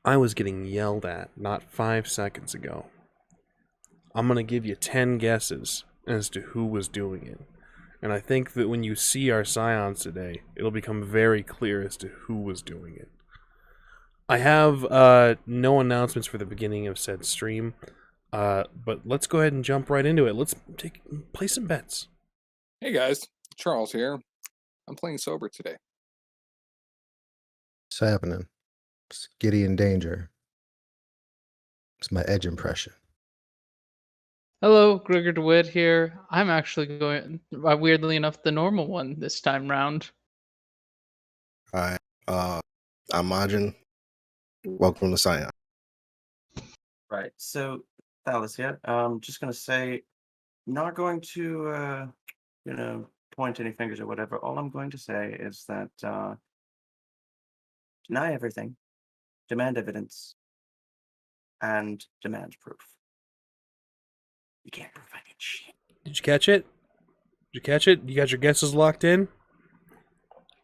I was getting yelled at not 5 seconds ago. I'm going to give you 10 guesses as to who was doing it. And I think that when you see our Scions today, it'll become very clear as to who was doing it. I have no announcements for the beginning of said stream, but let's go ahead and jump right into it. Let's play some bets. Hey guys, Charles here. I'm playing sober today. What's happening? It's Gideon Danger. It's my edge impression. Hello, Gregor DeWitt here. I'm actually going, weirdly enough, the normal one this time round. Hi, I'm MAJIN. Welcome to Scion. Right, so THALIS here. Just gonna say, not going to, point any fingers or whatever. All I'm going to say is that deny everything, demand evidence, and demand proof. You can't prove any shit. Did you catch it? Did you catch it? You got your guesses locked in?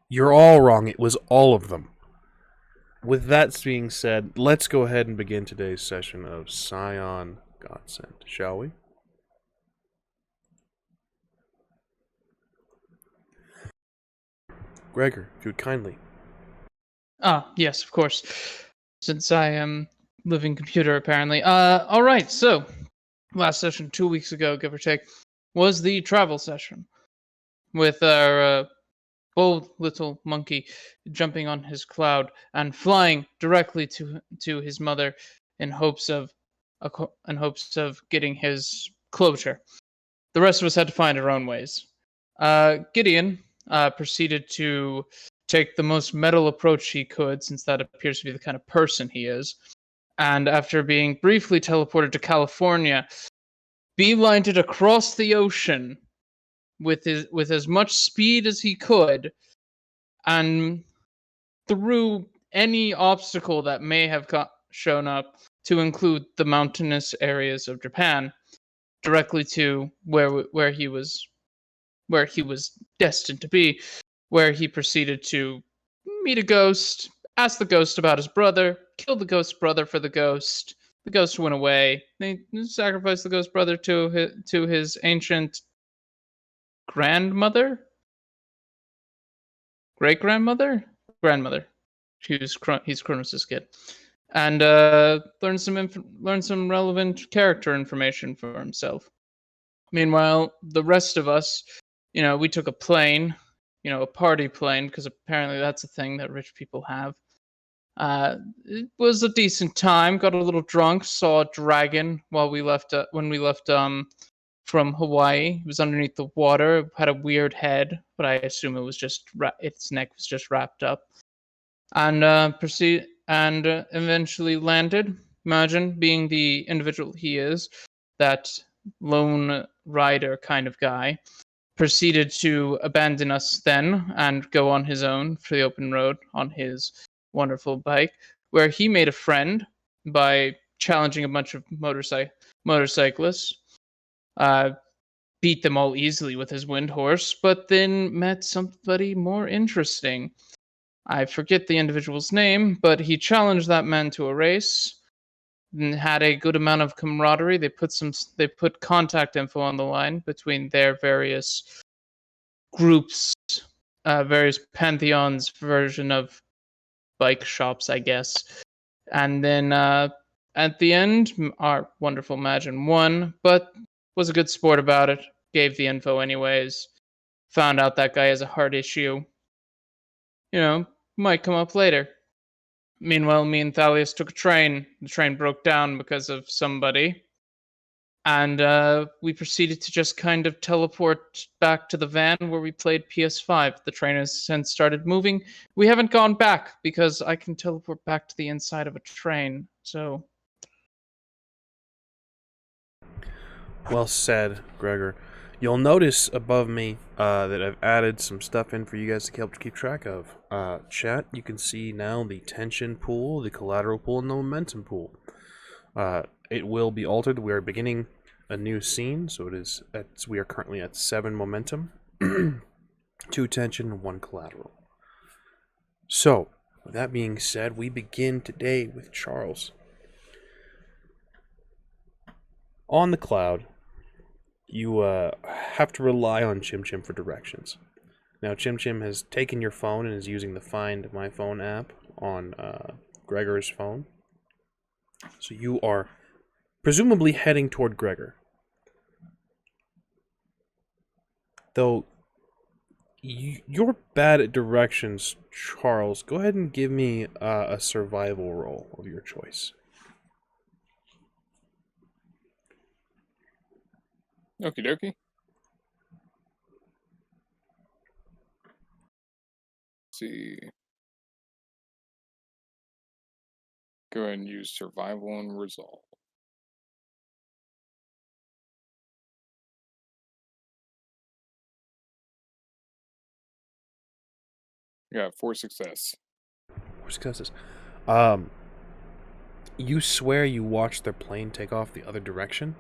You're all wrong. It was all of them. With that being said, let's go ahead and begin today's session of Scion Godsend, shall we? Gregor, if you would kindly. Yes, of course. Since I am living computer, apparently. Alright, so, last session, 2 weeks ago, give or take, was the travel session. With our bold little monkey jumping on his cloud and flying directly to his mother in hopes of getting his closure. The rest of us had to find our own ways. Gideon proceeded to take the most metal approach he could, since that appears to be the kind of person he is. And after being briefly teleported to California, beelined it across the ocean with as much speed as he could, and through any obstacle that may have shown up, to include the mountainous areas of Japan, directly to where he was destined to be, where he proceeded to meet a ghost, ask the ghost about his brother, kill the ghost brother for the ghost. The ghost went away. They sacrificed the ghost brother to his ancient grandmother, great grandmother. He's Kronos' kid, and learned some relevant character information for himself. Meanwhile, the rest of us, we took a plane, a party plane, because apparently that's a thing that rich people have. It was a decent time. Got a little drunk. Saw a dragon when we left from Hawaii. It was underneath the water. It had a weird head, but I assume it was just its neck was just wrapped up. And eventually landed. Imagine being the individual he is, that lone rider kind of guy, proceeded to abandon us then and go on his own for the open road on his wonderful bike, where he made a friend by challenging a bunch of motorcyclists. Beat them all easily with his wind horse, but then met somebody more interesting. I forget the individual's name, but he challenged that man to a race and had a good amount of camaraderie. They put contact info on the line between their various groups, various pantheons version of bike shops, I guess. And then at the end, our wonderful MAJIN won, but was a good sport about it. Gave the info anyways. Found out that guy has a heart issue. Might come up later. Meanwhile, me and THALIS took a train. The train broke down because of somebody. And we proceeded to just kind of teleport back to the van where we played PS5. The train has since started moving. We haven't gone back because I can teleport back to the inside of a train. So. Well said, Gregor. You'll notice above me that I've added some stuff in for you guys to help to keep track of. Chat, you can see now the tension pool, the collateral pool, and the momentum pool. It will be altered. We are beginning a new scene, so we are currently at 7 momentum, 2 tension, 1 collateral. So, With that being said, we begin today with Charles. On the cloud, you have to rely on Chim Chim for directions. Now, Chim Chim has taken your phone and is using the Find My Phone app on Gregor's phone. So you are presumably heading toward Gregor. Though you're bad at directions, Charles, go ahead and give me a survival roll of your choice. Okie dokie. See. Go ahead and use survival and resolve. You got 4 success. 4 successes. You swear you watched their plane take off the other direction,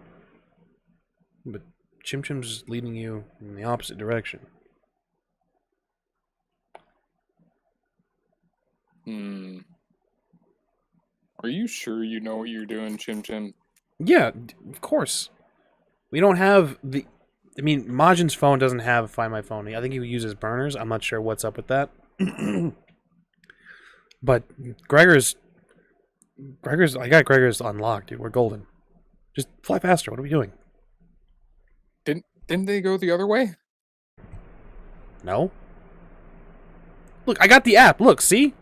but Chim Chim's leading you in the opposite direction. Are you sure you know what you're doing, Chim Chim? Yeah, of course. We don't have the... I mean, Majin's phone doesn't have Find My Phone. I think he uses burners. I'm not sure what's up with that. But Gregor's... I got Gregor's unlocked, dude. We're golden. Just fly faster. What are we doing? Didn't they go the other way? No? Look, I got the app. Look, see?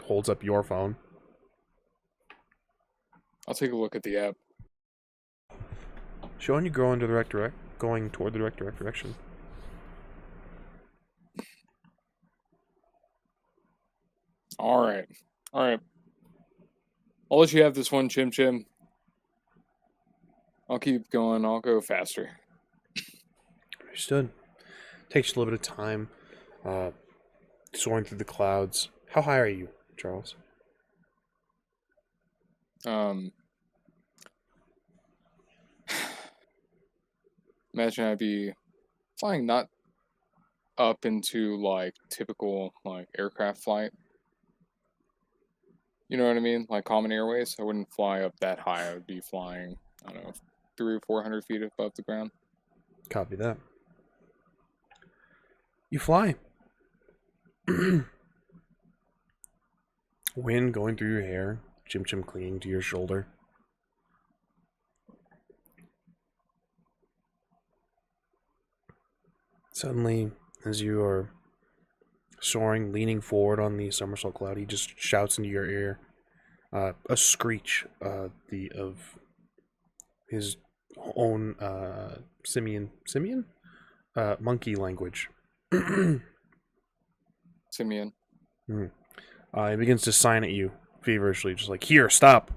Holds up your phone. I'll take a look at the app. Showing you going to the going toward the direct direction. All right. I'll let you have this one, Chim Chim. I'll keep going. I'll go faster. Understood. Takes you a little bit of time. Soaring through the clouds. How high are you, Charles? Imagine I'd be flying not up into like typical like aircraft flight. You know what I mean? Like common airways. I wouldn't fly up that high. I would be flying, I don't know, 300 or 400 feet above the ground. Copy that. You fly. Wind going through your hair. Chim Chim clinging to your shoulder. Suddenly, as you are soaring, leaning forward on the somersault cloud, he just shouts into your ear a screech of his own simian monkey language. Simeon. He begins to sign at you feverishly, just like, here, stop.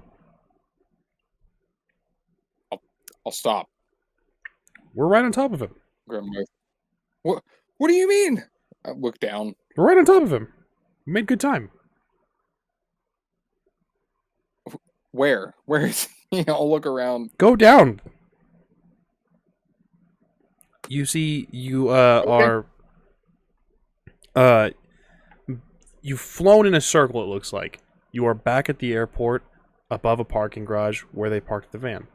I'll stop. We're right on top of him. Grab my... What do you mean? I look down. We're right on top of him. We made good time. Where? Where is he? I'll look around. Go down. You see, you are... You've flown in a circle, it looks like. You are back at the airport, above a parking garage where they parked the van.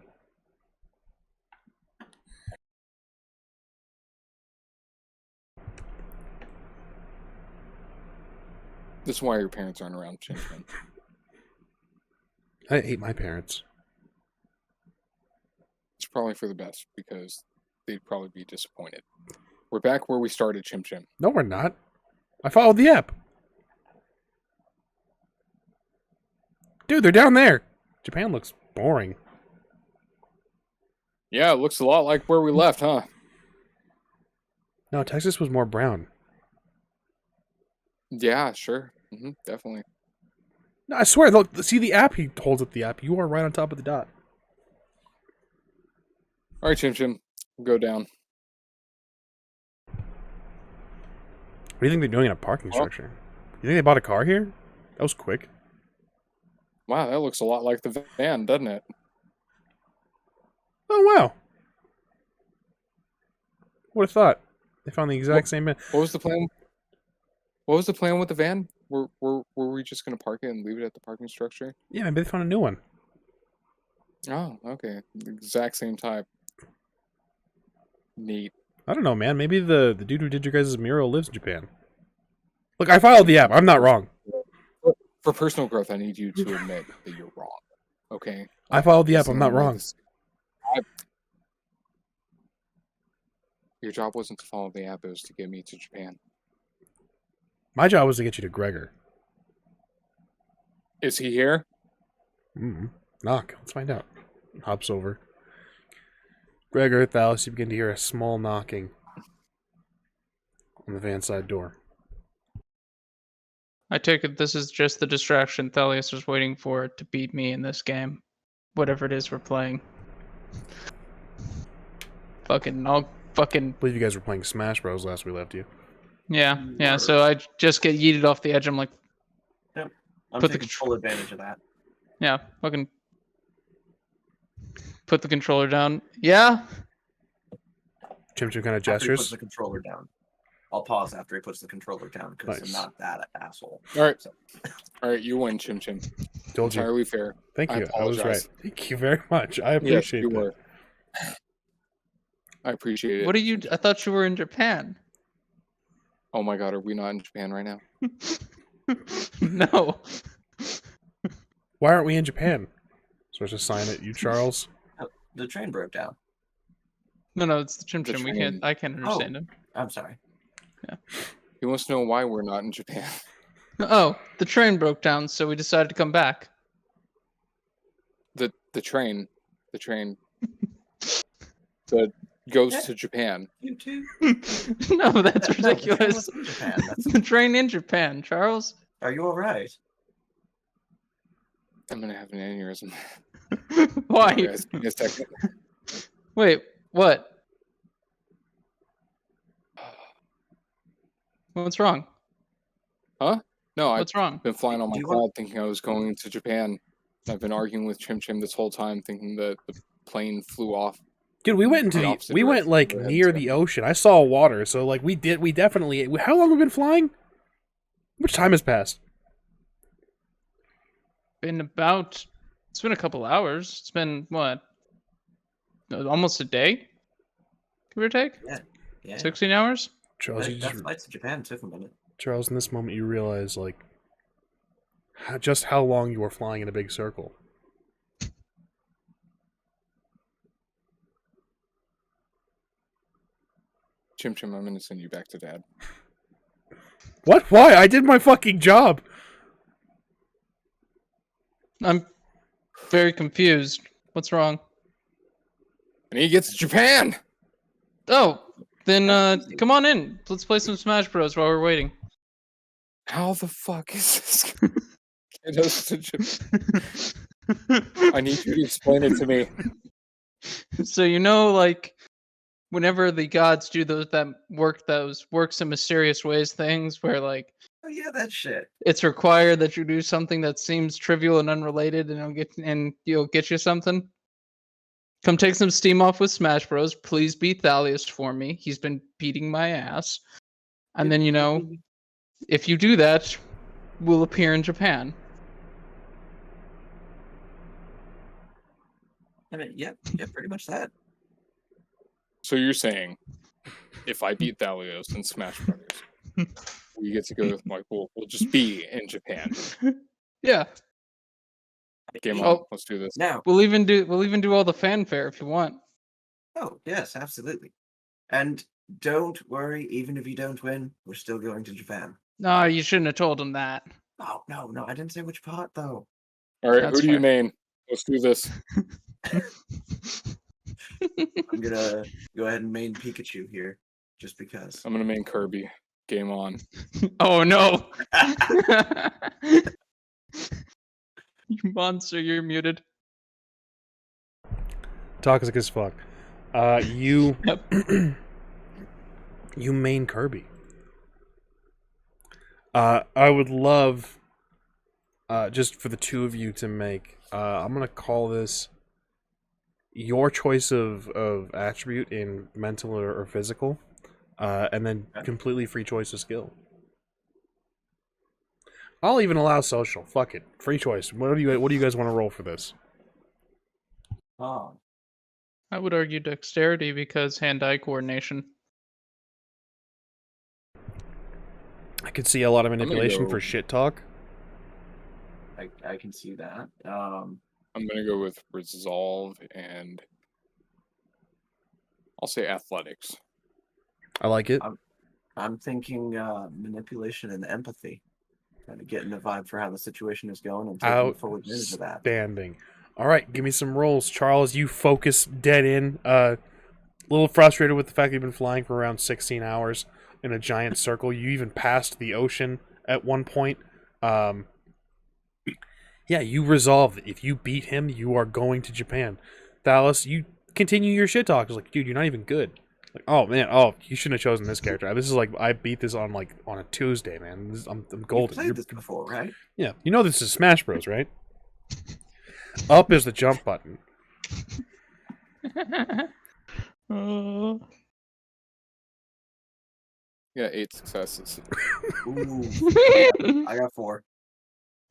This is why your parents aren't around, Chin Chin. I hate my parents. It's probably for the best, because they'd probably be disappointed. We're back where we started, Chim Chim. No, we're not. I followed the app. Dude, they're down there. Japan looks boring. Yeah, it looks a lot like where we left, huh? No, Texas was more brown. Yeah, sure. Definitely. No, I swear, look, see the app? He holds up the app. You are right on top of the dot. All right, Chim Chim. We'll go down. What do you think they're doing in a parking structure? You think they bought a car here? That was quick. Wow, that looks a lot like the van, doesn't it? Oh, wow. Would have thought. They found the exact same man. What was the plan? What was the plan with the van? Were we just gonna park it and leave it at the parking structure? Yeah, maybe they found a new one. Oh, okay. Exact same type. Neat. I don't know, man. Maybe the dude who did your guys' mural lives in Japan. Look, I followed the app. I'm not wrong. For personal growth, I need you to admit that you're wrong. Okay? I followed the app. Listen, I'm not I made wrong. this- Your job wasn't to follow the app, it was to get me to Japan. My job was to get you to Gregor. Is he here? Knock. Let's find out. Hops over. Gregor, Thalis, you begin to hear a small knocking on the van side door. I take it this is just the distraction Thalius was waiting for to beat me in this game. Whatever it is we're playing. I believe you guys were playing Smash Bros. Last we left you. Yeah, so I just get yeeted off the edge. I'm like, Yep. I'm Put the taking full advantage of that. yeah, fucking put the controller down. Yeah? Chim kind of After he puts gestures. the controller down. I'll pause after he puts the controller down because Nice. I'm not that asshole. All right. So, All right, you win, Chim Chim. Told you. Entirely fair. Thank I you. I was right. apologize. Thank you very much. I Yes, appreciate you that. were. I appreciate it. What are you? I thought you were in Japan. Oh my god, are we not in Japan right now? No. Why aren't we in Japan? So I just sign it. You, Charles. the train broke down. No, it's the Chim The Chim. train. I can't understand him. I'm sorry. He wants to know why we're not in Japan. Oh, the train broke down, so we decided to come back. The train that goes Yeah. to Japan. You too. No, that's No, the train ridiculous. was in Japan. That's... The train in Japan, Charles. Are you all right? I'm gonna have an aneurysm. Why? Guys, give me a second. Wait, what? What's wrong? No, I've What's wrong? been flying on my Do you cloud want- thinking I was going to Japan. I've been arguing with Chim Chim this whole time, thinking that the plane flew off. Dude, we went into The the, opposite we went direction like we were heading near to. the ocean. I saw water, so like we definitely. How long have we been flying? Which time has passed? It's been a couple hours. It's been what? Almost a day? Give or take? Yeah. 16 hours? Charles, you That just, flight to Japan took a minute. Charles, in this moment, you realize like just how long you were flying in a big circle. Chim Chim, I'm gonna send you back to Dad. What? Why? I did my fucking job. I'm very confused. What's wrong? And he gets to Japan! Oh, then come on in. Let's play some Smash Bros while we're waiting. How the fuck is this gonna get us to Japan? I need you to explain it to me. So like whenever the gods do those works in mysterious ways things where like Oh yeah, that shit. it's required that you do something that seems trivial and unrelated and you'll get you something. Come take some steam off with Smash Bros. Please beat Thalius for me. He's been beating my ass. And then if you do that, we'll appear in Japan. I mean, yeah, pretty much that. So you're saying, if I beat Thalios in Smash Brothers, we get to go like we'll just be in Japan. Yeah. Game on, Oh. let's do this. Now, We'll even do all the fanfare if you want. oh yes, absolutely. And don't worry, even if you don't win, we're still going to Japan. No, you shouldn't have told him that. Oh no, I didn't say which part though. All right, That's who do you fair. main? Let's do this. I'm gonna go ahead and main Pikachu here, just because. I'm gonna main Kirby. Game on. Oh no! You monster, you're muted. Toxic as fuck. You Yep. you main Kirby. I would love just for the two of you to make I'm gonna call this your choice of attribute in mental or physical, and then Okay. completely free choice of skill. I'll even allow social. Fuck it. Free choice. What do you guys want to roll for this? Oh, I would argue dexterity because hand-eye coordination. I could see a lot of gonna manipulation go- for shit talk. I can see that. I'm gonna go with resolve and I'll say athletics. I like it. I'm thinking manipulation and empathy. Kind of getting a vibe for how the situation is going and taking full advantage of that. Outstanding. All right, give me some rolls. Charles, you focus dead in. A little frustrated with the fact that you've been flying for around 16 hours in a giant circle. You even passed the ocean at one point. Yeah, you resolve that if you beat him, you are going to Japan. Thalis, you continue your shit talk. It's like, dude, you're not even good. Like, oh man, you shouldn't have chosen this character. This is like I beat this on a Tuesday, man. I'm You golden. played this before, right? Yeah, you know this is Smash Bros, right? Up is the jump button. Oh. Yeah, 8 successes. Ooh, I got 4.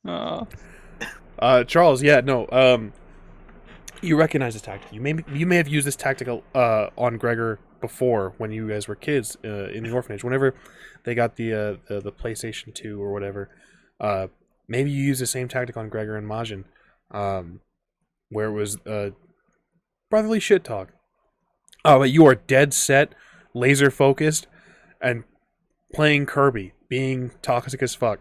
Oh. Charles, yeah, no. You recognize this tactic. You may have used this tactic on Gregor before when you guys were kids in the orphanage. Whenever they got the PlayStation 2 or whatever, maybe you used the same tactic on Gregor and Majin, where it was brotherly shit talk. But you are dead set, laser focused, and playing Kirby, being toxic as fuck.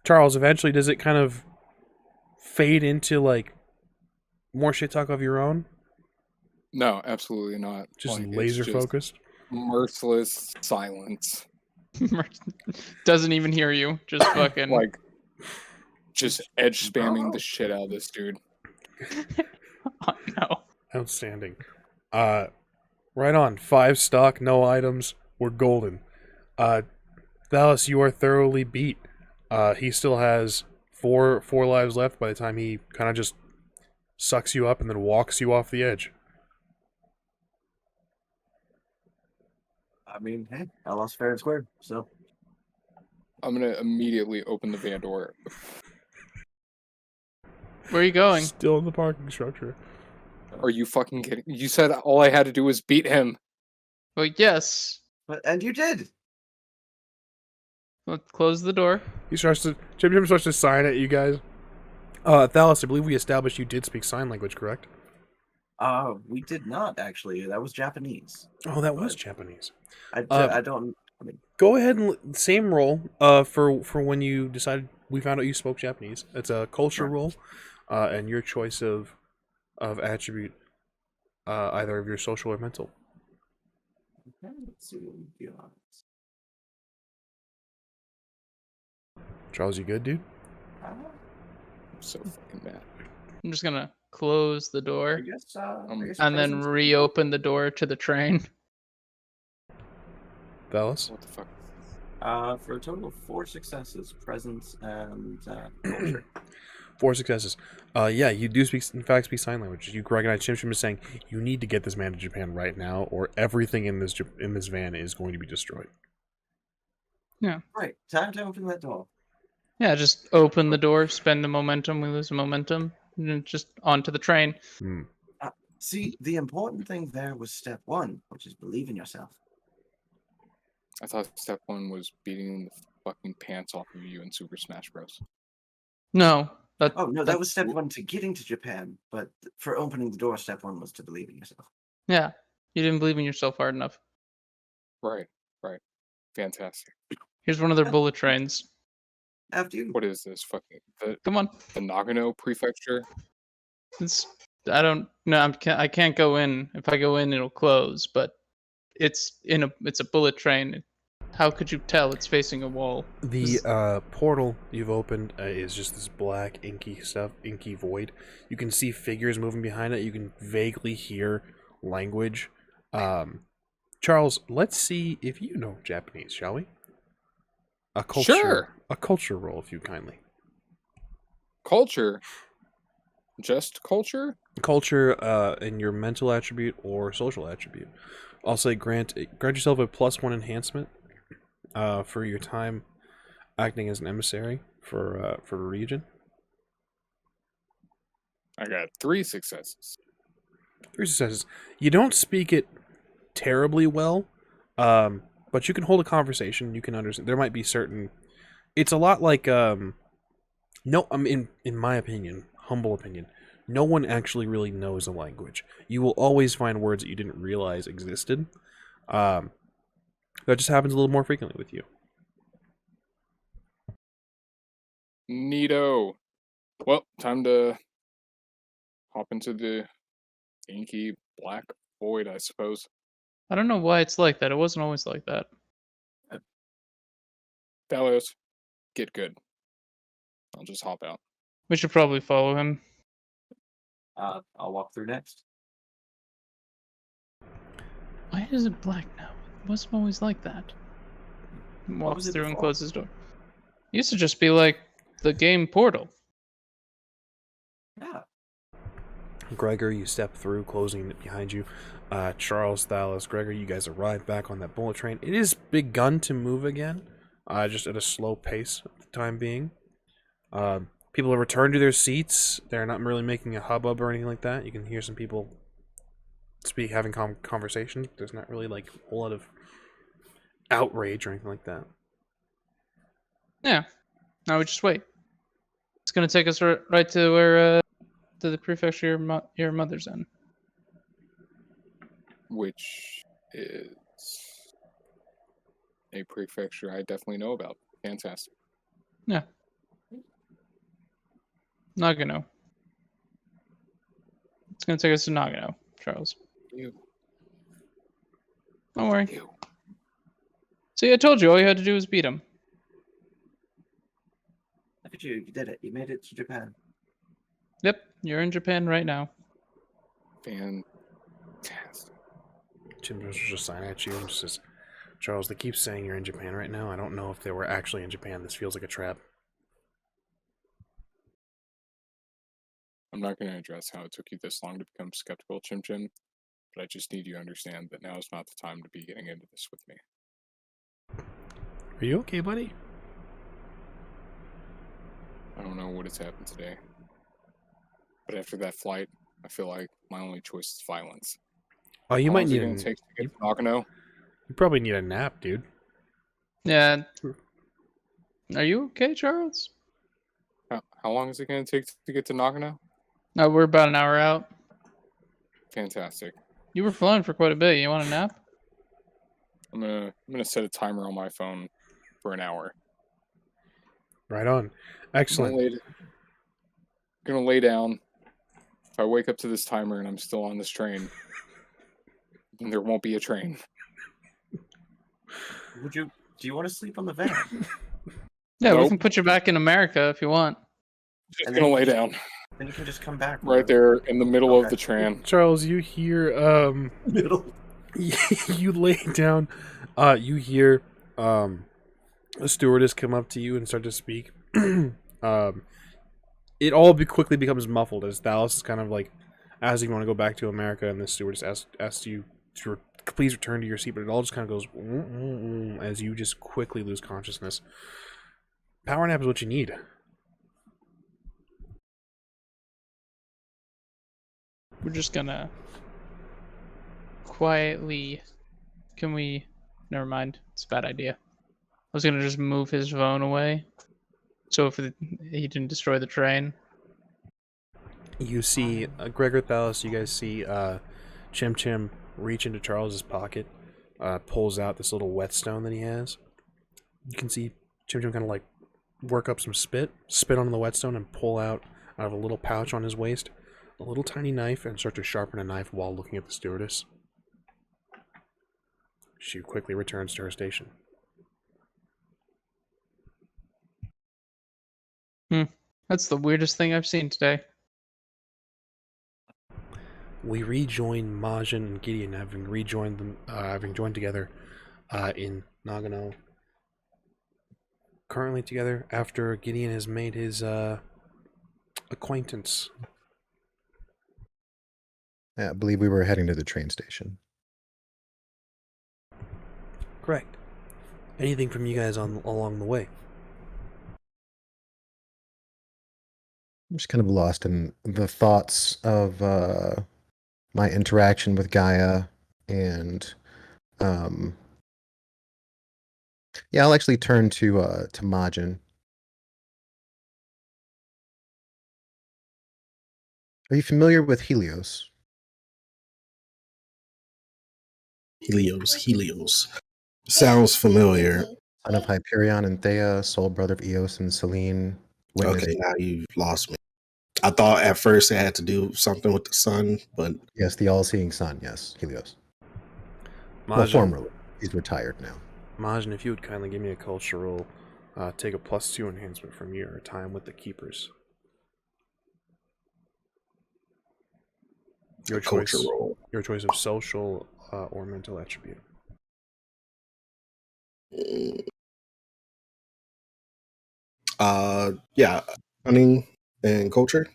Charles, eventually, does it kind of fade into like more shit talk of your own? No, absolutely not. Just Like, it's laser just focused? Merciless silence. Doesn't even hear you. Just fucking. Like, just edge spamming the shit out of this dude. Oh, no. Outstanding. Right on. 5 stock, no items. We're golden. Thalis, you are thoroughly beat. He still has four lives left by the time he kind of just sucks you up and then walks you off the edge. I mean, hey, I lost fair and square, so. I'm gonna immediately open the van door. Where are you going? Still in the parking structure. Are you fucking kidding? You said all I had to do was beat him. Well, yes. And you did. Let's close the door. Jim starts to sign at you guys. Thalis, I believe we established you did speak sign language, correct? We did not actually. That was Japanese. Oh, that was Japanese. I don't. I mean, Go ahead and same roll for when you decided we found out you spoke Japanese. It's a culture Sure. roll, and your choice of attribute, either of your social or mental. okay, let's see what we got. Charles, you good, dude? I'm so fucking mad. I'm just gonna close the I door guess. and then reopen the door to the train. Thalis? What the fuck? For a total of 4 successes, presence and culture. 4 successes. Yeah, you do in fact speak sign language. You recognize Chim is saying you need to get this man to Japan right now, or everything in this van is going to be destroyed. Right, time to open that door. Yeah, just open the door, spend the momentum, we lose the momentum, and then just onto the train. See, the important thing there was step 1, which is believe in yourself. I thought step 1 was beating the fucking pants off of you in Super Smash Bros. No. Oh no, that was step 1 to getting to Japan, but for opening the door, step 1 was to believe in yourself. Yeah, you didn't believe in yourself hard enough. Right. Fantastic. Here's one of their bullet trains. After you. What is this? Fucking Come on. the Nagano prefecture? I can't go in. If I go in, it'll close. But it's a bullet train. How could you tell it's facing a wall? The portal you've opened is just this black inky void. You can see figures moving behind it. You can vaguely hear language. Charles, let's see if you know Japanese, shall we? A culture roll, if you kindly. Culture? Just culture? Culture in your mental attribute or social attribute. I'll say grant yourself a +1 enhancement for your time acting as an emissary for a region. I got 3 successes. 3 successes. You don't speak it terribly well, but you can hold a conversation. You can understand. There might be certain. It's a lot like no. In my opinion, humble opinion, no one actually really knows a language. You will always find words that you didn't realize existed. That just happens a little more frequently with you. Neato. Well, time to hop into the inky black void, I suppose. I don't know why it's like that. It wasn't always like that. Thalios, get good. I'll just hop out. We should probably follow him. I'll walk through next. Why is it black now? It wasn't always like that. Walks was it through and before? closes his door. It used to just be like the game Portal. Yeah. Gregor, you step through, closing it behind you. Charles, Thalis, Gregor, you guys arrive back on that bullet train. It is begun to move again, just at a slow pace at the time being. People have returned to their seats. They're not really making a hubbub or anything like that. You can hear some people having conversation. There's not really like a whole lot of outrage or anything like that. Yeah. Now we just wait. It's gonna take us right to where to the prefecture your mother's in. Which is a prefecture I definitely know about. Fantastic. Yeah. Nagano. It's gonna take us to Nagano, Charles. You. Don't worry. You. See, I told you all you had to do was beat him. Look at you. You did it. You made it to Japan. Yep, you're in Japan right now. Fantastic. Jim was just sign at you and just says, Charles, they keep saying you're in Japan right now. I don't know if they were actually in Japan. This feels like a trap. I'm not going to address how it took you this long to become skeptical, Chim Chim, but I just need you to understand that now is not the time to be getting into this with me. Are you okay, buddy? I don't know what has happened today, but after that flight, I feel like my only choice is violence. Oh, you How might long is it need gonna a take to get to Nagano? You probably need a nap, dude. Yeah. Are you okay, Charles? How long is it going to take to get to Nagano? No, we're about an hour out. Fantastic. You were flying for quite a bit. You want a nap? I'm gonna set a timer on my phone for an hour. Right on. Excellent. Gonna lay down. If I wake up to this timer and I'm still on this train, then there won't be a train. Do you want to sleep on the van? Yeah, we Nope. can put you back in America if you want. Just And gonna then- lay down Then you can just come back. right there in the middle of Okay. the train. Charles, you hear Middle. you lay down, you hear a stewardess come up to you and start to speak. It all quickly becomes muffled as Thalis is kind of like asking you want to go back to America, and the stewardess asks you to please return to your seat, but it all just kind of goes as you just quickly lose consciousness. Power nap is what you need. We're just gonna quietly. Can we? Never mind. It's a bad idea. I was gonna just move his phone away, so if he didn't destroy the train. You see Gregor, Thalis, you guys see Chim Chim reach into Charles's pocket, pulls out this little whetstone that he has. You can see Chim Chim kind of like work up some spit on the whetstone, and pull out of a little pouch on his waist a little tiny knife and start to sharpen a knife while looking at the stewardess. She quickly returns to her station. That's the weirdest thing I've seen today. We rejoin Majin and Gideon, having joined together in Nagano. Currently together after Gideon has made his acquaintance. I believe we were heading to the train station. Correct. Anything from you guys along the way? I'm just kind of lost in the thoughts of my interaction with Gaia, and yeah, I'll actually turn to Majin. Are you familiar with Helios? Helios. Sounds familiar. Son of Hyperion and Thea, soul brother of Eos and Selene. Witness. Okay, now you've lost me. I thought at first it had to do something with the sun, but Yes, the all-seeing sun. Yes, Helios. Well, Majin, formerly. He's retired now. Majin, if you would kindly give me a culture roll, take a +2 enhancement from your time with the keepers. Your culture choice. roll. Your choice of social or mental attribute. Yeah, hunting and culture.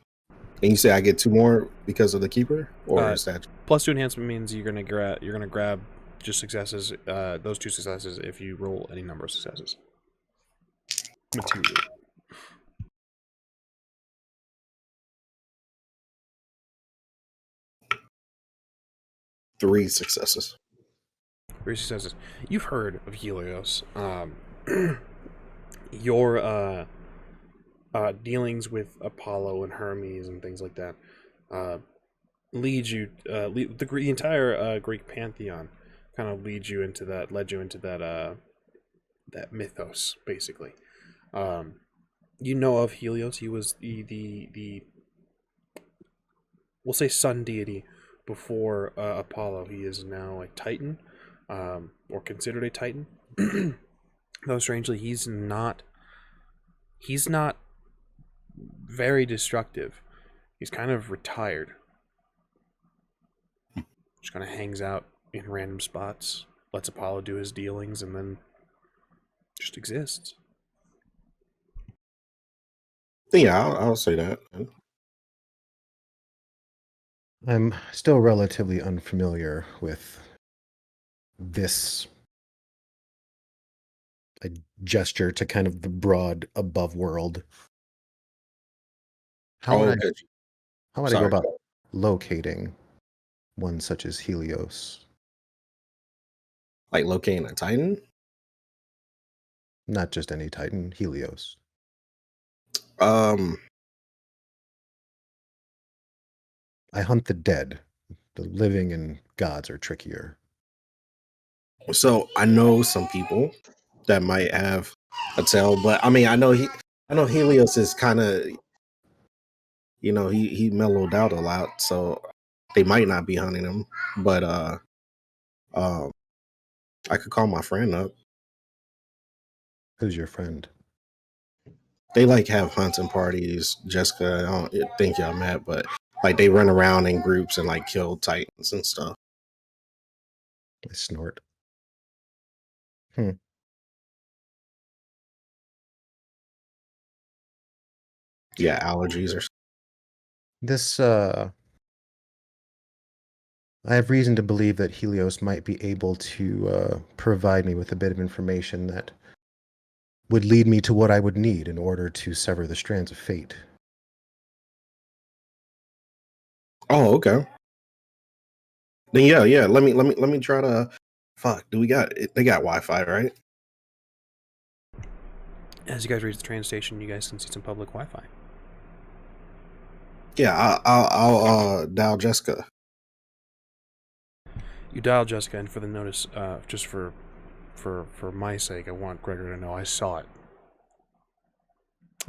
And you say I get 2 more because of the keeper, or is that +2 enhancement means you're gonna grab just successes. Those 2 successes if you roll any number of successes. Material. three successes? 3 successes. You've heard of Helios. Your dealings with Apollo and Hermes and things like that lead you. The entire Greek pantheon kind of led you into that that mythos, basically. You know of Helios. He was the we'll say sun deity before Apollo. He is now a Titan, or considered a Titan. Though strangely, he's not very destructive. He's kind of retired. Just kind of hangs out in random spots, lets Apollo do his dealings, and then just exists. Yeah, I'll say that. I'm still relatively unfamiliar with this a gesture to kind of the broad above world. How would okay. I go Sorry. about locating one such as Helios? Like locating a Titan? Not just any Titan, Helios. Um, I hunt the dead. The living and gods are trickier. so I know some people that might have a tail, but I mean, I know Helios is kind of, he mellowed out a lot, so they might not be hunting him. But um, I could call my friend up. Who's your friend? They like have hunting parties. Jessica, I don't think y'all met, but like they run around in groups and like kill titans and stuff. I snort. Yeah, allergies or This, I have reason to believe that Helios might be able to provide me with a bit of information that would lead me to what I would need in order to sever the strands of fate. Oh, okay. Then yeah. Let me try to. Fuck. They got Wi-Fi, right? As you guys reach the train station, you guys can see some public Wi-Fi. Yeah, I'll dial Jessica. You dial Jessica, and for the notice, just for my sake, I want Gregor to know I saw it.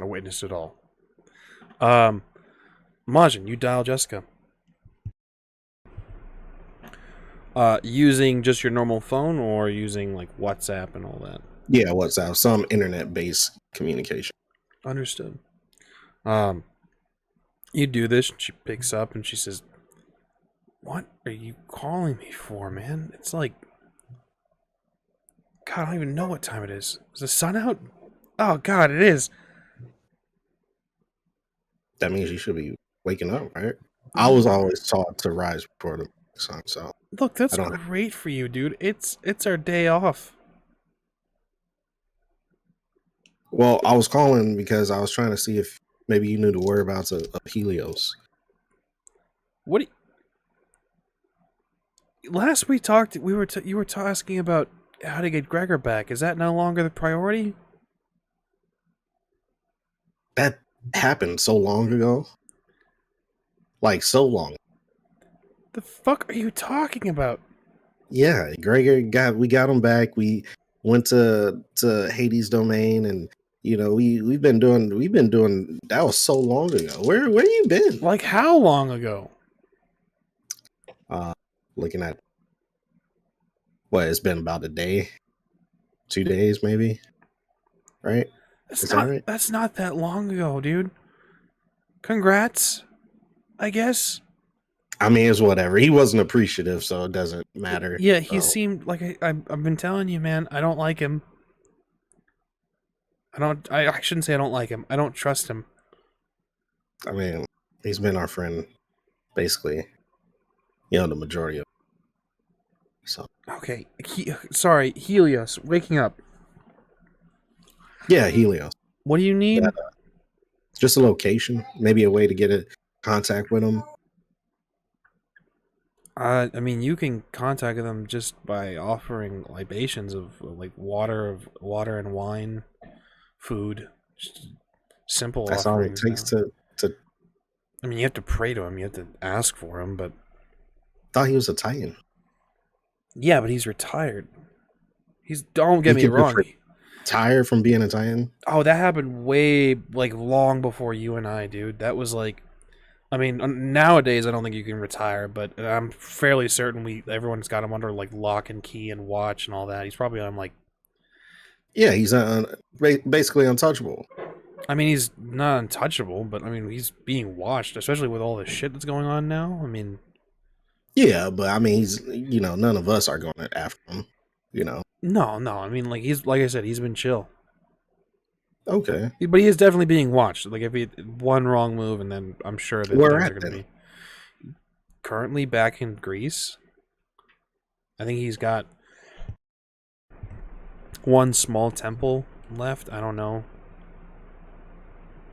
I witnessed it all. Majin, you dial Jessica. Using just your normal phone or using like WhatsApp and all that? Yeah, WhatsApp, some internet-based communication. Understood. You do this, and she picks up and she says, "What are you calling me for, man? It's like, God, I don't even know what time it is. Is the sun out? Oh, God, it is. That means you should be waking up, right? I was always taught to rise before the sun, so Look, that's great for you, dude. It's our day off." Well, I was calling because I was trying to see if Maybe you knew the whereabouts of Helios. What? Last we talked, you were asking about how to get Gregor back. Is that no longer the priority? That happened so long ago. Like, so long. The fuck are you talking about? Yeah, Gregor we got him back. We went to Hades domain, and you know we've been doing that was so long ago. Where you been? Like how long ago? Looking at what it's been about a day, 2 days maybe, right? Is that right? That's not that long ago, dude. Congrats, I guess. I mean, it's whatever. He wasn't appreciative, so it doesn't matter. Yeah, he seemed like I've been telling you, man. I don't like him. I shouldn't say I don't like him. I don't trust him. I mean, he's been our friend, basically. You know, the majority of. So Okay, sorry, Helios, waking up. yeah, Helios. What do you need? Just a location, maybe a way to get in contact with him. I mean, you can contact them just by offering libations of like water and wine, food, just simple. That's all it takes to. I mean, you have to pray to him. You have to ask for him, but Thought he was a Titan. yeah, but he's retired. Don't get me wrong. Tired from being a Titan. Oh, that happened way long before you and I, dude. That was I mean, nowadays I don't think you can retire, but I'm fairly certain everyone's got him under lock and key and watch and all that. He's probably on Yeah, he's basically untouchable. I mean, he's not untouchable, but I mean, he's being watched, especially with all the shit that's going on now. I mean, yeah, but I mean, he's none of us are going after him. No. I mean, he's like I said, he's been chill. Okay, but he is definitely being watched. If he one wrong move, and then I'm sure that where things at are going to then? be currently back in Greece. I think he's got one small temple left. I don't know.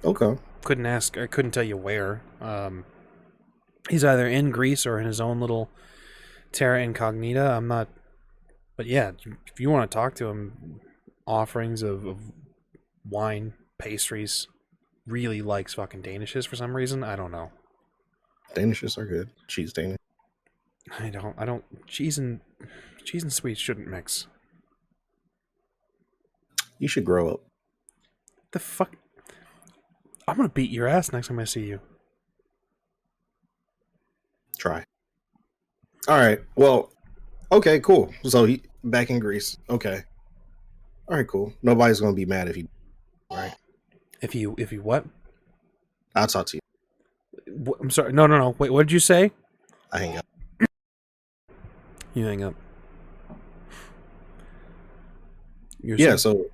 Okay. I couldn't tell you where. He's either in Greece or in his own little terra incognita. I'm not. But yeah, if you want to talk to him, offerings of wine, pastries, really likes fucking Danishes for some reason. I don't know. Danishes are good. Cheese Danish. I don't. Cheese and sweets shouldn't mix. You should grow up. The fuck. I'm gonna beat your ass next time I see you. Try. All right. Well, okay, cool. So he back in Greece. Okay. All right, cool. Nobody's gonna be mad if he. All right. If you what? I'll talk to you. I'm sorry. No. Wait, what did you say? I hang up. You hang up. So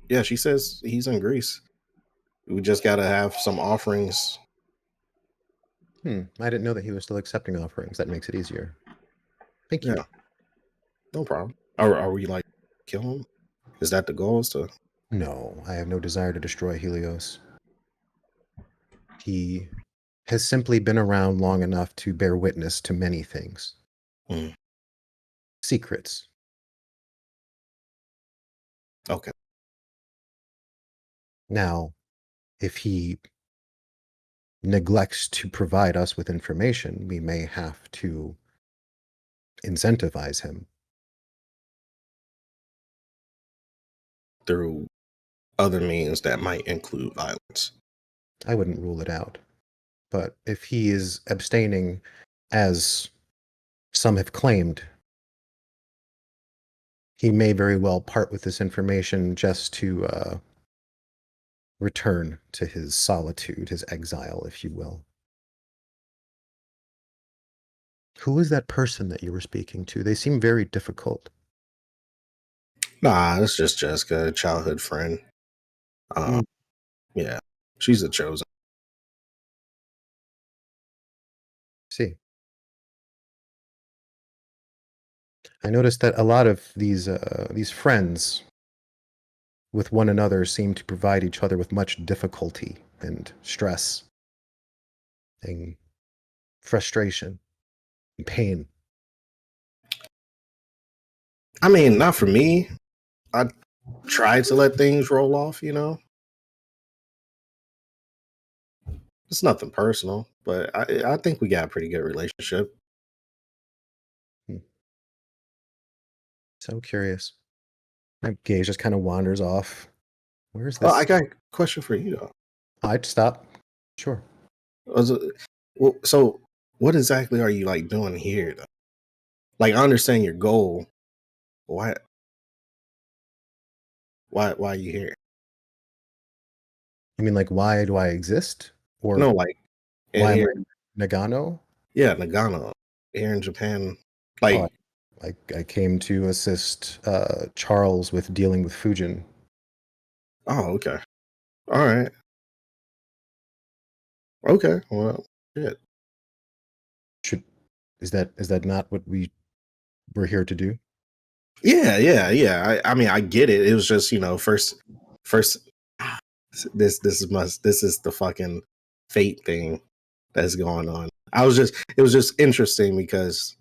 yeah, she says he's in Greece. We just gotta have some offerings. I didn't know that he was still accepting offerings. That makes it easier. Thank you. Yeah. No problem. Are we kill him? Is that the goal? Is to? No, I have no desire to destroy Helios. He has simply been around long enough to bear witness to many things. Secrets. Okay. Now, if he neglects to provide us with information, we may have to incentivize him. Through other means that might include violence. I wouldn't rule it out. But if he is abstaining, as some have claimed, he may very well part with this information just to return to his solitude, his exile, if you will. Who is that person that you were speaking to? They seem very difficult. Nah, it's just Jessica, a childhood friend. Yeah, she's a chosen. See. I noticed that a lot of these friends with one another seem to provide each other with much difficulty and stress and frustration and pain. I mean, not for me. I try to let things roll off, you know. It's nothing personal, but I think we got a pretty good relationship. So curious. My gaze just kind of wanders off. Where's this? Well, I got a question for you, though. I'd stop. Sure. Well, so what exactly are you like doing here, though? Like, I understand your goal. Why are you here? You mean like why do I exist? Or No, like why am here, I Nagano? yeah, Nagano, here in Japan. Oh, Like, I came to assist Charles with dealing with Fujin. oh, okay, all right, okay. Well, shit. Is that not what we were here to do? Yeah. I mean, I get it. It was just, you know, first. This is the fucking fate thing that's going on. It was just interesting because,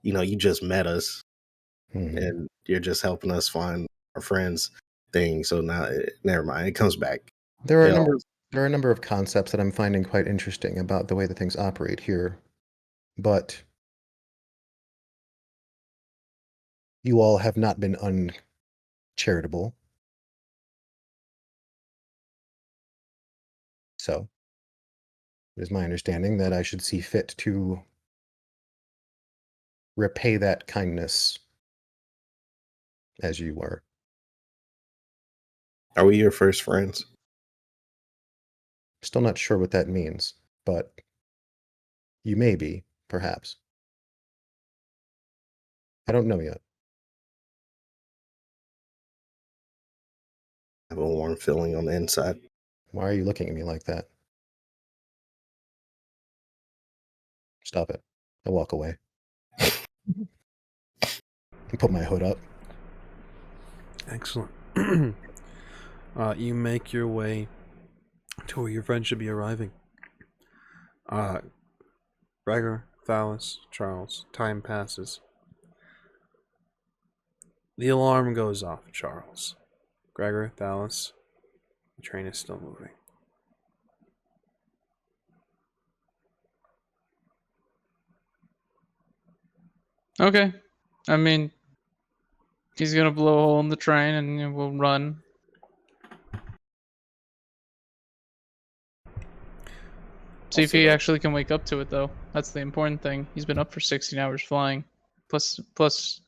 you know, you just met us and you're just helping us find our friends thing. So now, never mind. It comes back. There are You know, a number of concepts that I'm finding quite interesting about the way that things operate here, but you all have not been uncharitable. So it is my understanding that I should see fit to repay that kindness as you were. are we your first friends? Still not sure what that means, but you may be, perhaps. I don't know yet. I have a warm feeling on the inside. Why are you looking at me like that? Stop it. I walk away. And put my hood up. Excellent. You make your way to where your friend should be arriving. Gregor, Thalis, Charles. Time passes. The alarm goes off, Charles. Gregor, Thalis, the train is still moving. Okay. I mean, he's gonna blow a hole in the train and we'll run. See if he actually can wake up to it, though. That's the important thing. He's been up for 16 hours flying. Plus,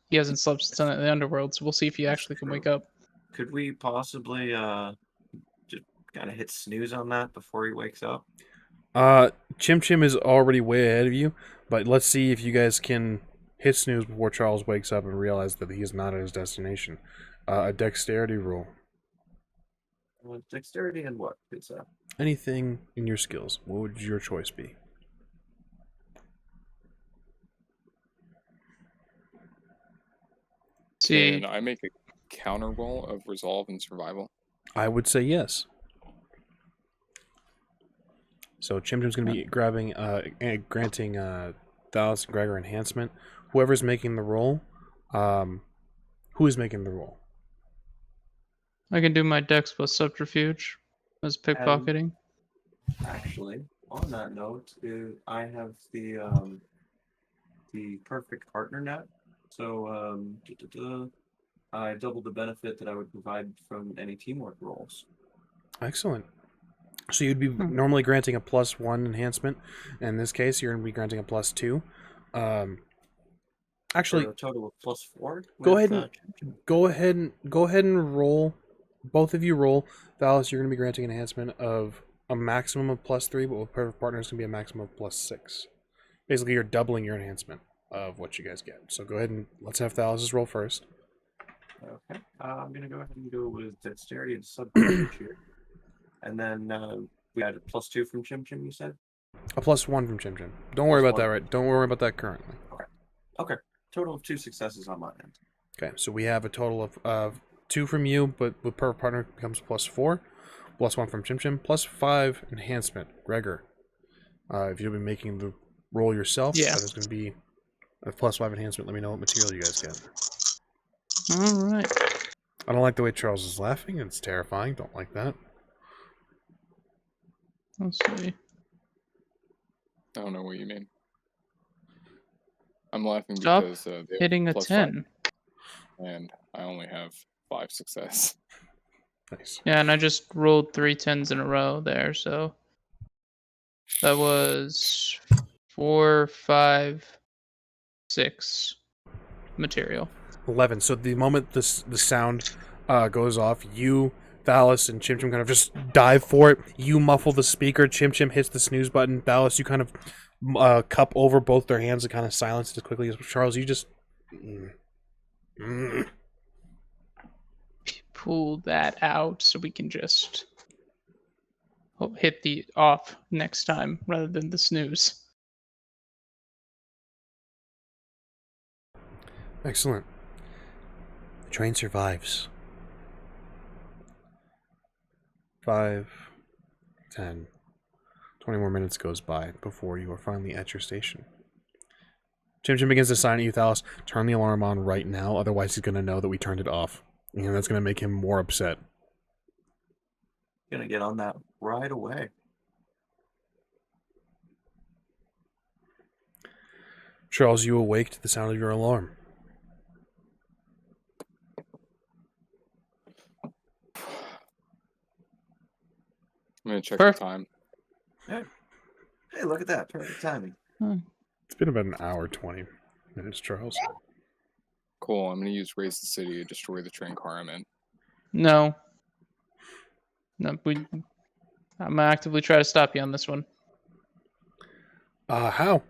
he hasn't slept since in the underworld, so we'll see if he actually can wake up. Could we possibly just kind of hit snooze on that before he wakes up? Chim Chim is already way ahead of you, but let's see if you guys can hit snooze before Charles wakes up and realize that he is not at his destination. A dexterity roll. Dexterity and what? Good stuff. Anything in your skills. What would your choice be? See, Can I make a counter roll of resolve and survival? I would say yes. So Chim Chim's going to be granting Thalis and Gregor enhancement. Whoever's making the roll, who is making the roll? I can do my dex plus subterfuge as pickpocketing. Actually, on that note, I have the perfect partner net. So I double the benefit that I would provide from any teamwork rolls. Excellent. So you'd be normally granting a +1 enhancement. In this case, you're going to be granting a +2. Actually, for a total of +4. Go ahead and roll. Both of you roll. Thalis, you're going to be granting an enhancement of a maximum of +3, but with perfect partner, it's going to be a maximum of +6. Basically, you're doubling your enhancement of what you guys get. So go ahead and let's have Thalis roll first. Okay, I'm going to go ahead and go with dexterity and subterfuge here. And then we had a +2 from Chim Chim, you said? A +1 from Chim Chim. Don't worry about that, right? Don't worry about that currently. Okay. Total of 2 successes on my end. Okay, so we have a total of 2 from you, but with perfect partner it becomes +4. +1 from Chim Chim, +5 enhancement, Gregor. If you'll be making the roll yourself, Yeah. that is going to be a +5 enhancement. Let me know what material you guys get. All right. I don't like the way Charles is laughing. It's terrifying. Don't like that. Let's see. I don't know what you mean. I'm laughing Stop because they have hitting a +5, 10. and I only have 5 success. Nice. Yeah, and I just rolled 3 10s in a row there, so that was 4, 5, 6 material. 11. So the moment the sound goes off, you, Thalis, and Chim Chim kind of just dive for it. You muffle the speaker. Chim Chim hits the snooze button. Thalis, you kind of cup over both their hands and kind of silence it as quickly as Charles. You just Pull that out so we can just hit the off next time rather than the snooze. Excellent. The train survives. 5, 10, 20 more minutes goes by before you are finally at your station. Chim Chim begins to sign at you, Thalis. Turn the alarm on right now, otherwise he's going to know that we turned it off. And that's going to make him more upset. Gonna get on that right away. Charles, you awake to the sound of your alarm. I'm gonna check Perfect. the time. Hey, look at that. Perfect timing. It's been about an hour, 20 minutes, Charles. Cool. I'm gonna use Raise the City to destroy the train car I'm in. No. No, I'm gonna actively try to stop you on this one. How?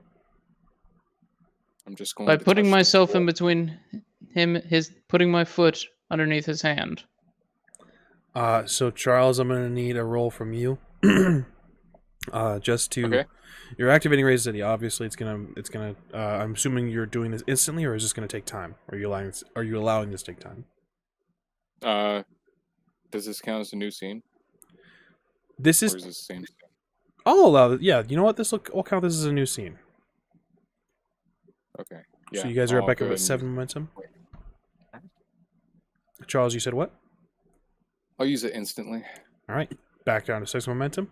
I'm just going By to putting touch the myself in wall. between putting my foot underneath his hand. So Charles, I'm gonna need a roll from you. Just to, Okay. you're activating Raise City. Obviously, it's gonna. I'm assuming you're doing this instantly, or is this gonna take time? Are you allowing this to take time? Does this count as a new scene, This or is. is this the same scene? I'll allow it. Yeah, you know what? I'll count this as a new scene. Okay. Yeah. So you guys are I'll back go up at ahead and 7 momentum. Charles, you said what? I'll use it instantly. All right, back down to 6 momentum.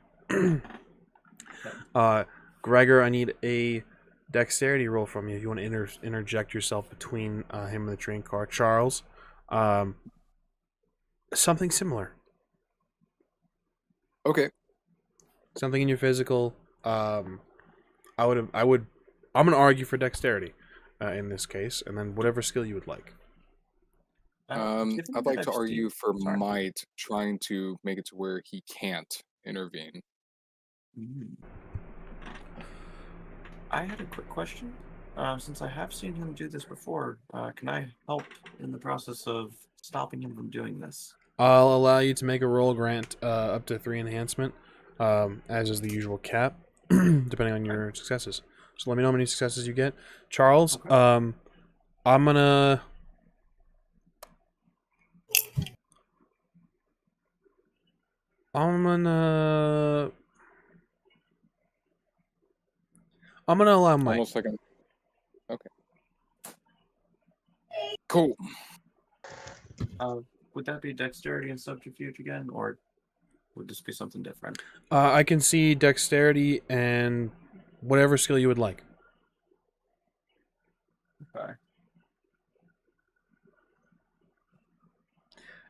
Gregor, I need a dexterity roll from you if you want to interject yourself between him and the train car. Charles, something similar. Okay. Something in your physical. I'm gonna argue for dexterity in this case, and then whatever skill you would like. Given I'd that like I've to seen- argue for Sorry. might, trying to make it to where he can't intervene. Mm. I had a quick question. Since I have seen him do this before, can I help in the process of stopping him from doing this? I'll allow you to make a roll, grant up to 3 enhancement, as is the usual cap, depending on your successes. So let me know how many successes you get. Charles, Okay. I'm gonna allow Mike. Almost like okay. Cool. Would that be dexterity and subterfuge again, or would this be something different? I can see dexterity and whatever skill you would like. Okay.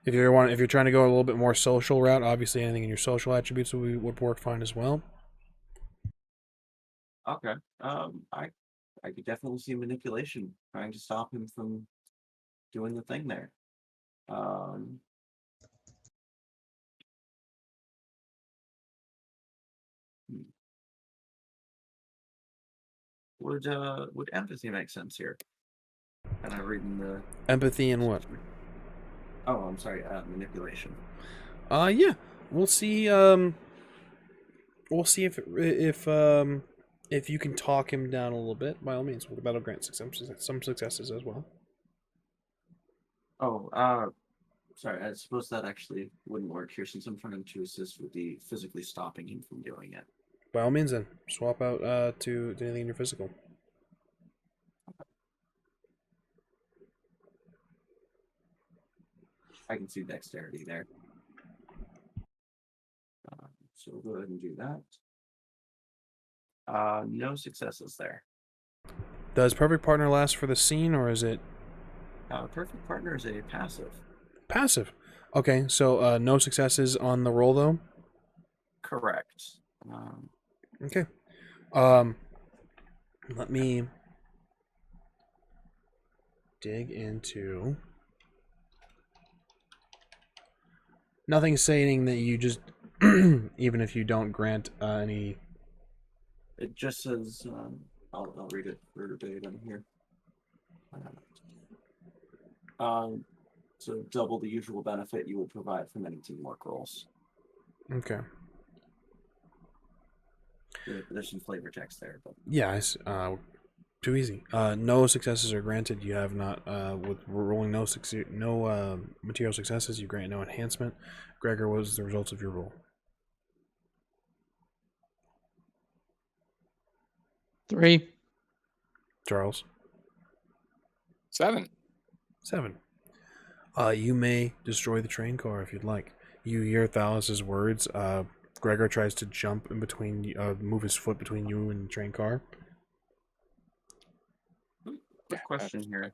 If you're trying to go a little bit more social route, obviously anything in your social attributes would work fine as well. Okay. I could definitely see manipulation, trying to stop him from doing the thing there. Would empathy make sense here? And I reading the Empathy and what? Oh, I'm sorry, manipulation. Yeah. We'll see. We'll see if you can talk him down a little bit. By all means, that'll grant some successes as well. Oh, Sorry, I suppose that actually wouldn't work here since I'm trying to assist with the physically stopping him from doing it. By all means, then swap out to anything in your physical. I can see dexterity there. So we'll go ahead and do that. No successes there. Does perfect partner last for the scene, or is it Perfect partner is a passive. passive? Okay, so no successes on the roll though. Correct. Okay. Let me dig into. Nothing saying that you just, even if you don't grant any. It just says, I'll read it verbatim here. So double the usual benefit you would provide from any teamwork rolls. Okay. There's some flavor text there, but Yeah, too easy. No successes are granted. You have not with rolling no material successes. You grant no enhancement. Gregor, what was the results of your roll? 3. Charles? 7. 7. You may destroy the train car if you'd like. You hear Thalis's words. Gregor tries to jump in between, move his foot between you and the train car. quick question here.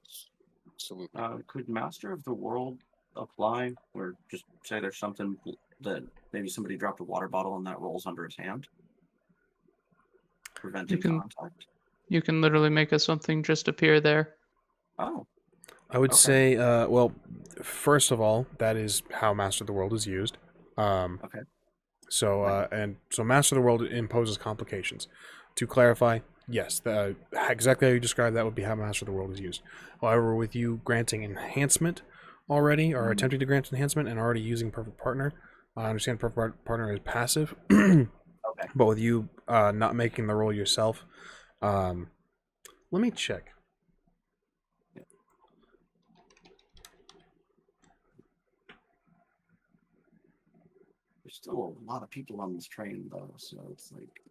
Absolutely. Could Master of the World apply, or just say there's something that maybe somebody dropped a water bottle and that rolls under his hand? Preventing contact? You can literally make something just appear there. Oh. I would Okay. say, well, first of all, that is how Master of the World is used. Okay. So, so Master of the World imposes complications. To clarify, yes, exactly how you described that would be how Master of the World is used. However, with you granting enhancement already, or attempting to grant enhancement and already using Perfect Partner, I understand Perfect Partner is passive, Okay. but with you not making the roll yourself, let me check. There's still a lot of people on this train, though, so it's like.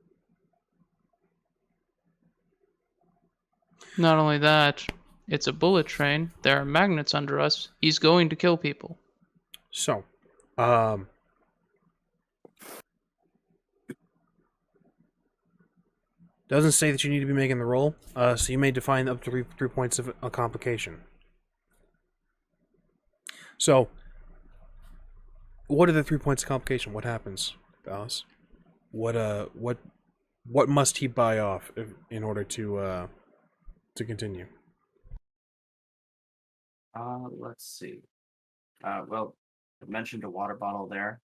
Not only that, it's a bullet train. There are magnets under us. He's going to kill people. So, doesn't say that you need to be making the roll, so you may define up to 3 points of a complication. So, what are the 3 points of complication? What happens, Dallas? What must he buy off in order to continue? Let's see. Well, I mentioned a water bottle there.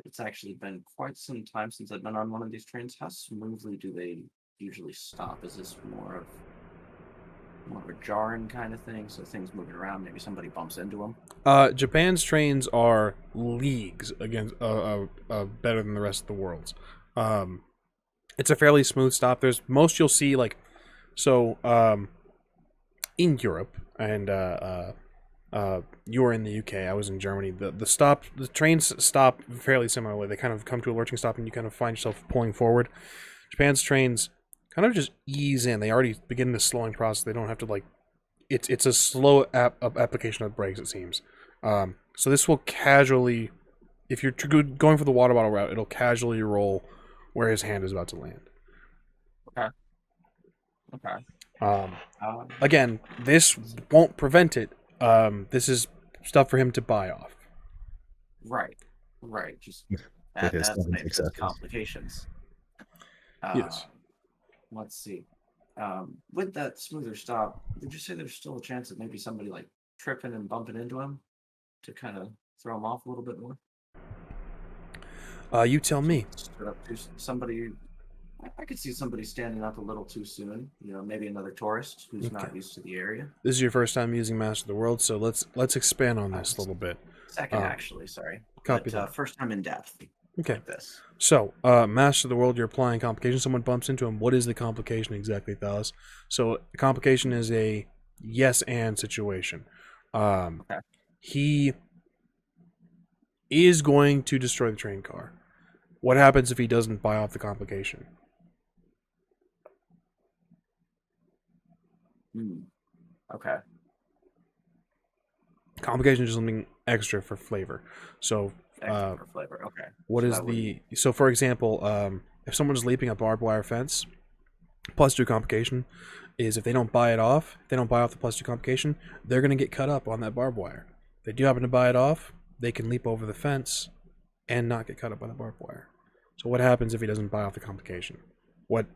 It's actually been quite some time since I've been on one of these trains. How smoothly do they usually stop? Is this more of a jarring kind of thing? So things moving around, maybe somebody bumps into them? Japan's trains are leagues against better than the rest of the world's. It's a fairly smooth stop. There's most you'll see in Europe, and you were in the UK, I was in Germany. The trains stop fairly similarly. They kind of come to a lurching stop and you kind of find yourself pulling forward. Japan's trains kind of just ease in. They already begin the slowing process. They don't have to it's a slow application of brakes, it seems. So this will casually, if you're going for the water bottle route, it'll casually roll where his hand is about to land. Okay. Again, this won't prevent it. This is stuff for him to buy off. Right. Just With his that's 7 maybe some successes. complications. Yes. Let's see. With that smoother stop, would you say there's still a chance that maybe somebody tripping and bumping into him to kind of throw him off a little bit more? You tell me. Stood up to somebody. I could see somebody standing up a little too soon. Maybe another tourist who's not used to the area. This is your first time using Master of the World, so let's expand on this a little bit. Second, actually, sorry. Copy But, that. first time in depth. Okay. Like this. So, Master of the World, you're applying complication. Someone bumps into him. What is the complication exactly, Thalis? So, the complication is a yes and situation. he is going to destroy the train car. What happens if he doesn't buy off the complication? Okay. Complication is something extra for flavor. So, Extra for flavor. Okay. what So is that would- the... So, for example, if someone's leaping a barbed wire fence, +2 complication is if they don't buy it off, they don't buy off the +2 complication, they're going to get cut up on that barbed wire. If they do happen to buy it off, they can leap over the fence and not get cut up by the barbed wire. So what happens if he doesn't buy off the complication? What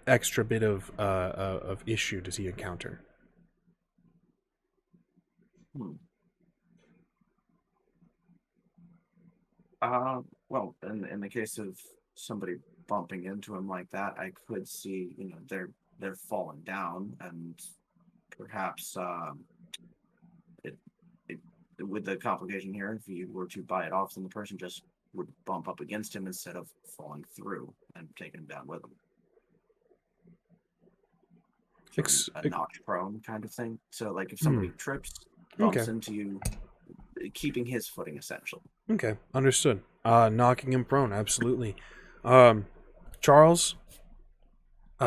extra bit of issue does he encounter? Well, in the case of somebody bumping into him like that, I could see, they're falling down, and perhaps with the complication here, if you were to buy it off, then the person just would bump up against him instead of falling through and taking him down with him. Sort of a knocked prone kind of thing. So, like, if somebody trips, bumps into you, keeping his footing essentially. Okay, understood. Knocking him prone, absolutely. Charles,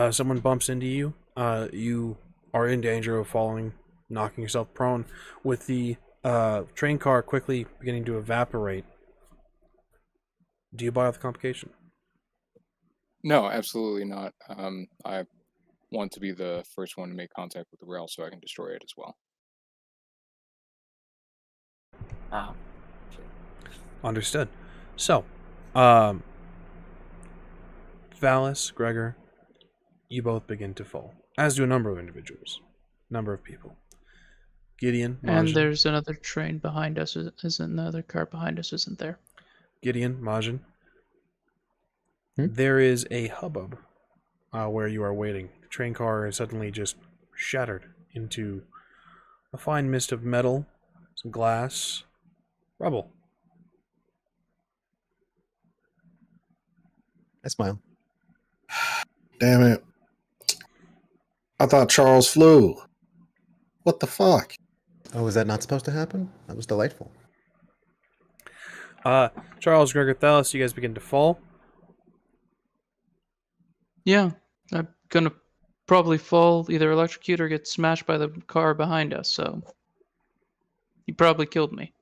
someone bumps into you. You are in danger of falling, knocking yourself prone. With the train car quickly beginning to evaporate, do you buy off the complication? No, absolutely not. I want to be the first one to make contact with the rail so I can destroy it as well. Understood. So, THALIS, Gregor, you both begin to fall, as do a number of individuals, number of people. Gideon, And Majin. there's another train behind us, isn't another car behind us, isn't there? Gideon, Majin. There is a hubbub where you are waiting. The train car is suddenly just shattered into a fine mist of metal, some glass, rubble. I smile. Damn it. I thought Charles flew. What the fuck? Oh, was that not supposed to happen? That was delightful. Charles, Gregor, THALIS, you guys begin to fall. Yeah, I'm gonna probably fall, either electrocute or get smashed by the car behind us, so he probably killed me.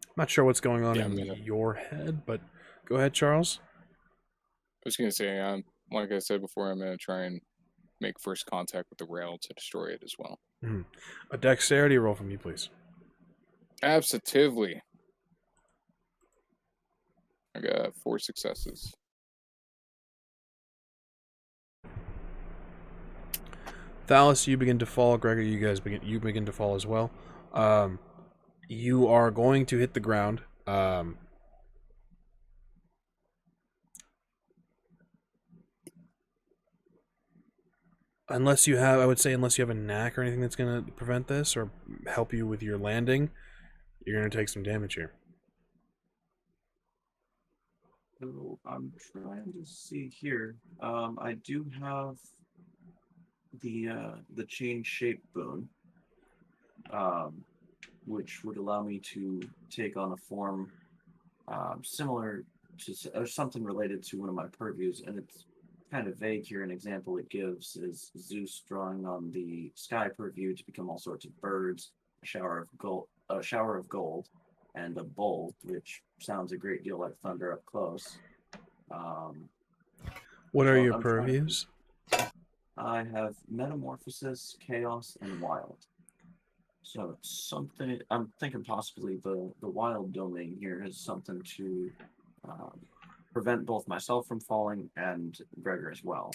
I'm not sure what's going on Yeah, in I'm gonna- your head, but go ahead, Charles. I was going to say, like I said before, I'm going to try and make first contact with the rail to destroy it as well. A dexterity roll from you, please. Absolutely. I got 4 successes. THALIS, you begin to fall. Gregor, you begin to fall as well. You are going to hit the ground. Unless you have a knack or anything that's going to prevent this or help you with your landing, you're going to take some damage here. So I'm trying to see here. I do have the chain shape boon, which would allow me to take on a form similar to or something related to one of my purviews, and it's kind of vague here. An example it gives is Zeus drawing on the sky purview to become all sorts of birds, a shower of gold, and a bull, which sounds a great deal like thunder up close. What are so your I'm trying to- purviews? I have Metamorphosis, Chaos, and Wild. So something I'm thinking possibly the Wild domain here has something to prevent both myself from falling and Gregor as well.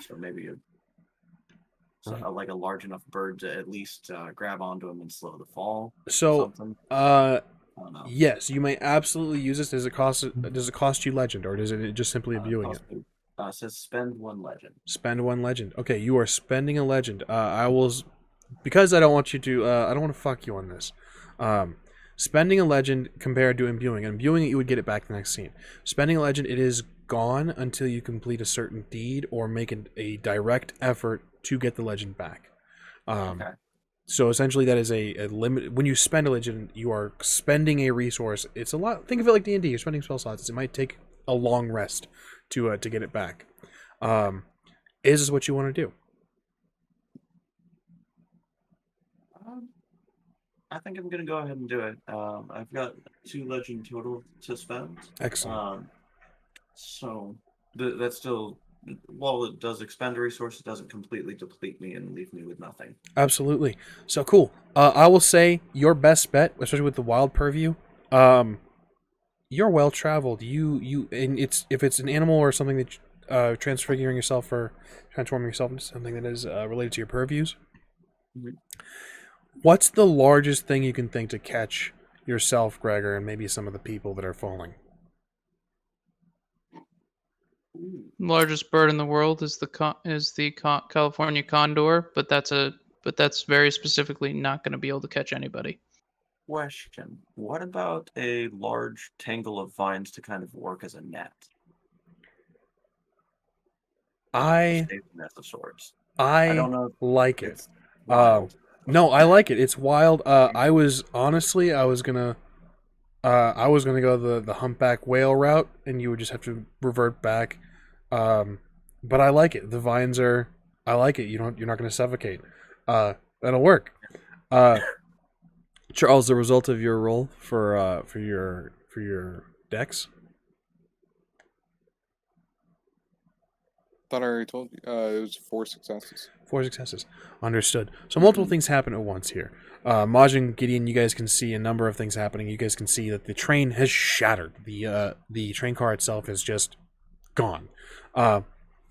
So maybe like a large enough bird to at least grab onto him and slow the fall. So, something. I don't know. yes, you may absolutely use this. Does it cost you legend, or does it just simply viewing it? Says spend 1 legend. Spend 1 legend. Okay, you are spending a legend. Because I don't want you to. I don't want to fuck you on this. Spending a legend compared to imbuing. Imbuing it, you would get it back the next scene. Spending a legend, it is gone until you complete a certain deed or make a direct effort to get the legend back. Okay. So essentially, that is a limit. When you spend a legend, you are spending a resource. It's a lot. Think of it like D&D. You're spending spell slots. It might take a long rest to get it back. Is this what you want to do? I think I'm gonna go ahead and do it. I've got 2 legend total to spend. Excellent. So that's still, while it does expend a resource, it doesn't completely deplete me and leave me with nothing. Absolutely. So cool. I will say your best bet, especially with the wild purview. You're well traveled. And if it's an animal or something that transforming yourself into something that is related to your purviews. Mhm. What's the largest thing you can think to catch yourself, Gregor, and maybe some of the people that are falling? Largest bird in the world is the California condor, but that's very specifically not going to be able to catch anybody. Question: what about a large tangle of vines to kind of work as a net? I Safety net of sorts. I don't know if like it. it's wild. No, I like it. It's wild. I was gonna go the humpback whale route, and you would just have to revert back. But I like it. The vines are. I like it. You're not gonna suffocate. That'll work. Charles, the result of your roll for your dex. Thought I already told you. It was 4 successes. 4 successes. Understood. So multiple things happen at once here. Majin, Gideon, you guys can see a number of things happening. You guys can see that the train has shattered. The train car itself is just gone. All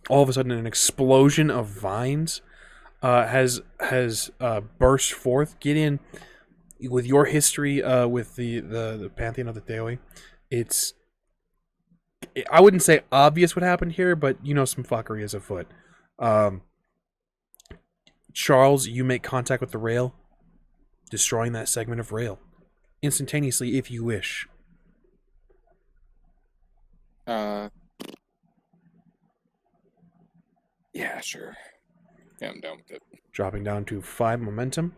of a sudden, an explosion of vines has burst forth. Gideon, with your history with the pantheon of the Dewi, I wouldn't say obvious what happened here, but some fuckery is afoot. Charles, you make contact with the rail, destroying that segment of rail instantaneously if you wish. Yeah, sure. Yeah, I'm down with it. Dropping down to 5 momentum.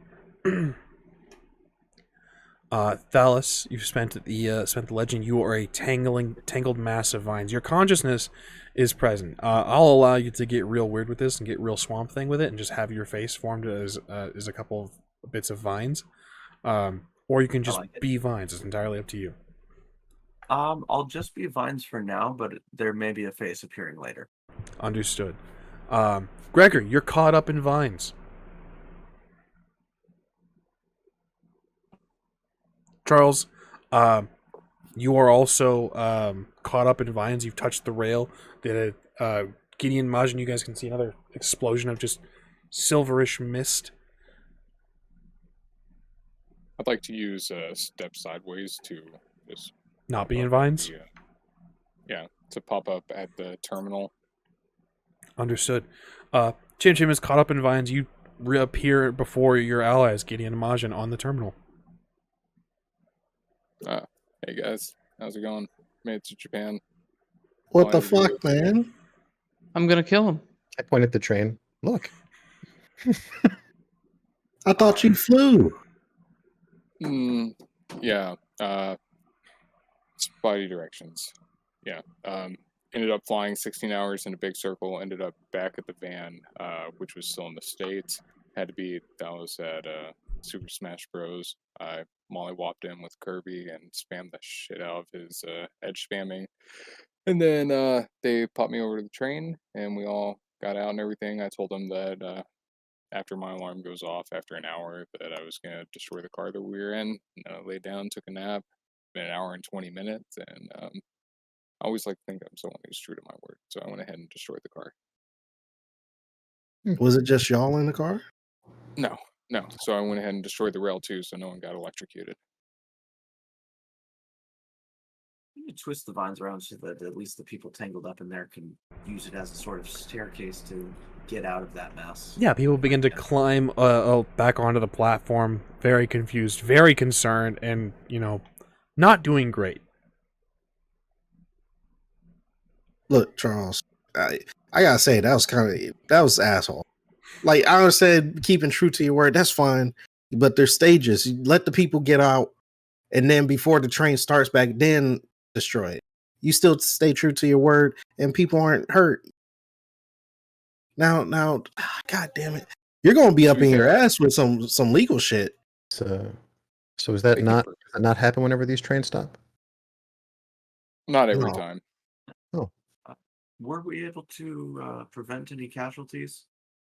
Thalis, you've spent the legend. You are a tangled mass of vines. Your consciousness is present. I'll allow you to get real weird with this and get real Swamp Thing with it, and just have your face formed as a couple of bits of vines, or you can just be vines. It's entirely up to you. I'll just be vines for now, but there may be a face appearing later. Understood. Gregor, you're caught up in vines. Charles, you are also caught up in vines. You've touched the rail. Gideon, Majin, you guys can see another explosion of just silverish mist. I'd like to use step sideways to just not be in vines. Yeah, to pop up at the terminal. Understood. Chim Chim is caught up in vines. You reappear before your allies, Gideon and Majin, on the terminal. Hey guys, how's it going? Made it to Japan. What the fuck, man? I'm gonna kill him. I point at the train. Look. I thought you flew. Yeah. Spotty directions. Yeah. Ended up flying 16 hours in a big circle. Ended up back at the van, which was still in the States. Had to beat THALIS at Super Smash Bros. I mollywopped him with Kirby and spammed the shit out of his edge spamming. And then they popped me over to the train, and we all got out and everything. I told them that after my alarm goes off after an hour, that I was going to destroy the car that we were in. And I laid down, took a nap. Been an hour and 20 minutes, and I always like to think I'm someone who's true to my word. So I went ahead and destroyed the car. Was it just y'all in the car? No. So I went ahead and destroyed the rail too, so no one got electrocuted. You twist the vines around so that at least the people tangled up in there can use it as a sort of staircase to get out of that mess. Yeah, people begin to climb back onto the platform, very confused, very concerned, and not doing great. Look, Charles, I gotta say that was asshole. Like I said, keeping true to your word, that's fine. but there's stages. You let the people get out, and then before the train starts back, then destroy it. You still stay true to your word, and people aren't hurt. Now, God damn it, you're gonna be up in your ass with some legal shit. So is that not does that not happen whenever these trains stop? Not every No. time. Were we able to prevent any casualties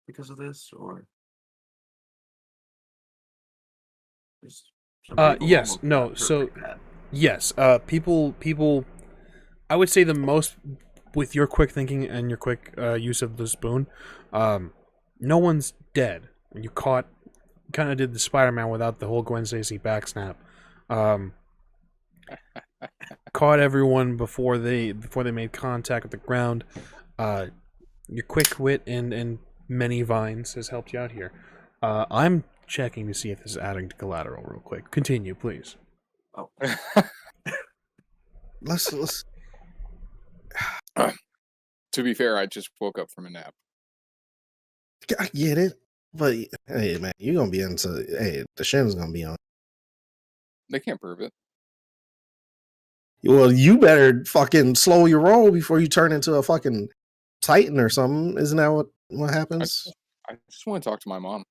because of this, or? Yes, no, so yes, people I would say the most, with your quick thinking and your quick use of the spoon, no one's dead. You kind of did the Spider-Man without the whole Gwen Stacy backsnap. Caught everyone before they made contact with the ground. Your quick wit and many vines has helped you out here. I'm checking to see if this is adding to collateral real quick. Continue, please. Oh. Let's. To be fair, I just woke up from a nap. I get it, but hey, man, you're gonna be into. Hey, the shin's gonna be on. They can't prove it. Well, you better fucking slow your roll before you turn into a fucking Titan or something. Isn't that what happens? I just want to talk to my mom.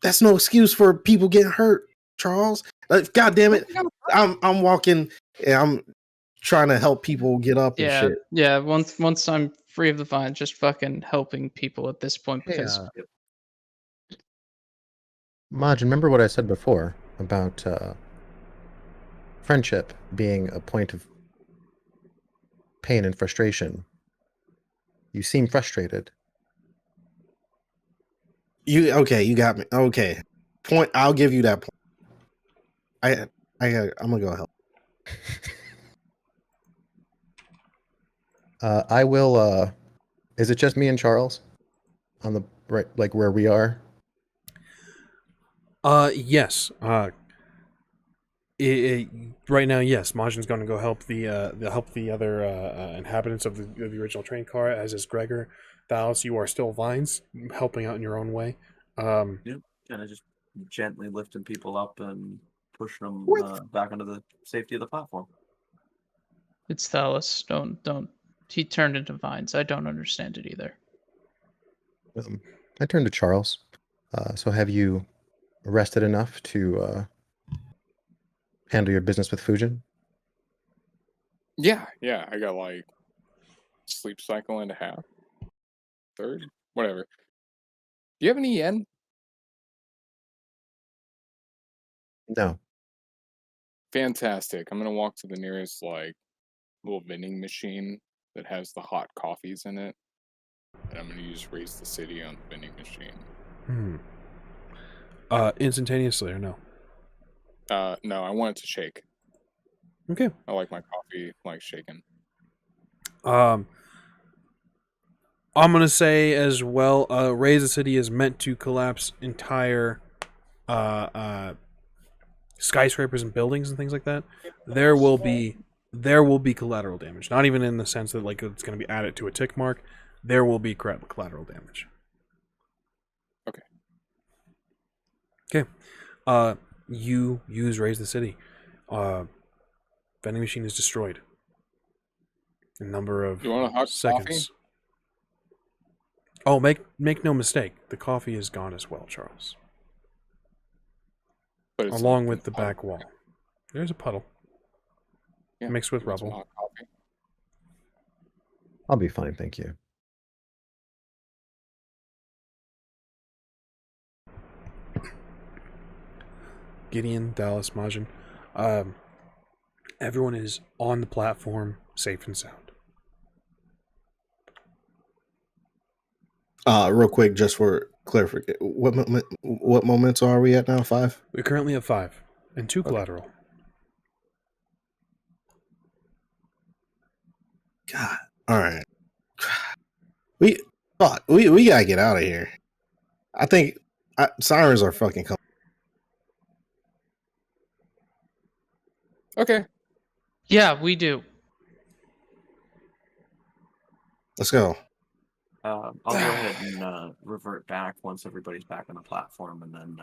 That's no excuse for people getting hurt, Charles. God damn it, I'm walking and I'm trying to help people get up and shit. Yeah. Once I'm free of the vine, just fucking helping people at this point because Majin, remember what I said before about friendship being a point of pain and frustration. You seem frustrated. You got me. Okay, point. I'll give you that point. I'm gonna go help. I will. Is it just me and Charles on the right, like where we are? Yes. Right now, yes. Majin's going to go help the other inhabitants of the original train car, as is Gregor. THALIS, you are still Vines, helping out in your own way. Kind of just gently lifting people up and pushing them back into the safety of the platform. it's Thalos. Don't. He turned into vines. I don't understand it either. I turn to Charles. So have you rested enough to handle your business with Fujin? Yeah. I got like sleep cycle and a half, third, whatever. Do you have any yen? No. Fantastic. I'm gonna walk to the nearest like little vending machine that has the hot coffees in it, and I'm gonna use Raise the City on the vending machine. Instantaneously or no? No, I want it to shake. Okay. I like my coffee like shaken. I'm gonna say as well. Raise the City is meant to collapse entire skyscrapers and buildings and things like that. There will be collateral damage. Not even in the sense that like it's going to be added to a tick mark. There will be collateral damage. Okay. You use Raise the City. Vending machine is destroyed. A number of You want a hot seconds. coffee? Oh, make no mistake. The coffee is gone as well, Charles. But it's Along with the back wall. There's a puddle. Yeah, Mixed with you want some rubble. hot coffee? I'll be fine, thank you. Gideon, Dallas, Majin. Everyone is on the platform, safe and sound. Real quick, just for clarification, what moments are we at now? 5. We currently have 5 and 2 collateral. God, all right. We gotta get out of here. I think sirens are fucking coming. Okay. Yeah, we do. Let's go. I'll go ahead and revert back once everybody's back on the platform, and then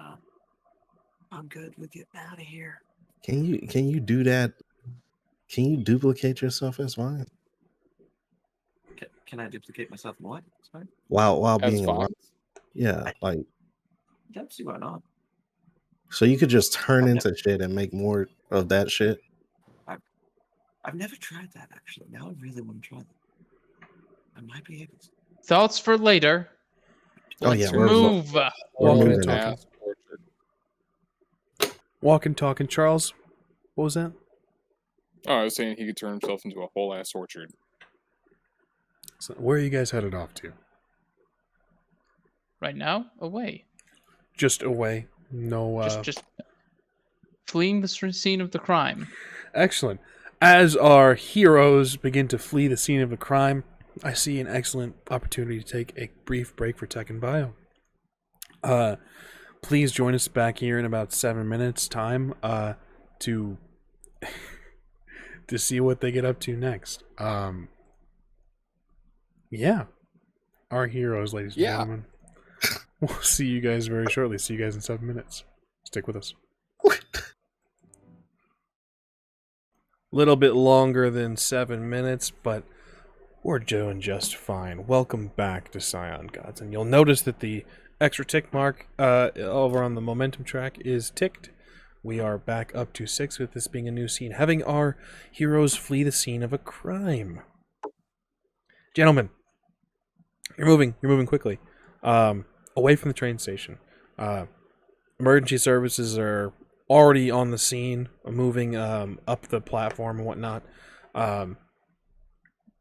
I'm good with getting out of here. Can you do that? Can you duplicate yourself as mine? Can I duplicate myself in what? Sorry? While As being Fox? around? Yeah, like Don't see why not. so you could just turn Okay. into shit and make more of that shit. I've never tried that, actually. Now I really want to try that. I might be able to. Thoughts for later. Oh yeah, Let's we're move. we're Walking moving and it. talking. Walking, talking. Charles, what was that? Oh, I was saying he could turn himself into a whole ass orchard. So where are you guys headed off to? Right now, away. Just away. No. Just fleeing the scene of the crime. Excellent. As our heroes begin to flee the scene of a crime, I see an excellent opportunity to take a brief break for Tech and Bio. Please join us back here in about 7 minutes time to to see what they get up to next. Yeah. Our heroes, ladies and Yeah. gentlemen. We'll see you guys very shortly. See you guys in 7 minutes. Stick with us. Little bit longer than 7 minutes, but we're doing just fine. Welcome back to Scion, Godsend. You'll notice that the extra tick mark over on the momentum track is ticked. We are back up to 6 with this being a new scene, having our heroes flee the scene of a crime. Gentlemen, you're moving quickly away from the train station. Emergency services are already on the scene, moving up the platform and whatnot.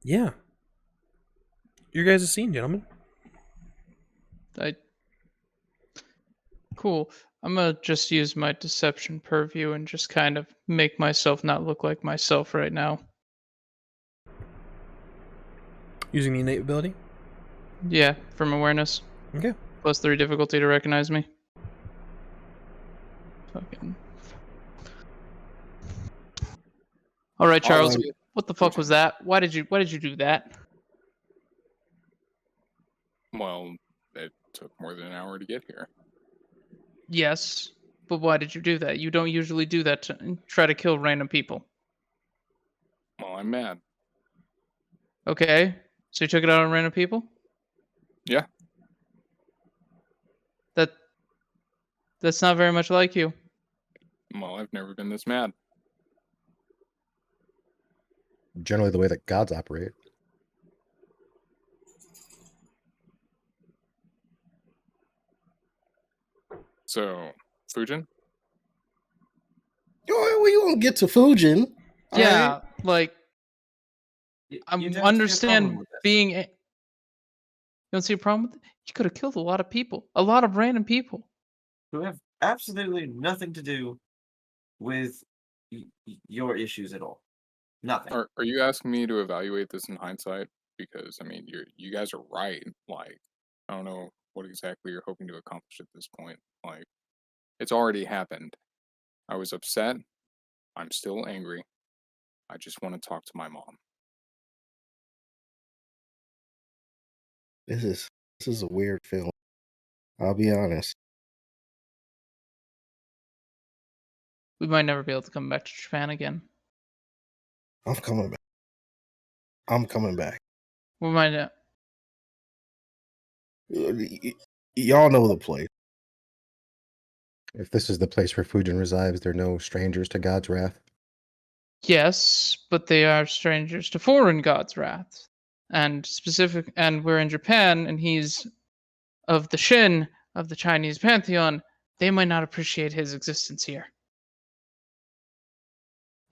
Yeah. Your guys' scene, gentlemen. Cool. I'm gonna just use my deception purview and just kind of make myself not look like myself right now. Using the innate ability? Yeah, from awareness. Okay. +3 difficulty to recognize me. Fucking. All right, Charles. Alright. What the fuck was that? Why did you do that? Well, it took more than an hour to get here. Yes, but why did you do that? You don't usually do that to try to kill random people. Well, I'm mad. Okay, so you took it out on random people? Yeah. That's not very much like you. Well, I've never been this mad. Generally, the way that gods operate. So, Fujin? We won't get to Fujin. Yeah, Alright? like You I don't see a problem understand with this. being. You don't see a problem with it? You could have killed a lot of people, a lot of random people. Who have absolutely nothing to do with your issues at all. Nothing. Are you asking me to evaluate this in hindsight? Because I mean, you guys are right. Like, I don't know what exactly you're hoping to accomplish at this point. Like, it's already happened. I was upset. I'm still angry. I just want to talk to my mom. This is a weird film. I'll be honest. We might never be able to come back to Japan again. I'm coming back. I'm coming back. We might not. Y'all know the place. If this is the place where Fujin resides, they're no strangers to God's wrath. Yes, but they are strangers to foreign gods' wrath. And we're in Japan, and he's of the Shin, of the Chinese pantheon. They might not appreciate his existence here.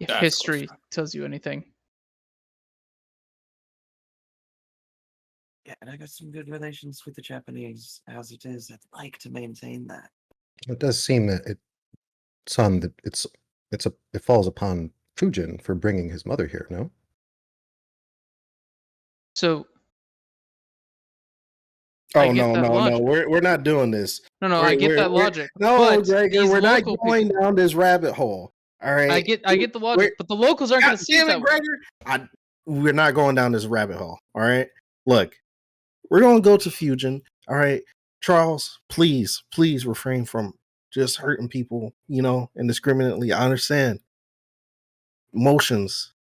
If That's history close. tells you anything. Yeah, and I got some good relations with the Japanese as it is. I'd like to maintain that. It does seem that it falls upon Fujin for bringing his mother here. No, So Oh I get no, that no, no! logic. We're not doing this. no, I get that logic. No, but Gregor, these we're not local going people, down this rabbit hole. All right. I get the logic, but the locals aren't going to see it that way. Gregor. We're not going down this rabbit hole. All right. Look, We're gonna go to Fusion. All right, Charles, please refrain from just hurting people, indiscriminately. I understand emotions,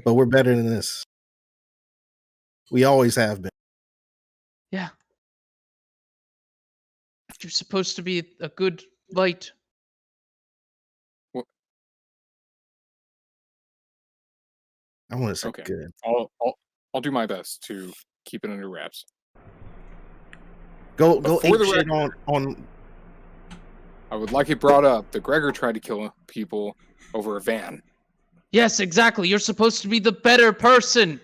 but we're better than this. We always have been. Yeah. You're supposed to be a good light. I want to say Okay. good. I'll do my best to keep it under wraps. Go for ape the shit record- on. I would like it brought up that Gregor tried to kill people over a van. Yes, exactly. You're supposed to be the better person.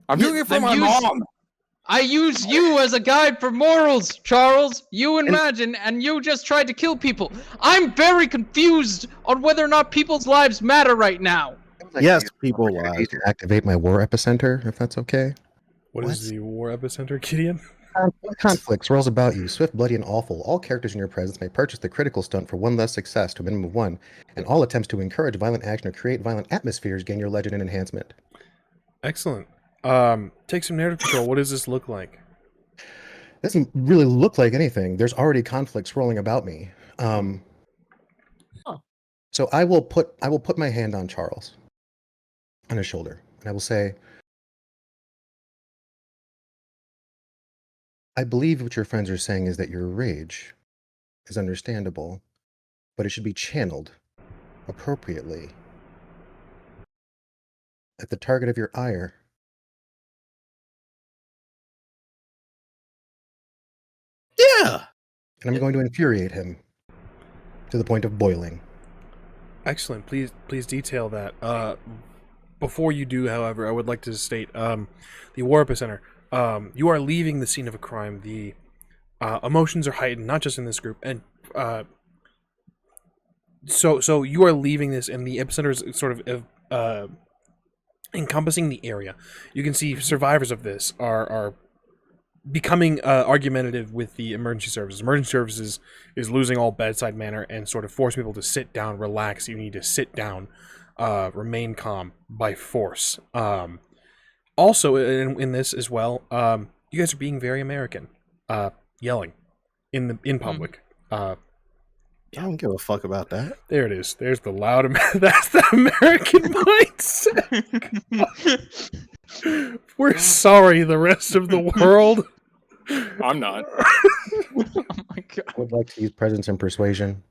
I'm doing it for my mom. I use you as a guide for morals, Charles. You and And- MAJIN, and you just tried to kill people. I'm very confused on whether or not people's lives matter right now. Yes, people I lie. need to activate my war epicenter, if that's okay. What is the war epicenter, Gideon? Conflicts, rolls about you, swift, bloody, and awful. All characters in your presence may purchase the critical stunt for one less success to a minimum of 1, and all attempts to encourage violent action or create violent atmospheres gain your legend and enhancement. Excellent. Take some narrative control. What does this look like? It doesn't really look like anything. There's already conflicts rolling about me. So I will put my hand on Charles, on his shoulder, and I will say, I believe what your friends are saying is that your rage is understandable, but it should be channeled appropriately at the target of your ire. Yeah. And I'm going to infuriate him to the point of boiling. Excellent. Please detail that. Before you do, however, I would like to state the war epicenter. You are leaving the scene of a crime. The emotions are heightened, not just in this group, and so you are leaving this, and the epicenter is sort of encompassing the area. You can see survivors of this are becoming argumentative with the emergency services. Emergency services is losing all bedside manner and sort of force people to sit down, relax. You need to sit down, remain calm by force. Also, in this as well, you guys are being very American, yelling in public. I don't give a fuck about that. There it is. There's the loud. That's the American mindset. We're sorry, the rest of the world. I'm not. Oh my god. I would like to use presence and persuasion.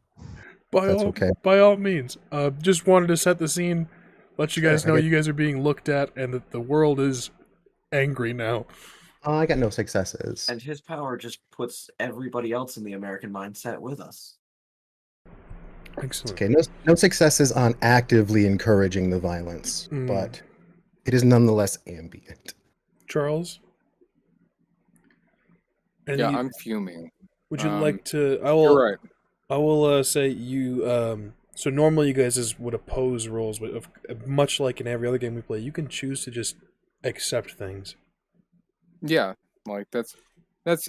That's okay. By all means. Just wanted to set the scene, let you guys Sure, know I get- you guys are being looked at, and that the world is angry now. I got no successes. And his power just puts everybody else in the American mindset with us. Excellent. Okay, no successes on actively encouraging the violence, Mm. but it is nonetheless ambient. Charles? Yeah, Any- I'm fuming. Would you um, like to? You're right. I will say you. So normally you guys would oppose rules, but much like in every other game we play, you can choose to just accept things. Yeah, like that's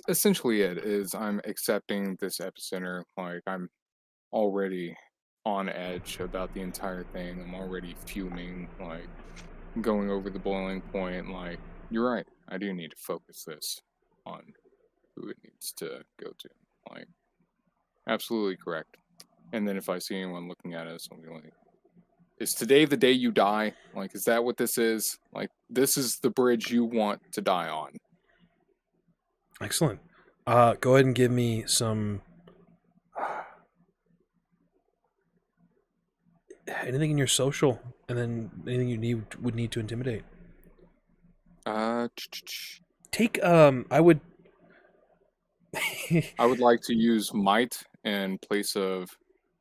essentially it. Is I'm accepting this epicenter. Like I'm already on edge about the entire thing. I'm already fuming. Like going over the boiling point. Like you're right. I do need to focus this on who it needs to go to. Like absolutely correct. And then if I see anyone looking at us, I'll be like, is today the day you die? Like, is that what this is? Like, this is the bridge you want to die on. Excellent. Go ahead and give me some. Anything in your social, and then anything you would need to intimidate. Take I would. I would like to use might in place of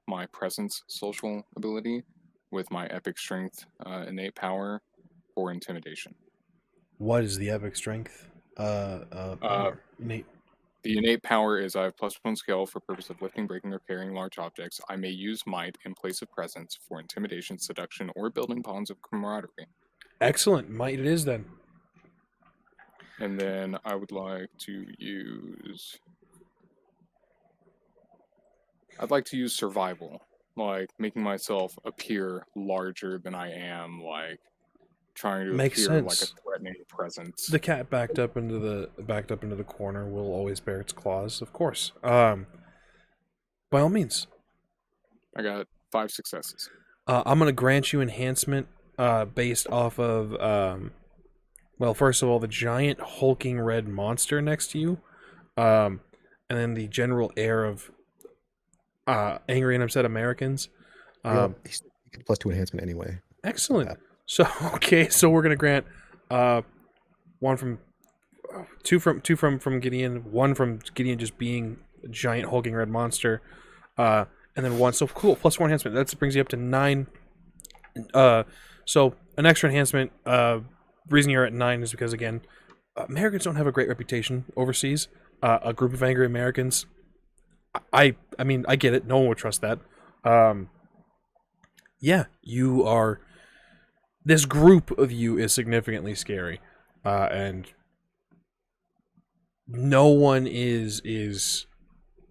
my presence social ability with my epic strength innate power for intimidation. What is the epic strength? Nate. The innate power is I have +1 skill for purpose of lifting, breaking, or carrying large objects. I may use might in place of presence for intimidation, seduction, or building bonds of camaraderie. Excellent. Might it is then. And then I would like to use... I'd like to use survival. Like, making myself appear larger than I am. Like, trying to Makes appear like a sense. threatening presence. The cat backed up into the corner will always bear its claws, of course. By all means. I got 5 successes. I'm gonna grant you enhancement based off of well, first of all, the giant hulking red monster next to you, and then the general air of angry and upset Americans. He's +2 enhancement anyway. Excellent. So okay, so we're gonna grant one from two from Gideon, one from Gideon just being a giant hulking red monster, and then one. So cool, +4 enhancement. That brings you up to 9. So an extra enhancement. Reason you're at 9 is because again, Americans don't have a great reputation overseas. A group of angry Americans. I mean, I get it. No one would trust that. Yeah, you are. This group of you is significantly scary, and no one is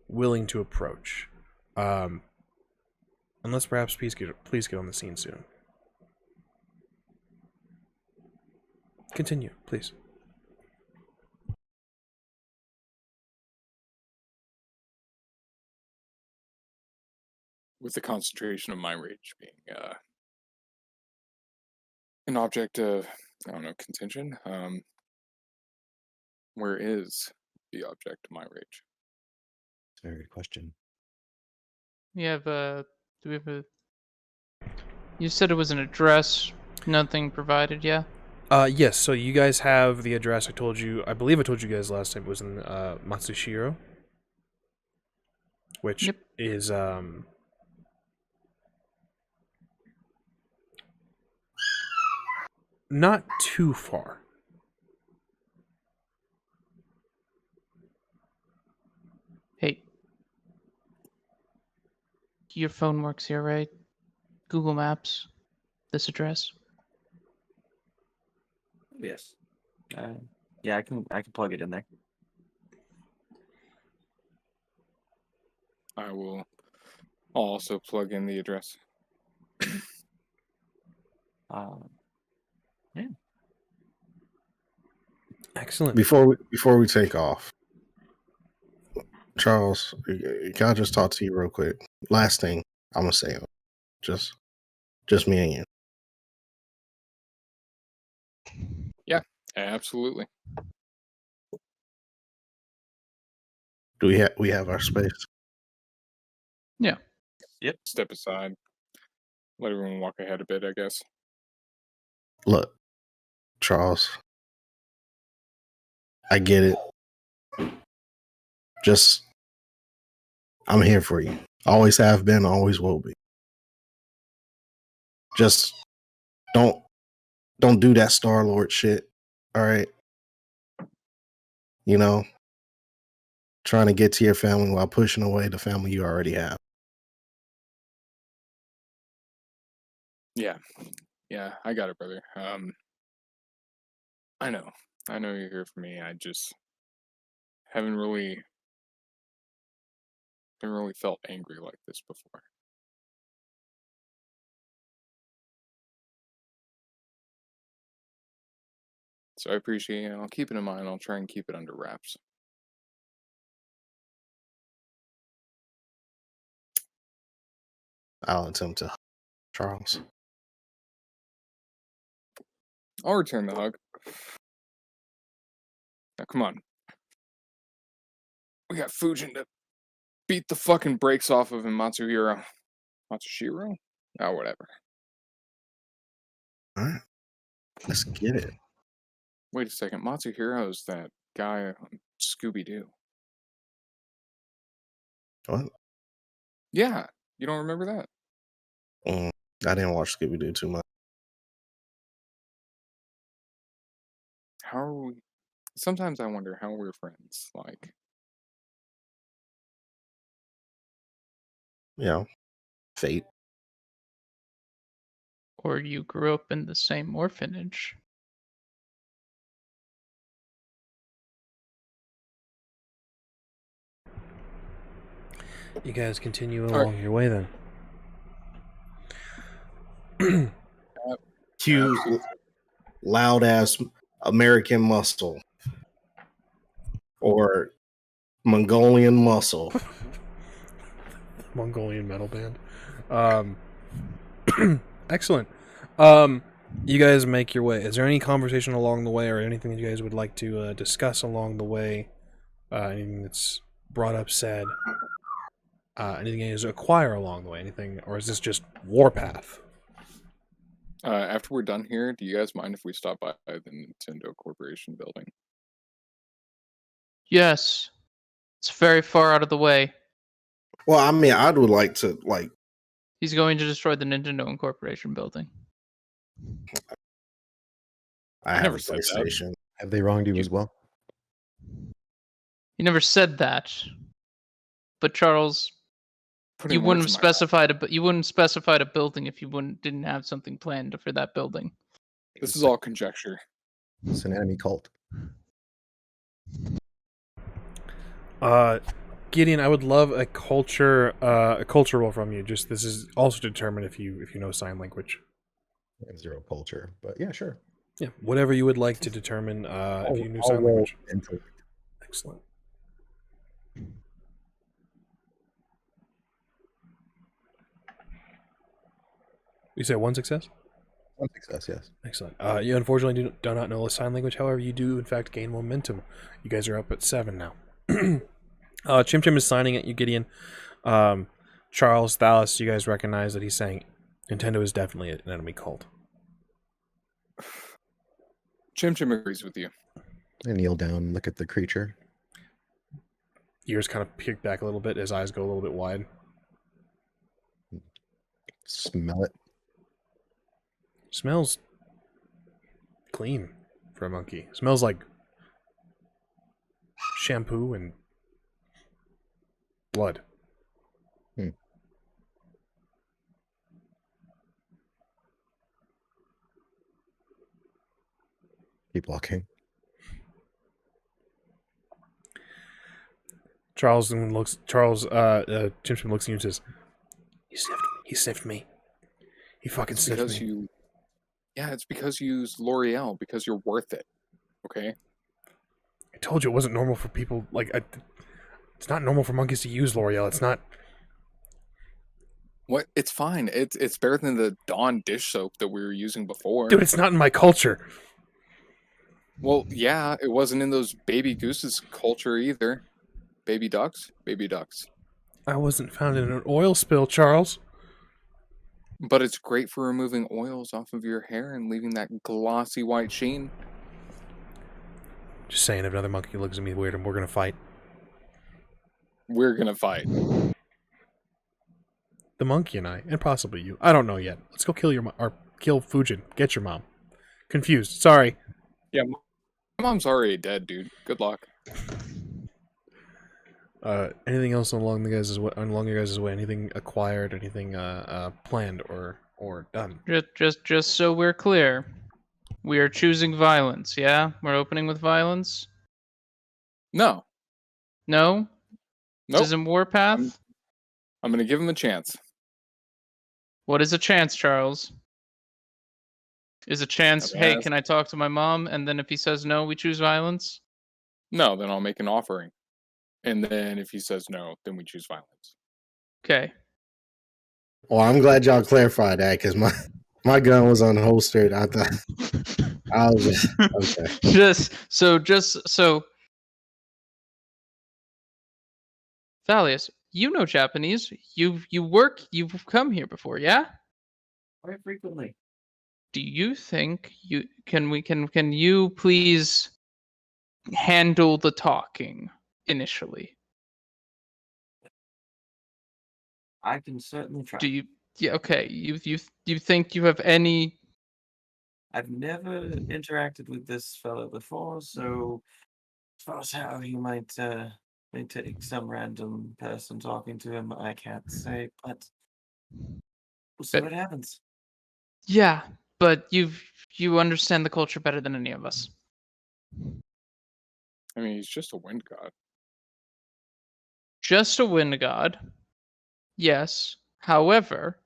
willing to approach, unless perhaps please get on the scene soon. Continue, please. With the concentration of my rage being an object of, I don't know, contention. Where is the object of my rage? That's a very good question. We have do we have a? You said it was an address. Nothing provided. Yeah. Yes. So you guys have the address. I believe I told you guys last time it was in Matsushiro, which is not too far. Hey. Your phone works here, right? Google Maps. This address. Yes. Yeah, I can plug it in there. I'll also plug in the address. Yeah. Excellent. Before we take off, Charles, can I just talk to you real quick? Last thing I'm gonna say, just me and you. Yeah, absolutely. Do we have our space? Yeah. Yep. Step aside. Let everyone walk ahead a bit, I guess. Look, Charles, I get it. Just, I'm here for you. Always have been, always will be. Just don't do that Star-Lord shit. All right. You know, trying to get to your family while pushing away the family you already have. Yeah, I got it, brother. I know you're here for me. I just haven't really felt angry like this before. So I appreciate it. I'll keep it in mind. I'll try and keep it under wraps. I'll attempt to, Charles. I'll return the hug. Now, come on. We got Fujin to beat the fucking brakes off of in Matsushiro. Oh, whatever. All right. Let's get it. Wait a second. Matsuhiro's that guy on Scooby-Doo. What? Yeah. You don't remember that? I didn't watch Scooby-Doo too much. How are we? Sometimes I wonder how we're friends. Like, You know, fate. Or you grew up in the same orphanage. You guys continue along your way then. Cue loud ass American muscle or Mongolian muscle. Mongolian metal band. Excellent. You guys make your way. Is there any conversation along the way, or anything that you guys would like to discuss along the way? Anything that's brought up, said? Anything you guys acquire along the way? Anything, or is this just Warpath? After we're done here, do you guys mind if we stop by the Nintendo Corporation building? Yes. It's very far out of the way. Well, I mean, I would like to He's going to destroy the Nintendo Incorporation building. I have never a said that. PlayStation. Have they wronged you as well? He never said that. But Charles, Putting you wouldn't have words in my mouth. specified a building if you didn't have something planned for that building. This is all conjecture. It's an enemy cult. Gideon, I would love a culture roll from you. Just this is also determined if you know sign language. I have zero culture, but yeah, sure. Yeah, whatever you would like to determine if you knew I'll sign roll language. intellect. Excellent. You say one success? One success, yes. Excellent. You unfortunately do not know sign language. However, you do in fact gain momentum. You guys are up at 7 now. Chim Chim is signing at you, Gideon. Charles, Thalis, you guys recognize that he's saying Nintendo is definitely an enemy cult. Chim Chim agrees with you. I kneel down and look at the creature. Ears kind of peek back a little bit. His eyes go a little bit wide. Smell it. Smells clean for a monkey. Smells like shampoo and blood. Keep walking. Chim Chim looks at you and says, He sniffed me. He fucking It's sniffed because me. it's because you use L'Oreal, because you're worth it. Okay? I told you it wasn't normal for people, it's not normal for monkeys to use L'Oreal. It's not. What? It's fine. It's better than the Dawn dish soap that we were using before. Dude, it's not in my culture. Well, yeah, it wasn't in those baby gooses culture either. Baby ducks? Baby ducks. I wasn't found in an oil spill, Charles. But it's great for removing oils off of your hair and leaving that glossy white sheen. Just saying, if another monkey looks at me weird and we're gonna fight. We're gonna fight. The monkey and I, and possibly you. I don't know yet. Let's go kill your mom, or kill Fujin. Get your mom. Confused. Sorry. Yeah, my mom's already dead, dude. Good luck. Anything else along your guys' way? Anything acquired? Anything planned or done? Just so we're clear, we are choosing violence. Yeah, we're opening with violence. No. No, Nope. this isn't Warpath. I'm gonna give him a chance. What is a chance, Charles? Is a chance? Never Hey, asked. can I talk to my mom? And then if he says no, we choose violence. No, then I'll make an offering. And then if he says no, then we choose violence. Okay. Well, I'm glad y'all clarified that because my gun was unholstered. I thought I was just okay. just so. Thalius, you know Japanese. You've come here before, yeah? Quite frequently. Do you think you can you please handle the talking initially? I can certainly try. Do you? Yeah. Okay. You think you have any? I've never interacted with this fellow before, so as far as how he might take some random person talking to him, I can't say, but we'll see what happens. Yeah, but you understand the culture better than any of us. I mean, he's just a wind god. Just a wind god. Yes. However,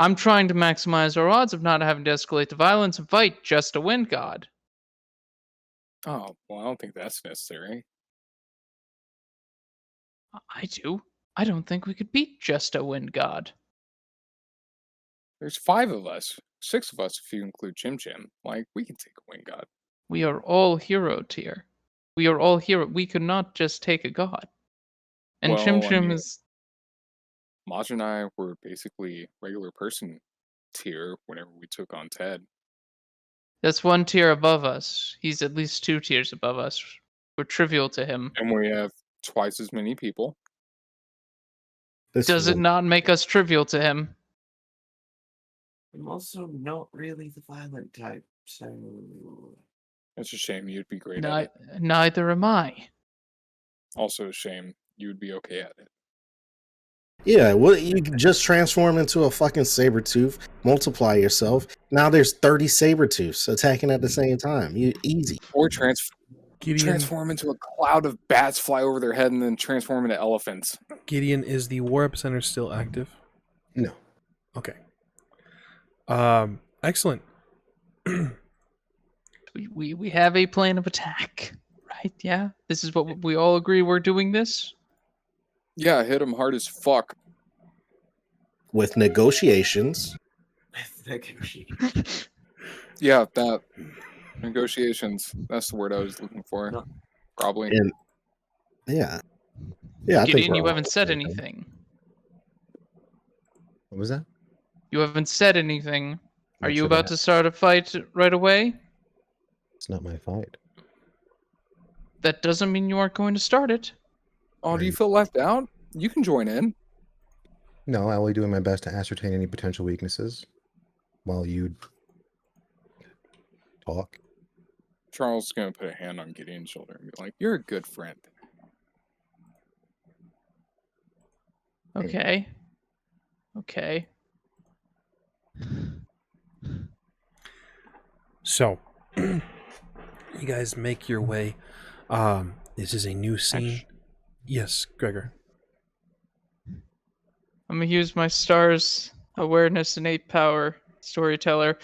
I'm trying to maximize our odds of not having to escalate to violence and fight just a wind god. Oh, well, I don't think that's necessary. I do. I don't think we could beat just a wind god. There's 5 of us. 6 of us if you include Chim Chim. Like, we can take a wind god. We are all hero tier. We are all hero. We could not just take a god. And Well, Chim I Chim mean- is. Maj and I were basically regular person tier whenever we took on Ted. That's one tier above us. He's at least 2 tiers above us. We're trivial to him. And we have twice as many people. This Does it will- not make us trivial to him? I'm also not really the violent type, so It's a shame you'd be great at it. Neither am I. Also a shame you'd be okay at it. Yeah, well, you can just transform into a fucking saber tooth, multiply yourself. Now there's 30 saber tooths attacking at the same time. Easy. Or Gideon, transform into a cloud of bats, fly over their head, and then transform into elephants. Gideon, is the War Epicenter still active? No. Okay. Excellent. We have a plan of attack, right? Yeah? This is what we all agree we're doing this? Yeah, hit him hard as fuck. With negotiations. with negotiation. Yeah, that. Negotiations. That's the word I was looking for. No. Probably. And yeah. Yeah, I think Gideon, we're you all haven't said okay. anything. What was that? You haven't said anything. Are What you should about I- to start a fight right away? It's not my fight. That doesn't mean you aren't going to start it. Oh, do you feel left out? You can join in. No, I'll be doing my best to ascertain any potential weaknesses while you talk. Charles is going to put a hand on Gideon's shoulder and be like, "You're a good friend." Okay. Okay. So, you guys make your way. This is a new scene. Yes, Gregor. I'm gonna use my stars, awareness, innate power, storyteller.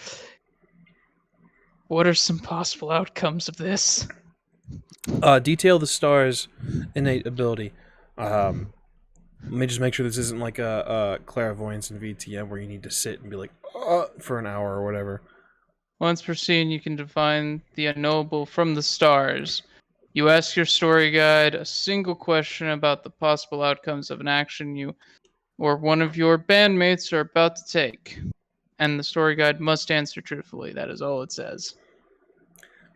What are some possible outcomes of this? Detail the stars' innate ability. Let me just make sure this isn't like a clairvoyance in VTM where you need to sit and be like, for an hour or whatever. Once per scene, you can define the unknowable from the stars. You ask your story guide a single question about the possible outcomes of an action you or one of your bandmates are about to take. And the story guide must answer truthfully. That is all it says.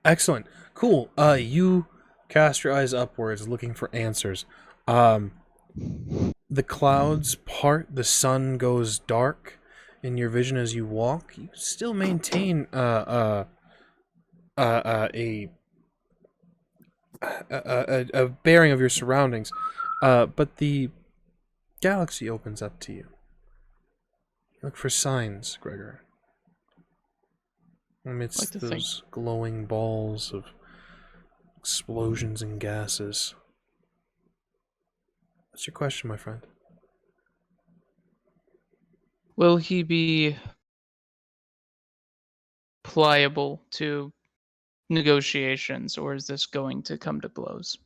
Excellent. Cool. You cast your eyes upwards looking for answers. The clouds part, the sun goes dark in your vision as you walk. You still maintain a bearing of your surroundings, but the galaxy opens up to you. Look for signs, Gregor. Amidst Like to think. those glowing balls of explosions and gases. What's your question, my friend? Will he be pliable to negotiations, or is this going to come to blows?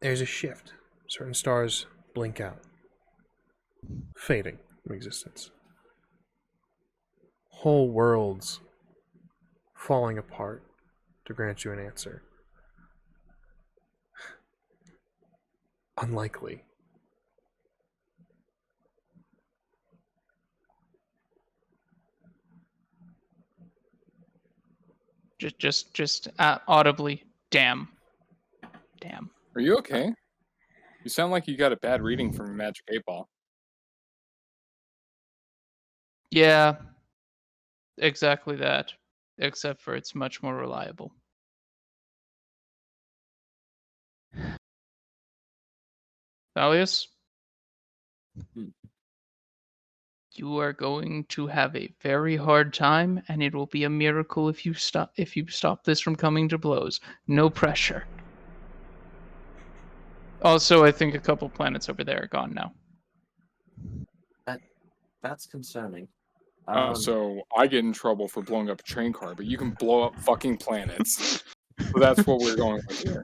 There's a shift. Certain stars blink out, fading from existence. Whole worlds falling apart to grant you an answer. Unlikely. Just audibly, damn. Are you okay? You sound like you got a bad reading from a Magic 8-Ball. Yeah, exactly that. Except for it's much more reliable. Thalius? Hmm. You are going to have a very hard time, and it will be a miracle if you stop this from coming to blows. No pressure. Also, I think a couple planets over there are gone now. That's concerning. So I get in trouble for blowing up a train car, but you can blow up fucking planets. So that's what we're going with here.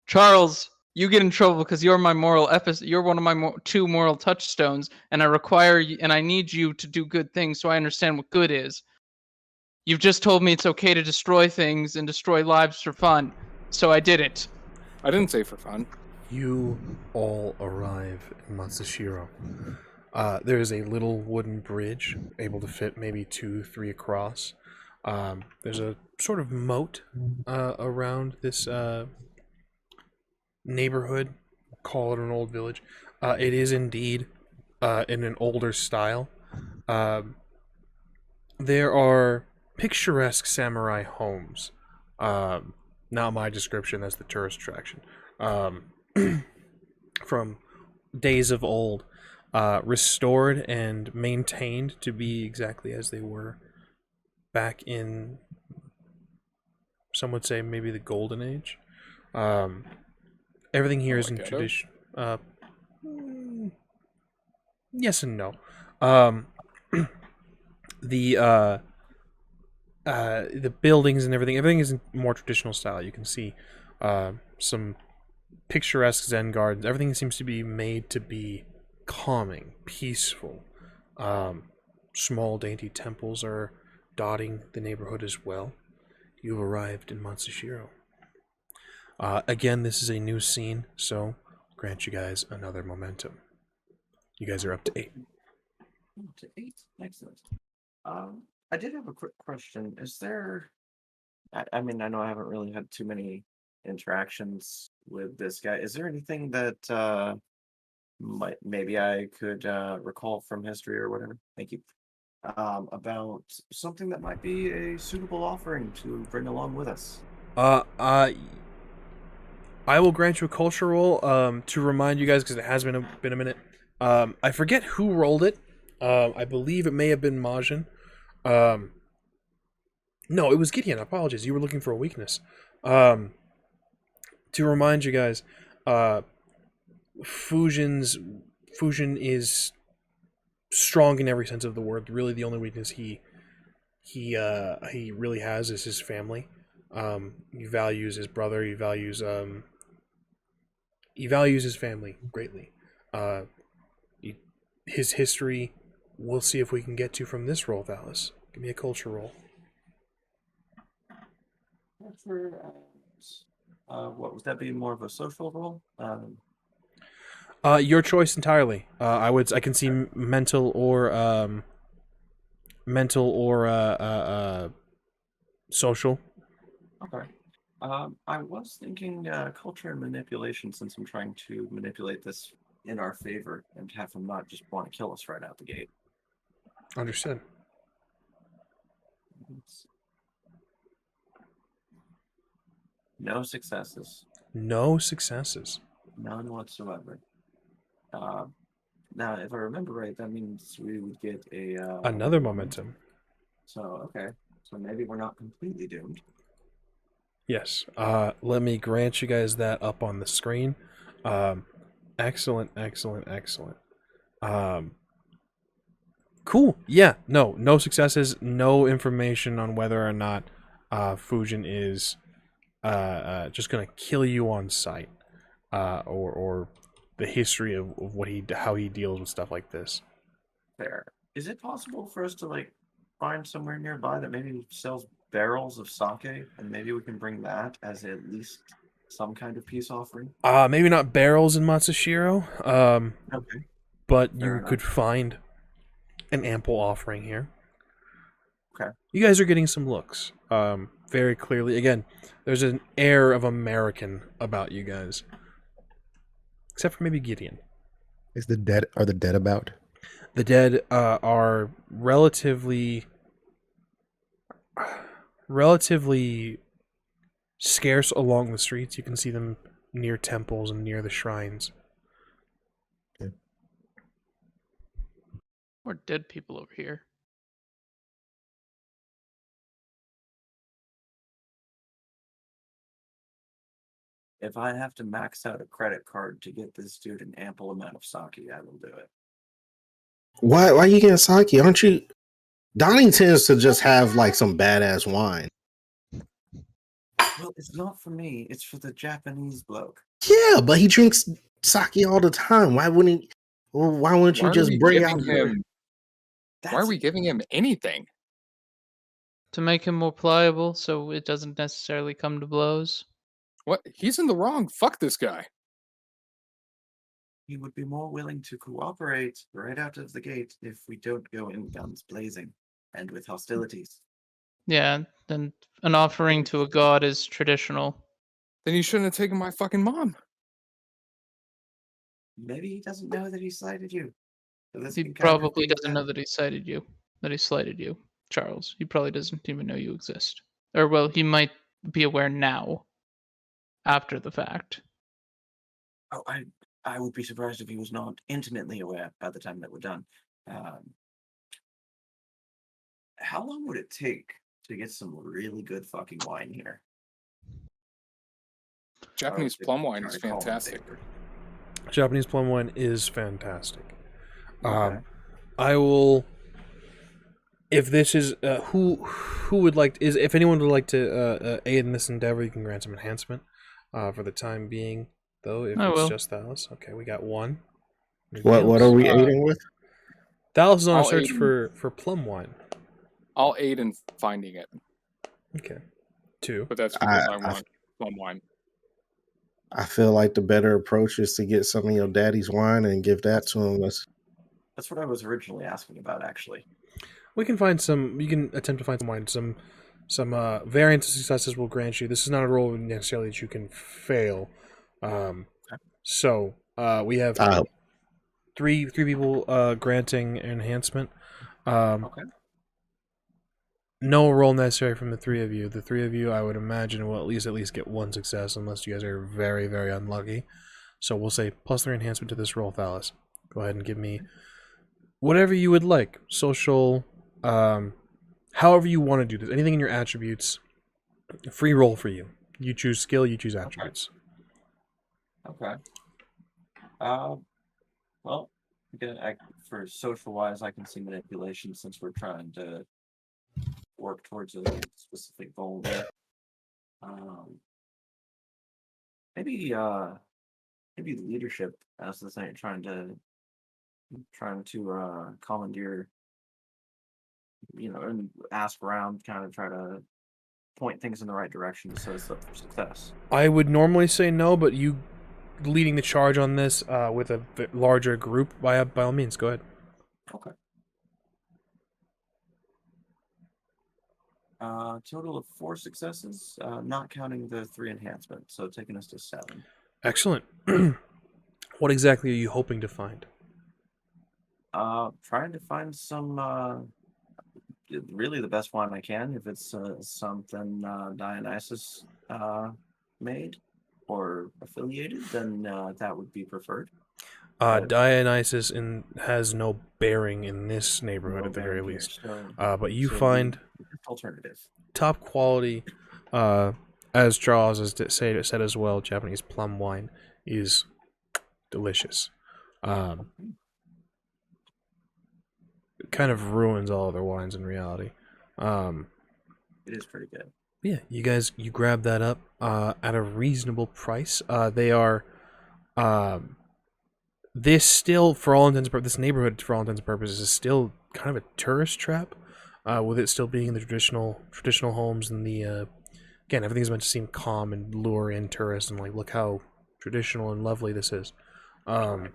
Charles, you get in trouble because you're my moral You're one of my two moral touchstones, and I require you, and I need you to do good things so I understand what good is. You've just told me it's okay to destroy things and destroy lives for fun, so I did it. I didn't say for fun. You all arrive in Matsushiro. There is a little wooden bridge, able to fit maybe 2-3 across. There's a sort of moat around this neighborhood. Call it an old village. It is indeed in an older style. There are picturesque samurai homes. Not my description, that's the tourist attraction. From days of old. Restored and maintained to be exactly as they were back in, some would say, maybe the Golden Age. Everything here is in tradition. Yes and no. The buildings and everything is in more traditional style. You can see some picturesque Zen gardens. Everything seems to be made to be calming, peaceful. Small, dainty temples are dotting the neighborhood as well. You've arrived in Matsushiro. Again, this is a new scene, so grant you guys another momentum. You guys are up to 8. To 8? Excellent. I did have a quick question. Is there... I mean, I know I haven't really had too many interactions with this guy. Is there anything that maybe I could recall from history or whatever? Thank you. About something that might be a suitable offering to bring along with us. I will grant you a culture roll to remind you guys, because it has been a minute. I forget who rolled it. I believe it may have been Majin. No, it was Gideon. Apologies. You were looking for a weakness. To remind you guys, Fusion is strong in every sense of the word. Really, the only weakness he really has is his family. He values his brother. He values his family greatly. His history, we'll see if we can get to from this roll, Thalis. Give me a culture roll. What would that be? More of a social role? Your choice entirely. I can see mental or social. Okay. I was thinking culture and manipulation, since I'm trying to manipulate this in our favor and have him not just want to kill us right out the gate. Understood. No successes. No successes. None whatsoever. Now, if I remember right, that means we would get another momentum. So, okay. So maybe we're not completely doomed. Yes. Let me grant you guys that up on the screen. Excellent. Cool. Yeah. No successes. No information on whether or not Fusion is just gonna kill you on sight, or the history of how he deals with stuff like this. Fair. Is it possible for us to find somewhere nearby that maybe sells barrels of sake, and maybe we can bring that as at least some kind of peace offering? Maybe not barrels in Matsushiro. Okay. But Fair you enough. could find an ample offering here. Okay. You guys are getting some looks. Very clearly. Again, there's an air of American about you guys. Except for maybe Gideon. Are the dead about? The dead are relatively scarce along the streets. You can see them near temples and near the shrines. More dead people over here. If I have to max out a credit card to get this dude an ample amount of sake, I will do it. Why are you getting sake? Aren't you? Donnie tends to just have like some badass wine. Well, it's not for me. It's for the Japanese bloke. Yeah, but he drinks sake all the time. Why wouldn't you Why are just we bring out giving him? Why are we giving him anything? To make him more pliable, so it doesn't necessarily come to blows. What? He's in the wrong. Fuck this guy. He would be more willing to cooperate right out of the gate if we don't go in guns blazing and with hostilities. Yeah, then an offering to a god is traditional. Then you shouldn't have taken my fucking mom. Maybe he doesn't know that he slighted you. So this He can kind of probably be doesn't know that he slighted you, Charles. He probably doesn't even know you exist. Or, well, he might be aware now, after the fact. Oh, I would be surprised if he was not intimately aware by the time that we're done. How long would it take to get some really good fucking wine here? Japanese plum wine is fantastic. Japanese plum wine is fantastic. Okay. I will. If this is who would like is if anyone would like to aid in this endeavor, you can grant some enhancement. For the time being, though, if I it's will. just Thalis, okay, we got one. what are we aiding with? Thalis is on a I'll search aid in- for plum wine. I'll aid in finding it, Okay, 2. but that's because I want plum wine. I feel like the better approach is to get some of your daddy's wine and give that to him. That's what I was originally asking about, actually. We can find some. You can attempt to find some wine. Some variants of successes will grant you. This is not a role necessarily that you can fail. So we have three people granting enhancement. Okay. No roll necessary from the 3 of you. The 3 of you, I would imagine, will at least get 1 success, unless you guys are very, very unlucky. So we'll say +3 enhancement to this roll, Thalis. Go ahead and give me whatever you would like. Social, however you want to do this. Anything in your attributes. Free roll for you. You choose skill, you choose attributes. Okay. Well, again, for social-wise, I can see manipulation since we're trying to work towards a specific goal there. Maybe leadership as the thing, trying to commandeer, and ask around, kind of try to point things in the right direction so it's up for success. I would normally say no, but you leading the charge on this with a larger group, by all means, go ahead. Okay. Total of 4 successes, not counting the 3 enhancements, so taking us to 7. Excellent. What exactly are you hoping to find? Trying to find some, really the best wine I can. If it's something Dionysus made or affiliated, then that would be preferred. Dionysus has no bearing in this neighborhood at the very least. But you find alternative top quality, as Charles has said as well. Japanese plum wine is delicious. Kind of ruins all other wines in reality. It is pretty good. Yeah, you grab that up at a reasonable price. They are this still, for all intents and purposes, this neighborhood, for all intents and purposes, is still kind of a tourist trap, with it still being the traditional homes and the again, everything's meant to seem calm and lure in tourists and like, look how traditional and lovely this is. So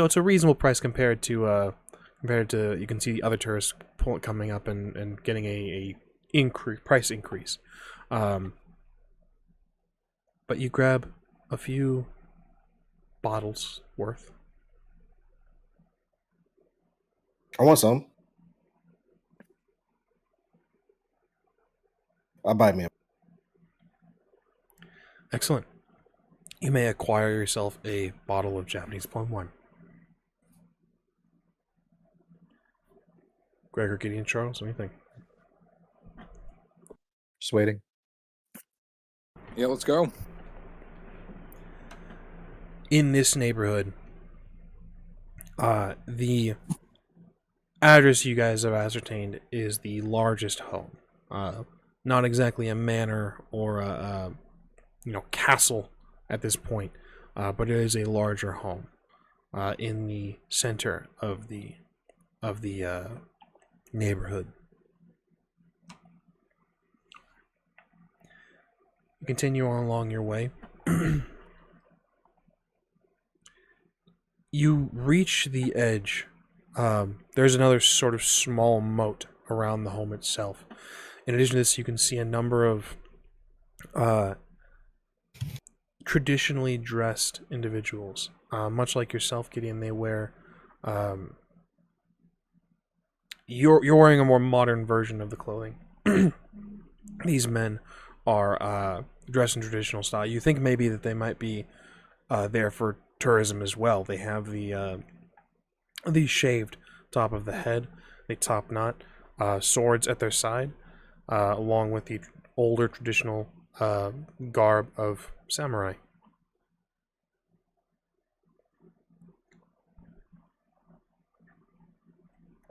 it's a reasonable price compared to you can see the other tourists coming up and getting a price increase. But you grab a few bottles worth. I want some. I'll buy me. Excellent. You may acquire yourself a bottle of Japanese plum wine. Gregor, Gideon, Charles, what do you think? Just waiting. Yeah, let's go. in this neighborhood, the address you guys have ascertained is the largest home. Not exactly a manor or a castle at this point, but it is a larger home in the center of the neighborhood. You continue on along your way. You reach the edge. There's another sort of small moat around the home itself. In addition to this, you can see a number of traditionally dressed individuals. Much like yourself, Gideon, they wear... You're wearing a more modern version of the clothing. These men are dressed in traditional style. You think maybe that they might be there for tourism as well. They have the shaved top of the head, the top knot, swords at their side, along with the older traditional garb of samurai.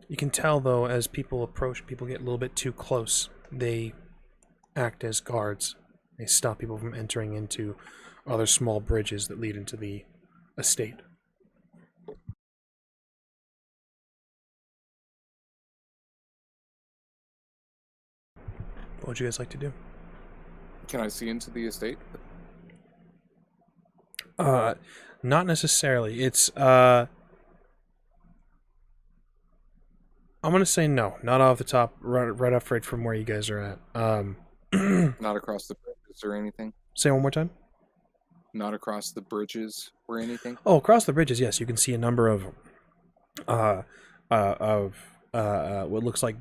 You can tell, though, as people approach, people get a little bit too close. They act as guards. They stop people from entering into other small bridges that lead into the estate. What would you guys like to do? Can I see into the estate? Not necessarily. It's I'm gonna say no. Not off the top, right up right from where you guys are at. Not across the bridges or anything? Say one more time. Not across the bridges or anything? Oh, across the bridges, yes. You can see a number of what looks like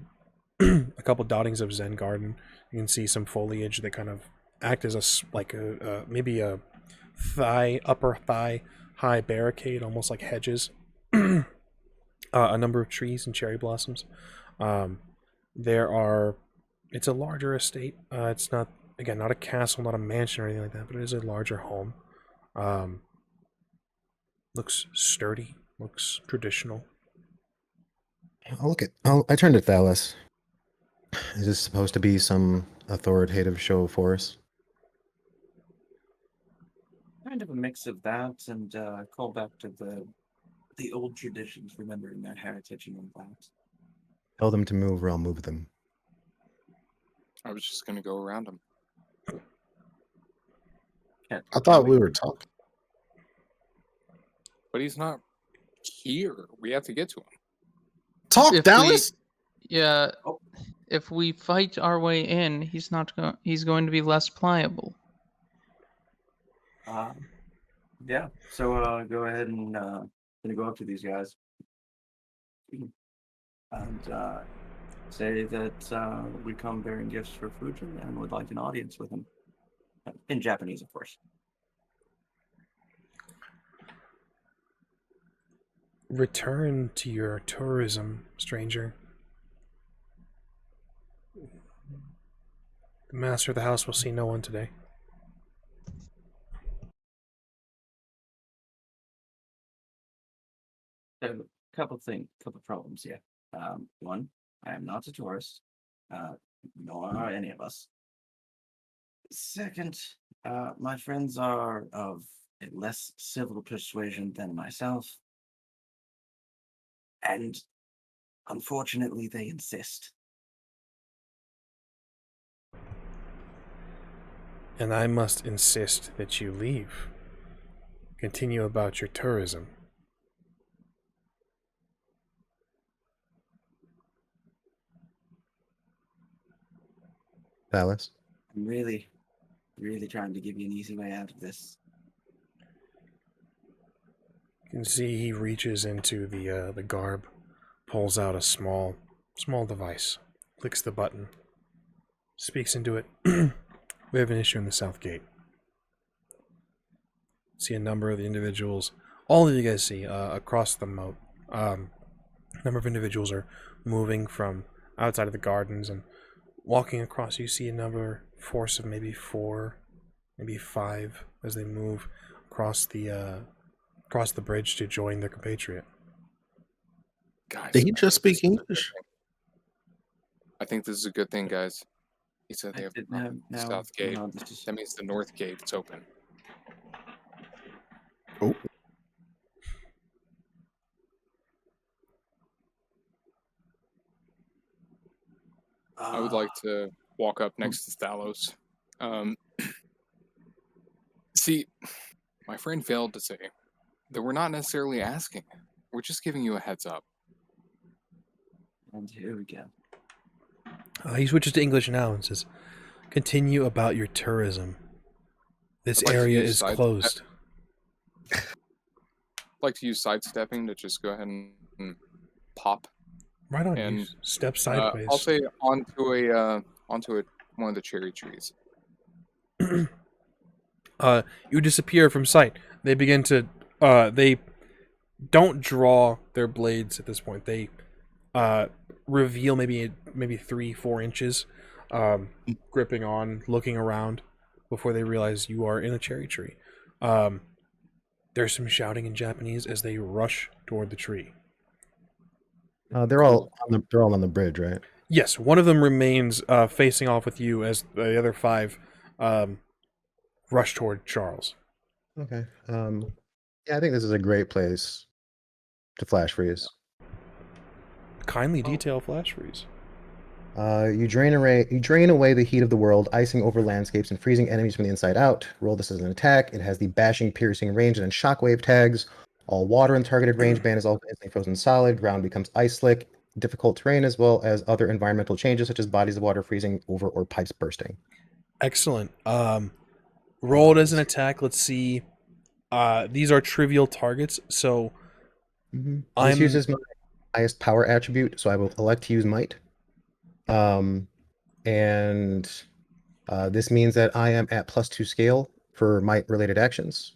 a couple dottings of Zen garden. You can see some foliage that kind of act as maybe a upper thigh high barricade, almost like hedges. A number of trees and cherry blossoms. It's a larger estate. It's not a castle, not a mansion or anything like that, but it is a larger home. Looks sturdy, looks traditional. I turn to Thalis. Is this supposed to be some authoritative show of force? Kind of a mix of that and call back to the old traditions, remembering their heritage and all that. Tell them to move or I'll move them. I was just going to go around him. I thought we were talking. But he's not here. We have to get to him. Talk, If Dallas. Yeah, Oh. if we fight our way in, he's going to be less pliable. Yeah. So go ahead and gonna go up to these guys and say that we come bearing gifts for Fujin and would like an audience with him. In Japanese, of course. Return to your tourism, stranger. The master of the house will see no one today. A couple problems here. One, I am not a tourist, nor are any of us. Second, my friends are of a less civil persuasion than myself, and unfortunately they insist. And I must insist that you leave. Continue about your tourism. Thalis? I'm really trying to give you an easy way out of this. You can see he reaches into the garb, pulls out a small device, clicks the button, speaks into it. We have an issue in the south gate. See a number of the individuals. All of you guys see across the moat. A number of individuals are moving from outside of the gardens and walking across. You see a force of maybe 4, maybe 5 as they move across the cross the bridge to join their compatriot. Guys, Did he I just think this speak is a good English? thing. I think this is a good thing, guys. He said they have the south gate. No, this is That means the north gate is open. Oh, I would like to walk up next to Thalos. See, my friend failed to say that we're not necessarily asking. We're just giving you a heads up. and here we go. He switches to English now and says, "Continue about your tourism. This I'd like to area use is sidestep. closed." I'd like to use sidestepping to just go ahead and pop. Right on. And, You step sideways. I'll say onto one of the cherry trees. You disappear from sight. They begin to. They don't draw their blades at this point. They reveal maybe 3-4 inches, gripping on, looking around, before they realize you are in a cherry tree. There's some shouting in Japanese as they rush toward the tree. They're all on the bridge, right? Yes, one of them remains facing off with you as the other 5 rush toward Charles. Okay. Yeah, I think this is a great place to flash freeze. Kindly detail flash freeze. You drain away the heat of the world, icing over landscapes and freezing enemies from the inside out. Roll this as an attack. It has the bashing, piercing range and shockwave tags. All water in targeted range band is also instantly frozen solid. Ground becomes ice slick. Difficult terrain as well as other environmental changes such as bodies of water freezing over or pipes bursting. Excellent. Roll it as an attack. Let's see. These are trivial targets, so This uses my highest power attribute, so I will elect to use might. And this means that I am at +2 scale for might related actions,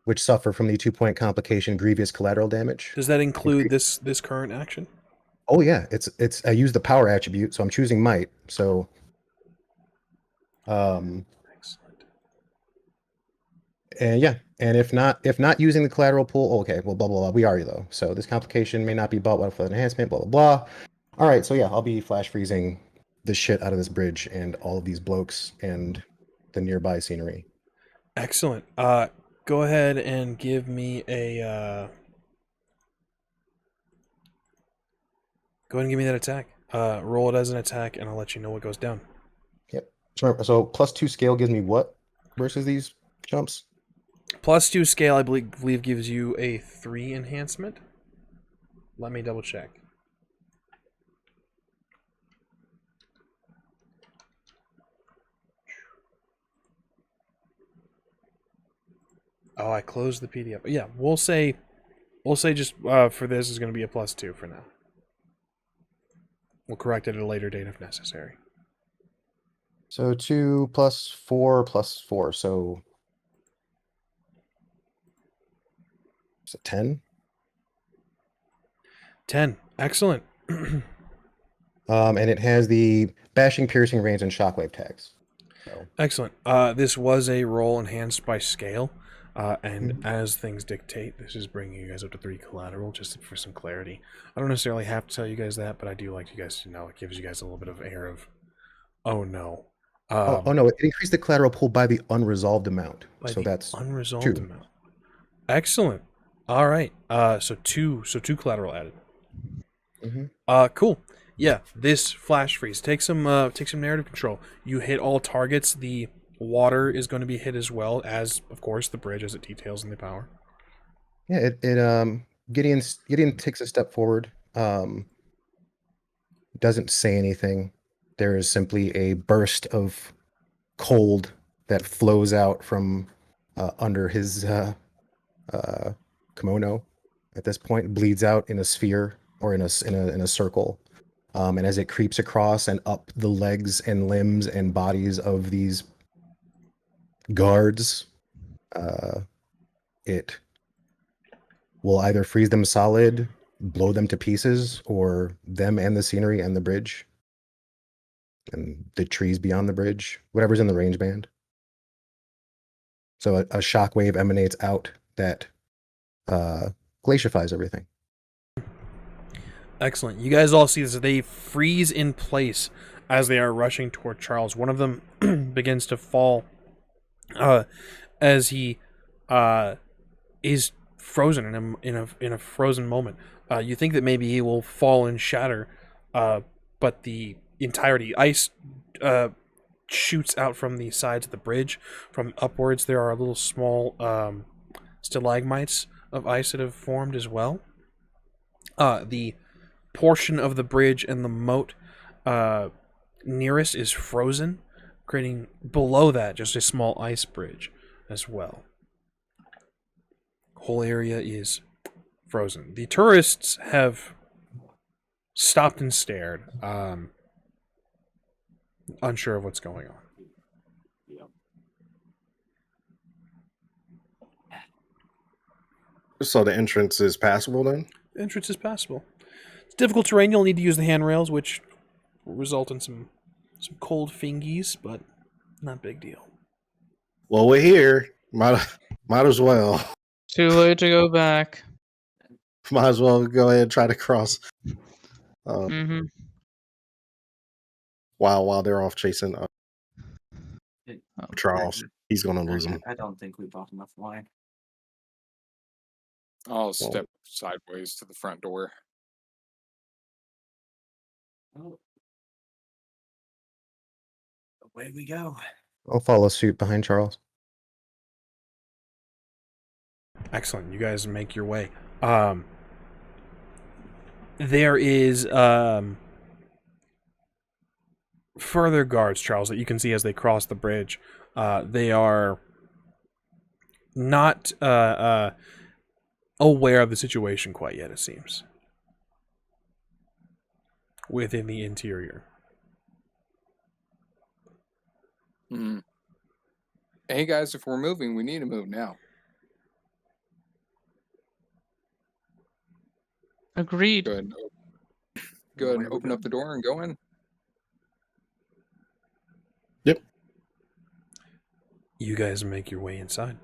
which suffer from the 2-point complication grievous collateral damage. Does that include this current action? Oh yeah, it's I use the power attribute, so I'm choosing might. So Excellent. and yeah, and if not using the collateral pool, okay, well blah blah blah. We are though. So this complication may not be bought with an enhancement, blah blah blah. All right, so yeah, I'll be flash freezing the shit out of this bridge and all of these blokes and the nearby scenery. Excellent. Go ahead and give me a. Go ahead and give me that attack. Roll it as an attack, and I'll let you know what goes down. Yep. So +2 scale gives me what versus these jumps? +2 scale, I believe gives you a 3 enhancement. Let me double check. Oh, I closed the PDF. Yeah, we'll say just for this is going to be a +2 for now. We'll correct it at a later date if necessary. So 2 + 4 + 4. So is it 10? 10. Excellent. And it has the bashing, piercing, range, and shockwave tags. So. Excellent. This was a roll enhanced by scale, and as things dictate, this is bringing you guys up to 3 collateral, just for some clarity. I don't necessarily have to tell you guys that, but I do like you guys to know. It gives you guys a little bit of air of, oh no. Oh no! It increased the collateral pool by the unresolved amount. So that's unresolved 2. amount. Excellent. All right. So two collateral added. Cool. Yeah, this flash freeze. Take some narrative control. You hit all targets. The water is going to be hit as well as, of course, the bridge as it details in the power. Yeah, Gideon takes a step forward. Doesn't say anything. There is simply a burst of cold that flows out from under his kimono. At this point, bleeds out in a sphere or in a circle. And as it creeps across and up the legs and limbs and bodies of these guards, it will either freeze them solid, blow them to pieces, or them and the scenery and the bridge and the trees beyond the bridge, whatever's in the range band. So a shockwave emanates out that glaciifies everything. Excellent. You guys all see this. They freeze in place as they are rushing toward Charles. One of them begins to fall as he is frozen in a frozen moment. You think that maybe he will fall and shatter, but the entirety ice shoots out from the sides of the bridge. From upwards, there are little small stalagmites of ice that have formed as well. The portion of the bridge and the moat nearest is frozen, creating below that just a small ice bridge as well. Whole area is frozen. The tourists have stopped and stared, unsure of what's going on. Yep. So the entrance is passable then? The entrance is passable. It's difficult terrain. You'll need to use the handrails, which will result in some cold fingies, but not a big deal. Well, we're here. Might as well. Too late to go back. Might as well go ahead and try to cross. Mm-hmm. While they're off chasing Charles, he's gonna lose him. I don't think we bought enough wine. I'll step sideways to the front door. Oh. Away we go. I'll follow suit behind Charles. Excellent. You guys make your way. There is further guards, Charles, that you can see as they cross the bridge. They are not aware of the situation quite yet, it seems, within the interior. Mm-hmm. Hey guys, if we're moving, we need to move now. Agreed. Go ahead and open up the door and go in. Yep. You guys make your way inside.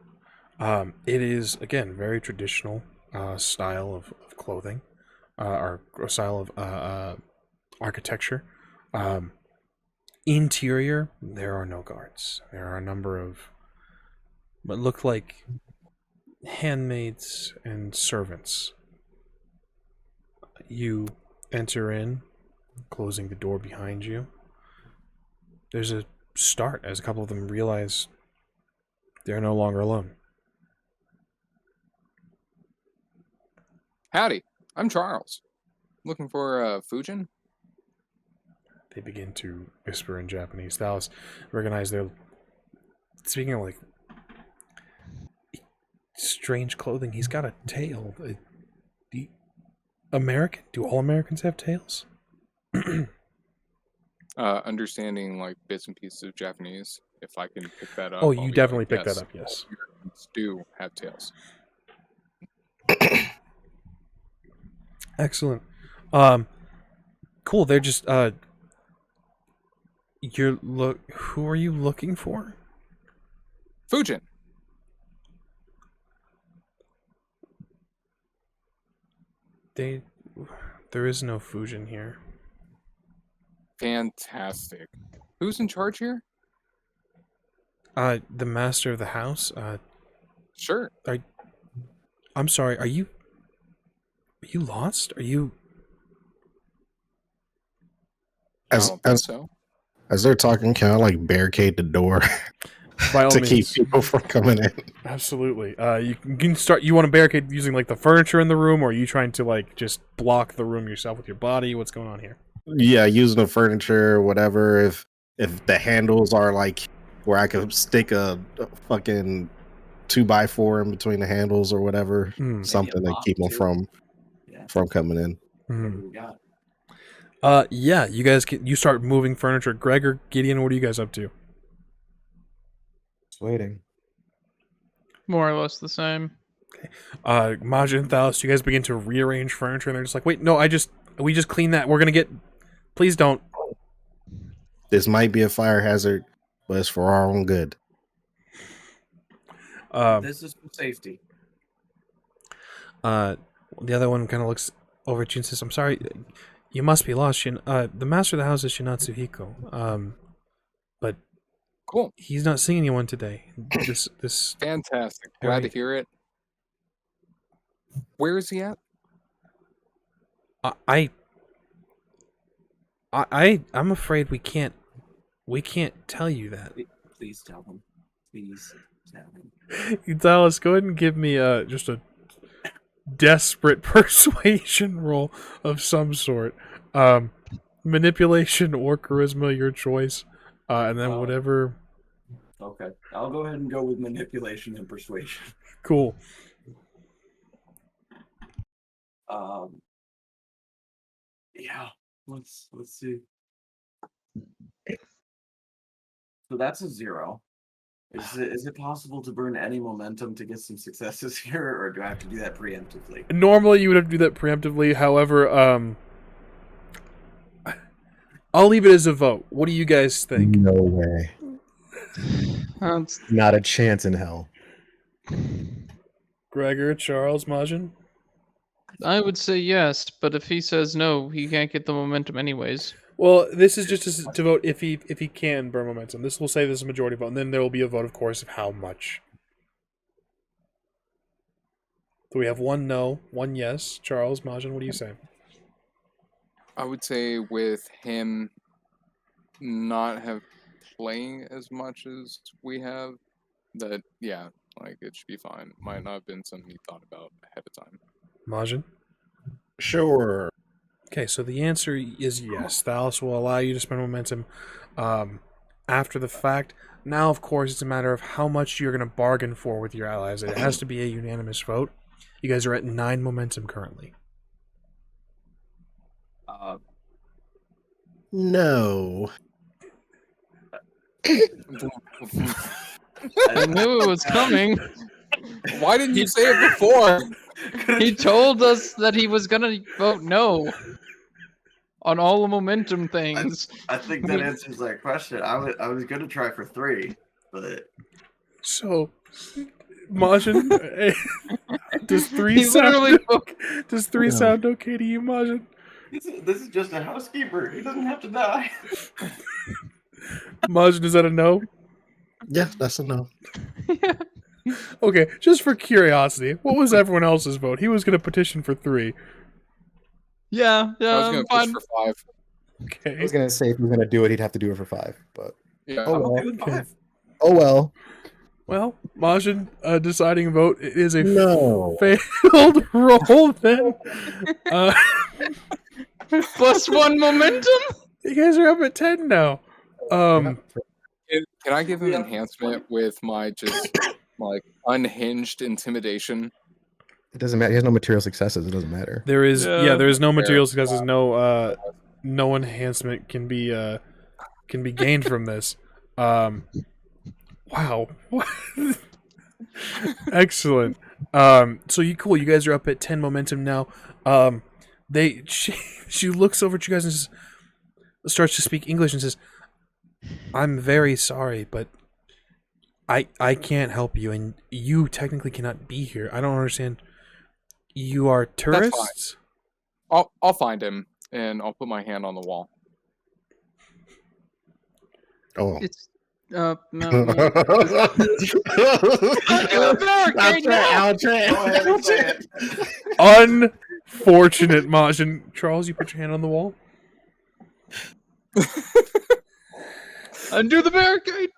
It is, again, very traditional style of clothing, or style of architecture. Interior, there are no guards. There are a number of what look like handmaids and servants. You enter in, closing the door behind you. There's a start as a couple of them realize they're no longer alone. Howdy, I'm Charles. Looking for Fujin? They begin to whisper in Japanese. Thalis recognize they're speaking of like strange clothing. He's got a tail. American? Do all Americans have tails? Understanding like bits and pieces of Japanese. If I can pick that up. Oh, I'll you be definitely like, picked yes, that up, yes. all Americans do have tails. Excellent. Cool. They're just who are you looking for? Fujin. There is no Fujin here. Fantastic. Who's in charge here? The master of the house. Sure. I'm sorry. Are you lost? Are you? I don't think so. As they're talking, can I like barricade the door By all to means. keep people from coming in? Absolutely. You can start. You want to barricade using like the furniture in the room, or are you trying to like just block the room yourself with your body? What's going on here? Yeah, using the furniture or whatever. If the handles are like where I could stick a fucking 2x4 in between the handles or whatever, something to keep them from coming in. What we got? Yeah, you guys you start moving furniture. Gregor, Gideon, what are you guys up to? Just waiting. More or less the same. Majin, Thalis, you guys begin to rearrange furniture, and they're just like, wait, no, we just cleaned that. We're gonna get. Please don't. This might be a fire hazard, but it's for our own good. This is for safety. The other one kind of looks over at you and says, "I'm sorry, you must be lost. The master of the house is Shinatsu-Hiko. But Cool. he's not seeing anyone today. This Fantastic. Glad to hear it. Where is he at? I'm afraid we can't tell you that. Please tell him. Please tell him. Dallas, go ahead and give me just a desperate persuasion roll of some sort. Manipulation or charisma, your choice. And then whatever. Okay. I'll go ahead and go with manipulation and persuasion. Cool. Yeah. Let's see. So that's a 0. Is it possible to burn any momentum to get some successes here, or do I have to do that preemptively? Normally, you would have to do that preemptively. However, I'll leave it as a vote. What do you guys think? No way. Not a chance in hell. Gregor, Charles, Majin? I would say yes, but if he says no, he can't get the momentum anyways. Well, this is just to vote if he can burn momentum. This will say this is a majority vote, and then there will be a vote, of course, of how much. So we have 1 no, 1 yes. Charles, Majin, what do you say? I would say with him not have playing as much as we have, that yeah, like it should be fine. Might not have been something he thought about ahead of time. Majin? Sure. Okay, so the answer is yes. Thalis will allow you to spend momentum after the fact. Now, of course, it's a matter of how much you're going to bargain for with your allies. It has to be a unanimous vote. You guys are at 9 momentum currently. No. I knew it was coming. Why didn't you say it before? He told us that he was gonna vote no on all the momentum things. I think that answers that question. I was gonna try for 3, but So, Majin, does 3 He sound literally does 3 sound okay to you, Majin? this is just a housekeeper. He doesn't have to die. Majin, is that a no? Yeah, that's a no. Okay, just for curiosity, what was everyone else's vote? He was going to petition for 3. Yeah, I was gonna push fine. for 5. I Okay. was gonna say if he was gonna do it, he'd have to do it for 5. But Yeah. oh I'm well. okay with 5. Oh well. Well, Majin, deciding vote it is a No. failed roll then. +1 momentum. You guys are up at 10 now. Can I give him enhancement with my just like unhinged intimidation? It doesn't matter. He has no material successes. It doesn't matter. There is Yeah. there is no material successes, no enhancement can be gained from this. Wow. Excellent. So you guys are up at 10 momentum now. She looks over at you guys and starts to speak English and says, "I'm very sorry, but I can't help you, and you technically cannot be here. I don't understand. You are tourists?" I'll find him and I'll put my hand on the wall. Oh. It's no. I'll try. Go ahead and say it. Unfortunate, Majin. Charles, you put your hand on the wall. Undo the barricade.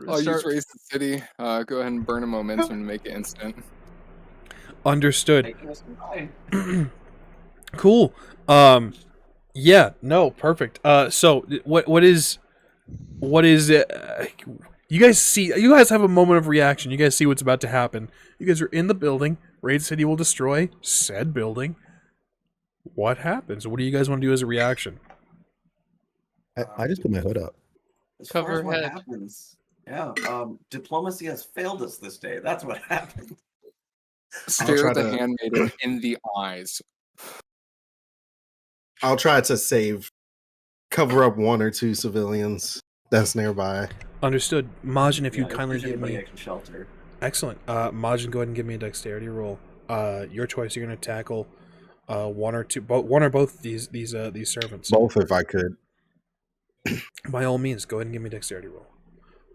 I'll use Raise the City. Go ahead and burn a momentum and make it instant. Understood. Take us by. Cool. Yeah. No. Perfect. So what is it? You guys have a moment of reaction. You guys see what's about to happen. You guys are in the building. Raid City will destroy said building. What happens? What do you guys want to do as a reaction? I just put my hood up. As Cover far as what head. happens, yeah. Diplomacy has failed us this day. That's what happened. Stare try the to- handmaiden in the eyes. I'll try to cover up 1 or 2 civilians that's nearby. Understood. Majin, if Yeah, you'd kindly there's give anybody me I can shelter. Excellent. Majin, go ahead and give me a dexterity roll. Your choice. You're going to tackle one or both these servants. Both, if I could. By all means, go ahead and give me a dexterity roll.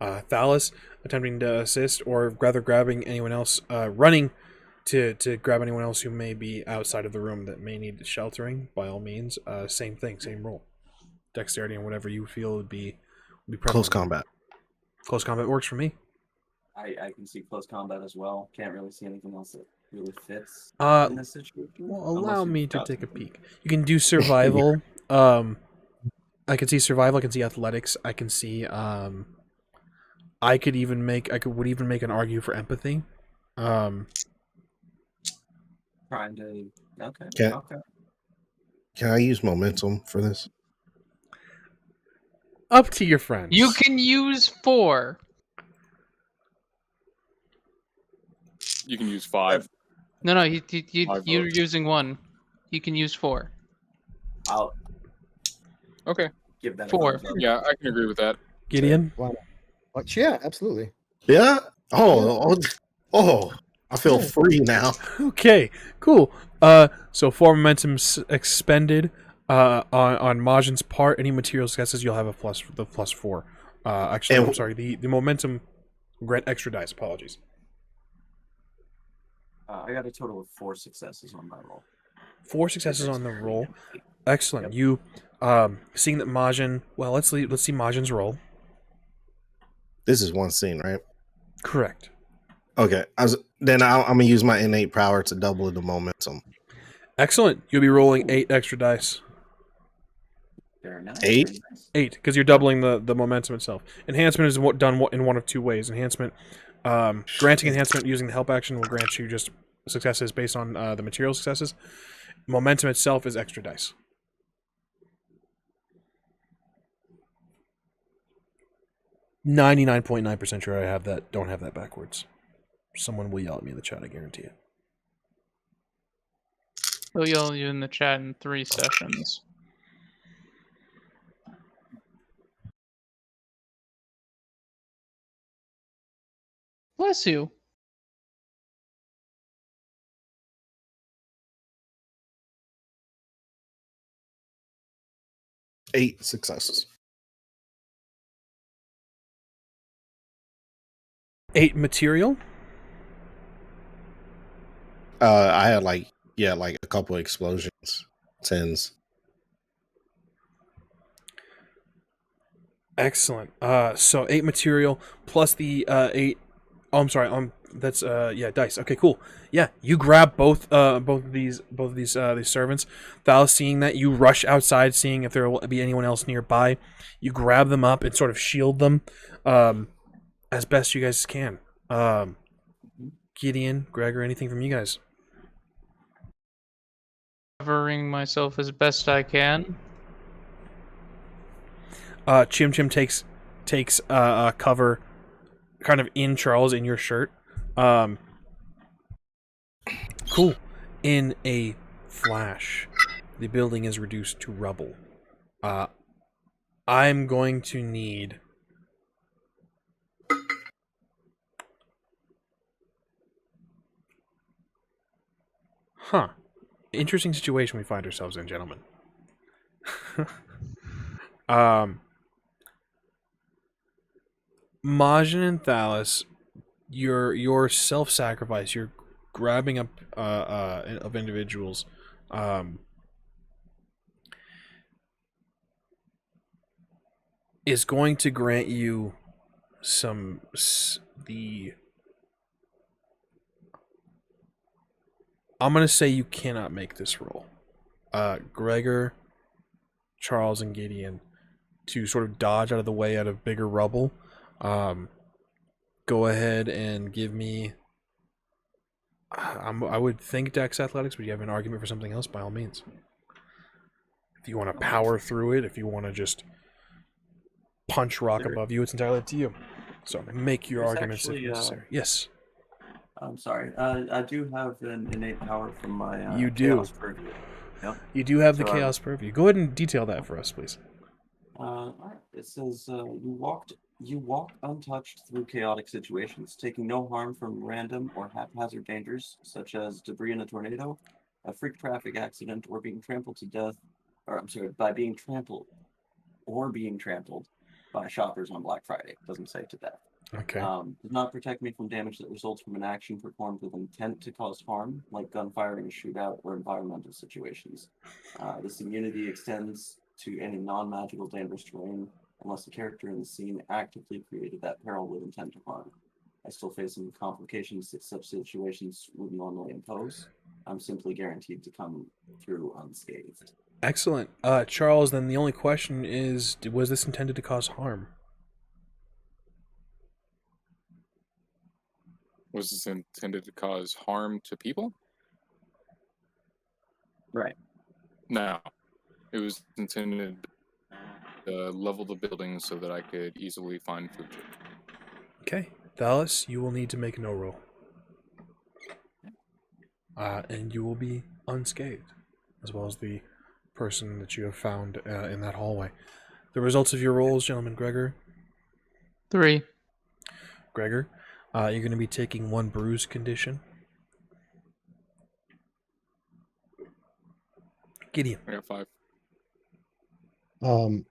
Thalis attempting to assist, or rather grabbing anyone else, running to grab anyone else who may be outside of the room that may need sheltering. By all means, same thing, same roll. Dexterity and whatever you feel would be preferable. Close combat. Close combat works for me. I can see close combat as well. Can't really see anything else that really fits in this situation. Well, unless allow you've me to got take a something. peek. You can do survival. I can see survival. I can see athletics. I can see. I would even make an argue for empathy. Trying to. Okay. Can- Okay. Can I use momentum for this? Up to your friends. You can use 4. You can use 5. No, Five you're votes. using 1. You can use 4. I'll Okay. give that. a 4. thumbs up. Yeah, I can agree with that. Gideon. Yeah, absolutely. Yeah. Oh! I feel free now. Okay, cool. So 4 momentum expended. On Majin's part, any material successes, you'll have a +4. Actually, And- I'm sorry. The momentum grant extra dice. Apologies. I got a total of 4 successes on my roll. 4 successes on the roll. Excellent. You, seeing that Majin. Well, let's see Majin's roll. This is one scene, right? Correct. Okay. I'm gonna use my innate power to double the momentum. Excellent. You'll be rolling 8 extra dice. Very nice. 8? Very nice. 8, because you're doubling the momentum itself. Enhancement is done in one of 2 ways. Enhancement, granting enhancement using the help action will grant you just successes based on the material successes. Momentum itself is extra dice. .9% sure I have that. Don't have that backwards. Someone will yell at me in the chat. I guarantee it. He'll yell at you in the chat in 3 sessions. Bless you. Eight successes. 8 material. I had like a couple of explosions. 10s. Excellent. So 8 material plus the 8. Oh, I'm sorry. That's dice. Okay, cool. Yeah, you grab both of these servants. Thalis, seeing that, you rush outside, seeing if there will be anyone else nearby. You grab them up and sort of shield them, as best you guys can. Gideon, Gregor, anything from you guys? Covering myself as best I can. Chim Chim takes cover, kind of in Charles, in your shirt. Cool. In a flash, the building is reduced to rubble. I'm going to need interesting situation we find ourselves in, gentlemen. Majin and Thalis, your self-sacrifice, your grabbing up of individuals, is going to grant you I'm going to say you cannot make this roll. Gregor, Charles, and Gideon, to sort of dodge out of the way out of bigger rubble. Go ahead and give me. I would think Dex Athletics, but you have an argument for something else, by all means. If you want to power through it, if you want to just punch rock above you, it's entirely up to you. So make your There's arguments if actually, necessary. Yes. I'm sorry. I do have an innate power from my You do. Chaos Purview. Yep. You do have the So, Chaos Purview. Go ahead and detail that for us, please. Alright. It says you walked You walk untouched through chaotic situations, taking no harm from random or haphazard dangers, such as debris in a tornado, a freak traffic accident, or being trampled to death, or I'm sorry, by being trampled by shoppers on Black Friday. Doesn't say to death. Okay. Does not protect me from damage that results from an action performed with intent to cause harm, like gunfire in a shootout or environmental situations. This immunity extends to any non-magical dangerous terrain, unless the character in the scene actively created that peril with intent to harm. I still face some complications that such situations would normally impose. I'm simply guaranteed to come through unscathed. Excellent. Charles, then the only question is, was this intended to cause harm? Was this intended to cause harm to people? Right. No. It was intended to level the building so that I could easily find food. Okay. Thalis, you will need to make a no roll. And you will be unscathed, as well as the person that you have found in that hallway. The results of your rolls, gentlemen. Gregor? 3. Gregor, you're going to be taking 1 bruise condition. Gideon? I got 5.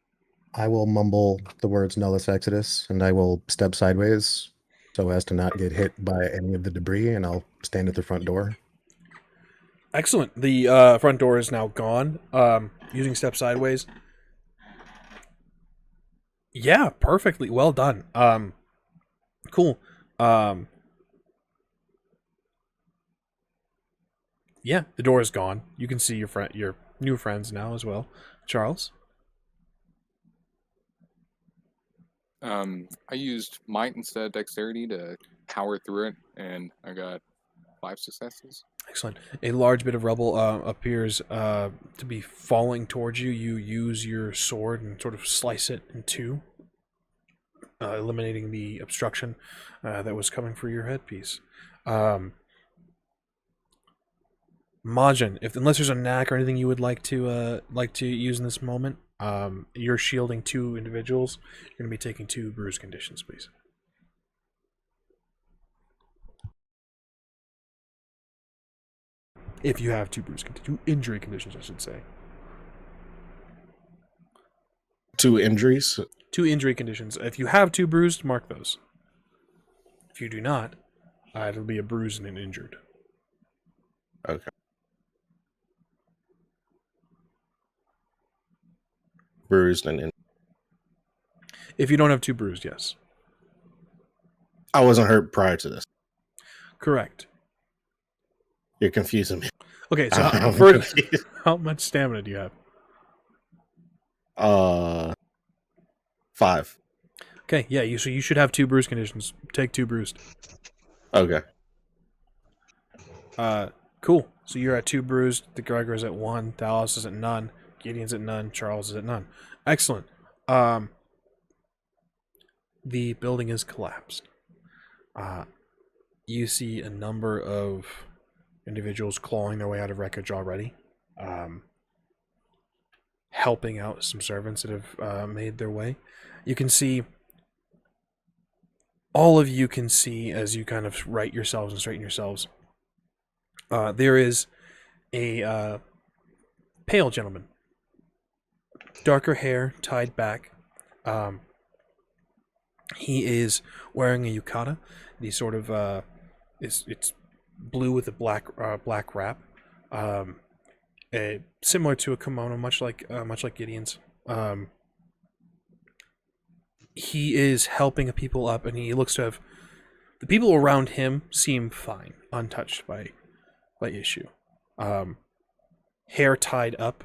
I will mumble the words Nullus Exodus, and I will step sideways so as to not get hit by any of the debris, and I'll stand at the front door. Excellent. The front door is now gone. Using step sideways. Yeah, perfectly. Well done. Cool. Yeah, the door is gone. You can see your new friends now as well. Charles? I used might instead of dexterity to power through it, and I got 5 successes. Excellent. A large bit of rubble appears to be falling towards you. You use your sword and sort of slice it in two, eliminating the obstruction that was coming for your headpiece. Majin, unless there's a knack or anything you would like to use in this moment, you're shielding 2 individuals. You're going to be taking 2 bruise conditions, please. If you have 2 injury conditions, I should say. 2 injuries? 2 injury conditions. If you have 2 bruised, mark those. If you do not, it'll be a bruise and an injured. Okay. Bruised and injured. If you don't have 2 bruised, yes. I wasn't hurt prior to this. Correct. You're confusing me. Okay, so I'm first, confused. how much stamina do you have? 5. Okay, yeah, so you should have 2 bruise conditions. Take 2 bruised. Okay. Cool. So you're at 2 bruised. The Gregor is at 1. Thalis is at none. Gideon's at none. Charles is at none. Excellent. The building is collapsed. You see a number of individuals clawing their way out of wreckage already, helping out some servants that have made their way. You can see, all of you can see as you kind of right yourselves and straighten yourselves, there is a pale gentleman, darker hair tied back. He is wearing a yukata. The sort of it's blue with a black wrap, similar to a kimono, much like Gideon's. He is helping people up, and he looks to have the people around him seem fine, untouched by issue. Hair tied up.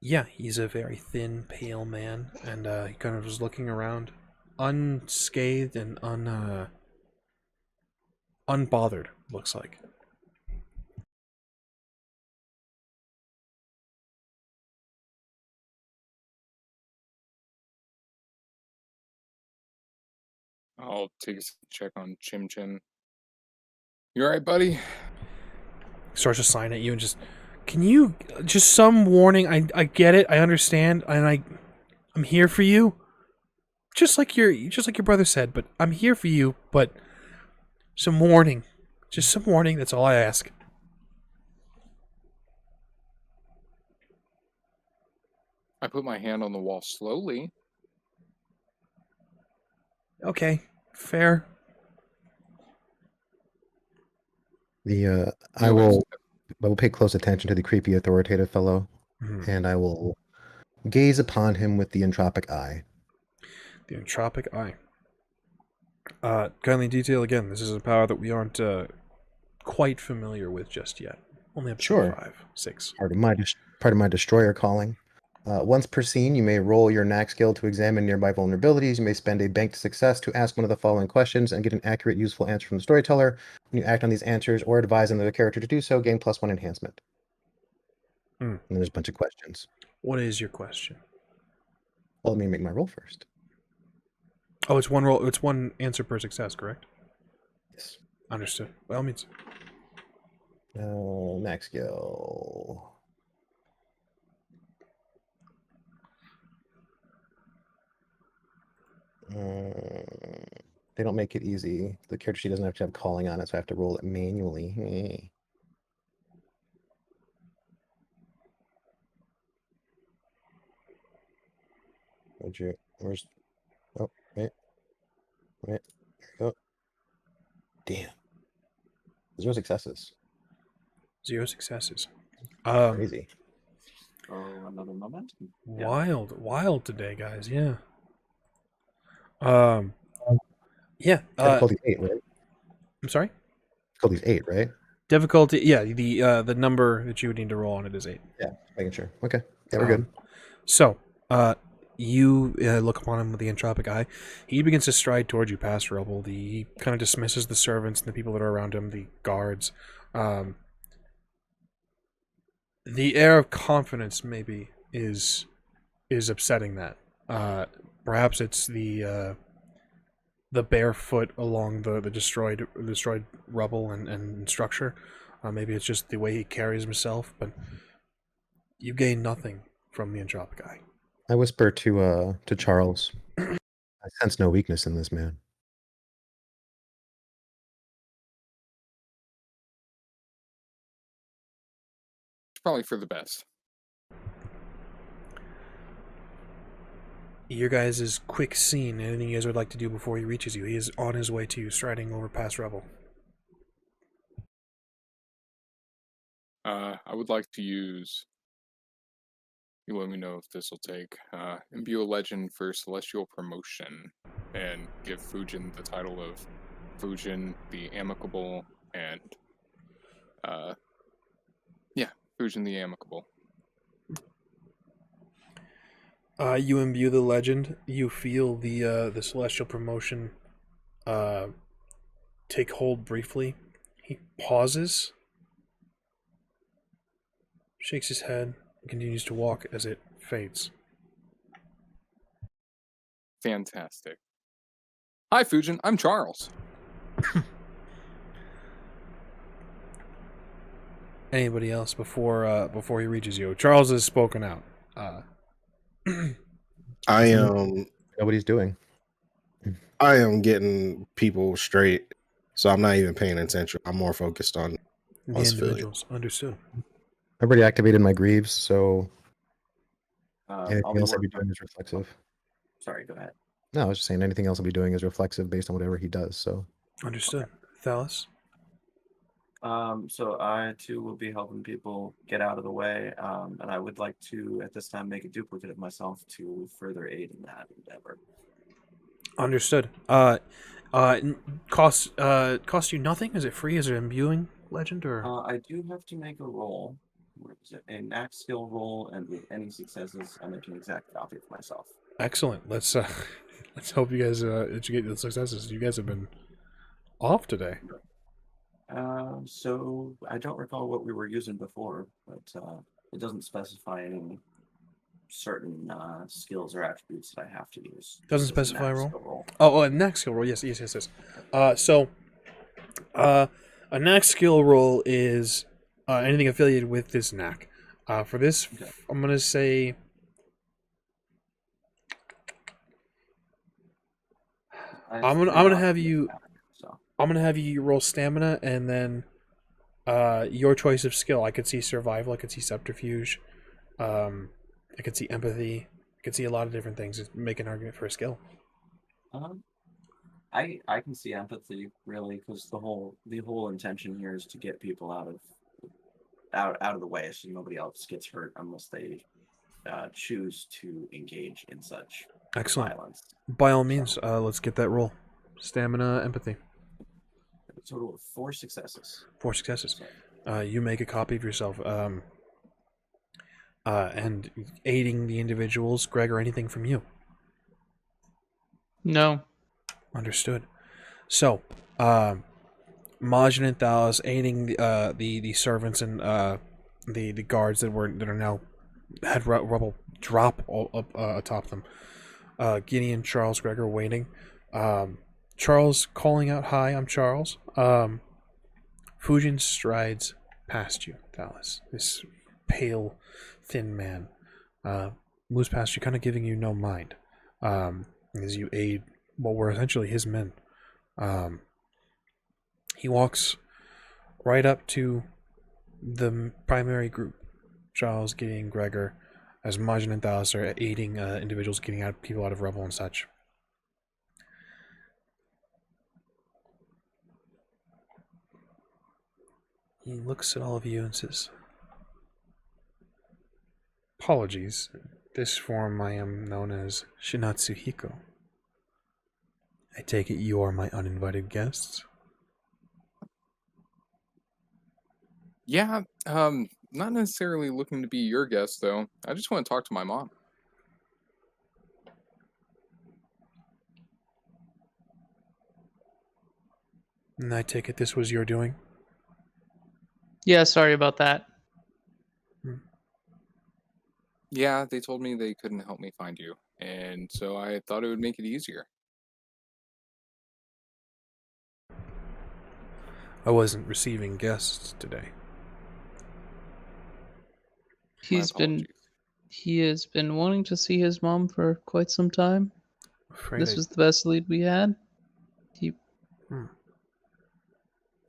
Yeah, he's a very thin, pale man, and he kind of is looking around, unscathed and unbothered, looks like. I'll take a check on Chim Chim. You alright, buddy? Starts to sign at you and just, can you, just some warning, I get it, I understand, and I'm I'm here for you. Just like your brother said, but I'm here for you, but some warning. Just some warning, that's all I ask. I put my hand on the wall slowly. Okay, fair. I will pay close attention to the creepy authoritative fellow, Mhm. and I will gaze upon him with the entropic eye. The entropic eye. Kindly detail again, this is a power that we aren't quite familiar with just yet. Only episode Sure. 5, 6. Part of my destroyer calling. Once per scene, you may roll your knack skill to examine nearby vulnerabilities. You may spend a banked success to ask one of the following questions and get an accurate, useful answer from the storyteller. When you act on these answers or advise another character to do so, gain +1 enhancement. And then there's a bunch of questions. What is your question? Well, let me make my roll first. Oh, it's one roll. It's one answer per success, correct? Yes. Understood. By all means. Knack skill. They don't make it easy. The character sheet doesn't have to have calling on it, so I have to roll it manually. Where's... Oh, wait. There you go. Damn. 0 successes. 0 successes. Crazy. Oh, another moment. Wild today, guys. Yeah. Yeah. Difficulty 8, right? I'm sorry. Difficulty's 8, right? Difficulty. Yeah. The number that you would need to roll on it is 8. Yeah, making sure. Okay. Yeah, we're good. So, you look upon him with the entropic eye. He begins to stride towards you past rubble. He kind of dismisses the servants and the people that are around him, the guards. The air of confidence maybe is upsetting that. Perhaps it's the bare foot along the destroyed rubble and structure. Maybe it's just the way he carries himself. But you gain nothing from the entropic eye. I whisper to Charles. I sense no weakness in this man. It's probably for the best. Your guys' quick scene. Anything you guys would like to do before he reaches you? He is on his way to you, striding over past rubble. I would like to use... You let me know if this will take. Imbue a legend for celestial promotion, and give Fujin the title of Fujin the Amicable, and Fujin the Amicable. You imbue the legend. You feel the celestial promotion take hold briefly. He pauses, shakes his head, and continues to walk as it fades. Fantastic. Hi, Fujin. I'm Charles. Anybody else before he reaches you? Charles has spoken out. I am Know what he's doing. getting people straight, so I'm not even paying attention. I'm more focused on The civilians. individuals. Understood. I've already activated my greaves, so anything I'll be else I'll be working. doing is reflexive. Sorry, go ahead. No, I was just saying anything else I'll be doing is reflexive based on whatever he does. So Understood. Thalis? So I too will be helping people get out of the way, and I would like to at this time make a duplicate of myself to further aid in that endeavor. Understood. Cost you nothing? Is it free? Is it imbuing legend or? I do have to make a roll. Where is it? A knack skill roll, and with any successes, I make an exact copy of myself. Excellent. Let's hope you guys that you get the successes. You guys have been off today. So I don't recall what we were using before, but it doesn't specify any certain skills or attributes that I have to use. Doesn't This is a specify knack roll? skill roll. Oh, a knack skill roll. Yes. A knack skill roll is anything affiliated with this knack. For this, Okay. I'm gonna say I'm gonna have you. I'm gonna have you roll stamina and then your choice of skill. I could see survival. I could see subterfuge. I could see empathy. I could see a lot of different things. Just make an argument for a skill. I can see empathy really, because the whole intention here is to get people out of the way, so nobody else gets hurt unless they choose to engage in such Excellent. violence. By all means, let's get that roll. Stamina, empathy. A total of 4 successes. 4 successes. You make a copy of yourself. And aiding the individuals. Gregor, anything from you? No. Understood. So, Majin and Thalis aiding the servants and the guards that are now had rubble drop all up atop them. Gideon, Charles, Gregor waiting. Charles calling out, "Hi, I'm Charles." Fujin strides past you, Thalis. This pale, thin man moves past you, kind of giving you no mind as you aid what were essentially his men. He walks right up to the primary group, Charles, Gideon, Gregor, as Majin and Thalis are aiding individuals getting people out of rubble and such. He looks at all of you and says, "Apologies. This form I am known as Shinatsu-Hiko. I take it you are my uninvited guests?" Yeah, not necessarily looking to be your guest, though. I just want to talk to my mom. And I take it this was your doing? Yeah, sorry about that. Yeah, they told me they couldn't help me find you, and so I thought it would make it easier. I wasn't receiving guests today. My apologies. He has been wanting to see his mom for quite some time. This was the best lead we had.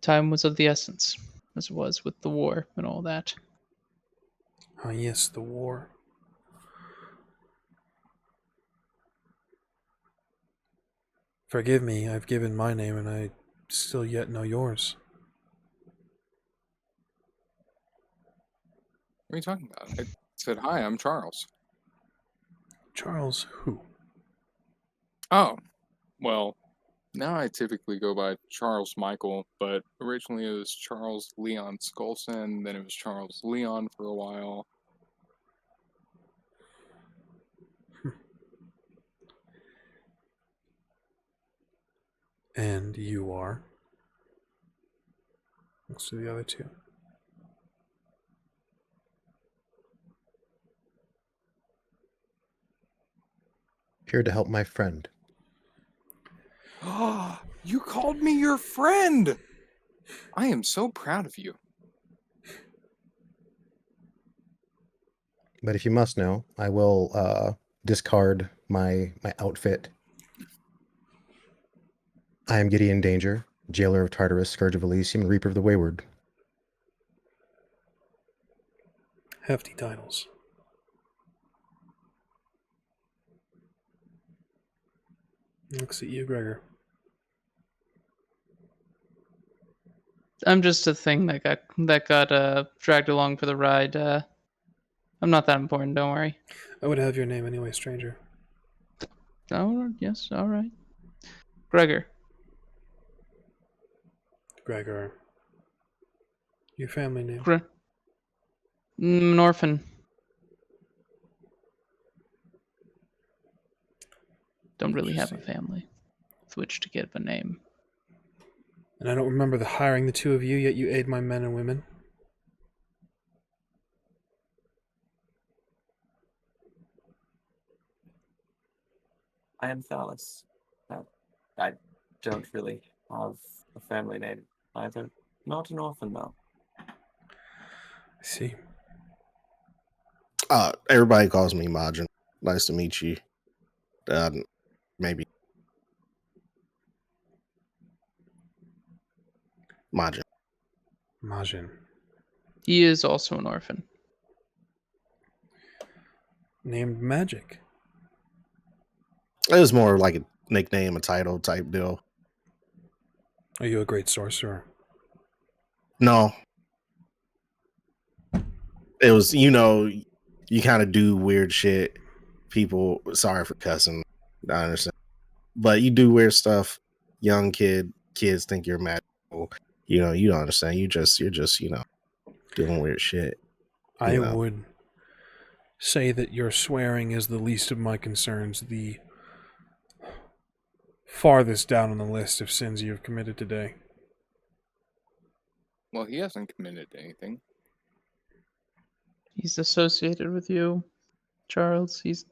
Time was of the essence, as it was with the war and all that. Ah, yes, the war. Forgive me, I've given my name and I still yet know yours. What are you talking about? I said, "Hi, I'm Charles." Charles who? Oh, well, now I typically go by Charles Michael, but originally it was Charles Leon Skolson, then it was Charles Leon for a while. And you are? Next to the other two. Here to help my friend. Ah, you called me your friend! I am so proud of you. But if you must know, I will discard my outfit. I am Gideon Danger, Jailer of Tartarus, Scourge of Elysium, and Reaper of the Wayward. Hefty titles. Looks at you, Gregor. I'm just a thing that got dragged along for the ride. I'm not that important, don't worry. I would have your name anyway, stranger. Oh, yes, all right. Gregor. Gregor. Your family name? An orphan. Don't really have a family with which to give a name. And I don't remember hiring the two of you, yet you aid my men and women. I am Thalis. I don't really have a family name either. Not an orphan, though. I see. Everybody calls me Majin. Nice to meet you. Maybe Majin. Majin. He is also an orphan. Named Magic. It was more like a nickname, a title type deal. Are you a great sorcerer? No. It was, you kind of do weird shit. People, sorry for cussing. I understand. But you do weird stuff. Young kids think you're magical. You don't understand. You're just, doing weird shit. I would say that your swearing is the least of my concerns. The farthest down on the list of sins you have committed today. Well, he hasn't committed anything. He's associated with you, Charles. He's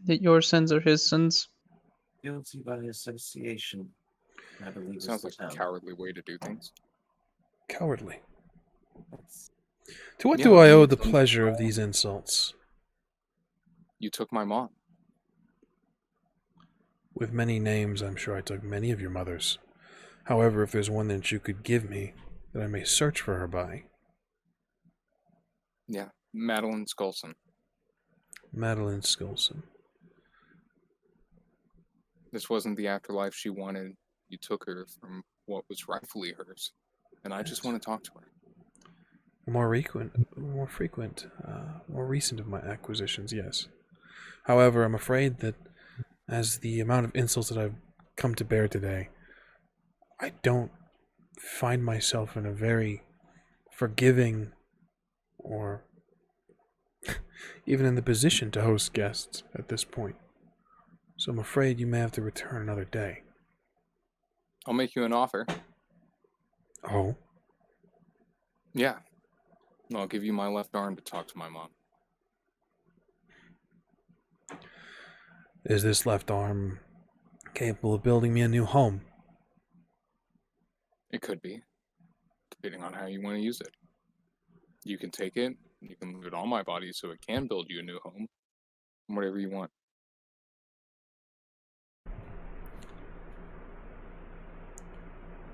that your sins are his sins. Guilty by association. I believe Sounds is like the a term. cowardly way to do things. Cowardly. That's- To what Yeah, do I you owe the took- pleasure of these insults? You took my mom. With many names, I'm sure I took many of your mothers. However, if there's one that you could give me that I may search for her by. Yeah, Madeline Skulson. Madeline Skulson. This wasn't the afterlife she wanted. You took her from what was rightfully hers. And I just want to talk to her. More frequent, more recent of my acquisitions, yes. However, I'm afraid that as the amount of insults that I've come to bear today, I don't find myself in a very forgiving or even in the position to host guests at this point. So I'm afraid you may have to return another day. I'll make you an offer. Oh? Yeah. I'll give you my left arm to talk to my mom. Is this left arm capable of building me a new home? It could be, depending on how you want to use it. You can take it, you can move it on my body so it can build you a new home. Whatever you want.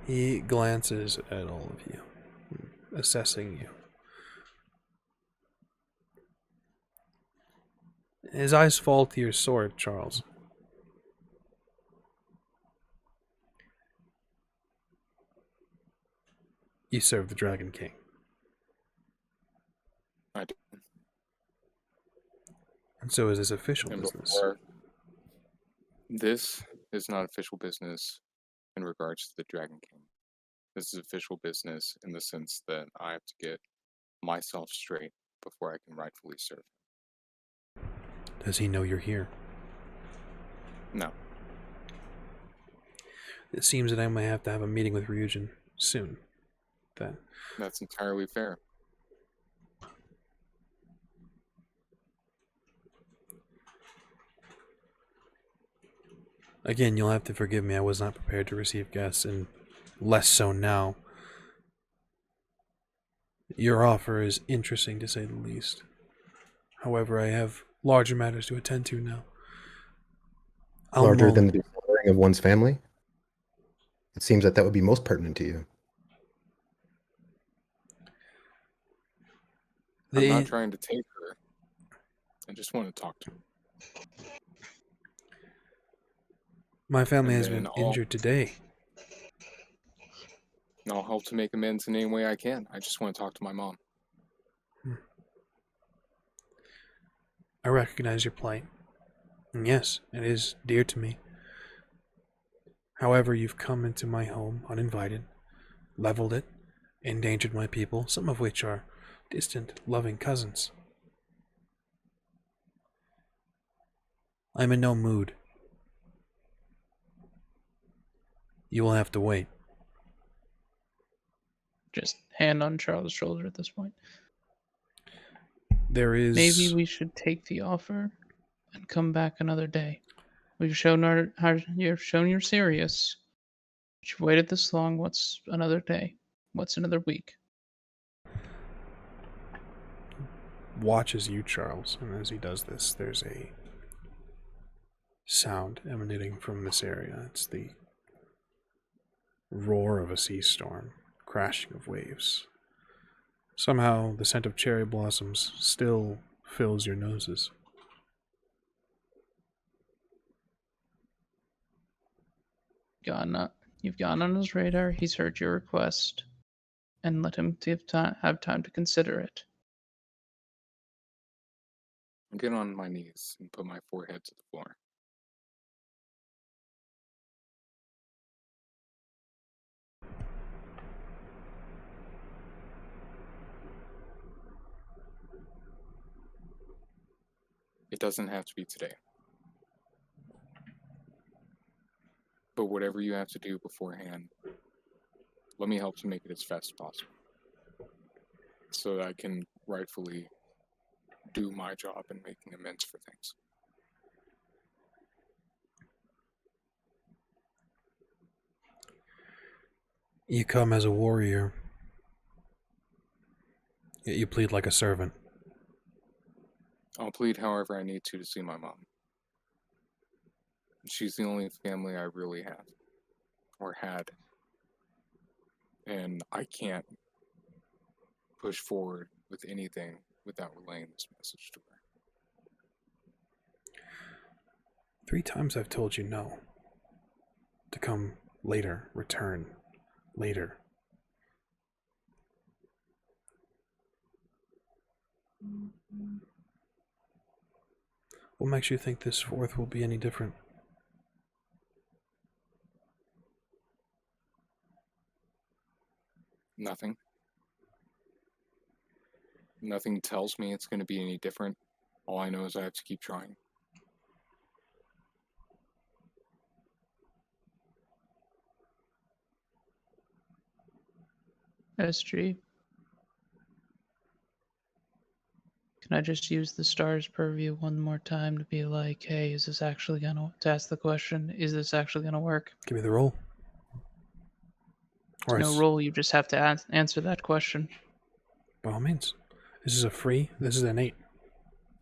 He glances at all of you, assessing you. His eyes fall to your sword, Charles. You serve the Dragon King. I do. And so is this official And business. before, this is not official business in regards to the Dragon King. This is official business in the sense that I have to get myself straight before I can rightfully serve. Does he know you're here? No. It seems that I may have to have a meeting with Ryujin soon. Then. That's entirely fair. Again, you'll have to forgive me. I was not prepared to receive guests, and less so now. Your offer is interesting, to say the least. However, I have larger matters to attend to now. Larger than the dishonoring of one's family? It seems that would be most pertinent to you. I'm not trying to take her. I just want to talk to her. My family And has been then injured today. I'll help to make amends in any way I can. I just want to talk to my mom. I recognize your plight. And yes, it is dear to me. However, you've come into my home uninvited, leveled it, endangered my people, some of which are distant, loving cousins. I'm in no mood. You will have to wait. Just hand on Charles' shoulder at this point. There is... Maybe we should take the offer and come back another day. We've shown you've shown you're serious. You've waited this long. What's another day? What's another week? Watches you, Charles, and as he does this, there's a sound emanating from this area. It's the roar of a sea storm. crashing of waves. Somehow, the scent of cherry blossoms still fills your noses. You've gone on his radar. He's heard your request, and let him have time to consider it. I get on my knees and put my forehead to the floor. It doesn't have to be today. But whatever you have to do beforehand, let me help to make it as fast as possible. So that I can rightfully do my job in making amends for things. You come as a warrior, yet you plead like a servant. I'll plead however I need to see my mom. She's the only family I really have, or had. And I can't push forward with anything without relaying this message to her. 3 times I've told you no. To come later, return later. What makes you think this 4th will be any different? Nothing. Nothing tells me it's going to be any different. All I know is I have to keep trying. SG. Can I just use the stars purview one more time to be like, hey, is this actually to ask the question, is this actually gonna work? Give me the roll. Or No roll, you just have to answer that question. By all means. This is an 8.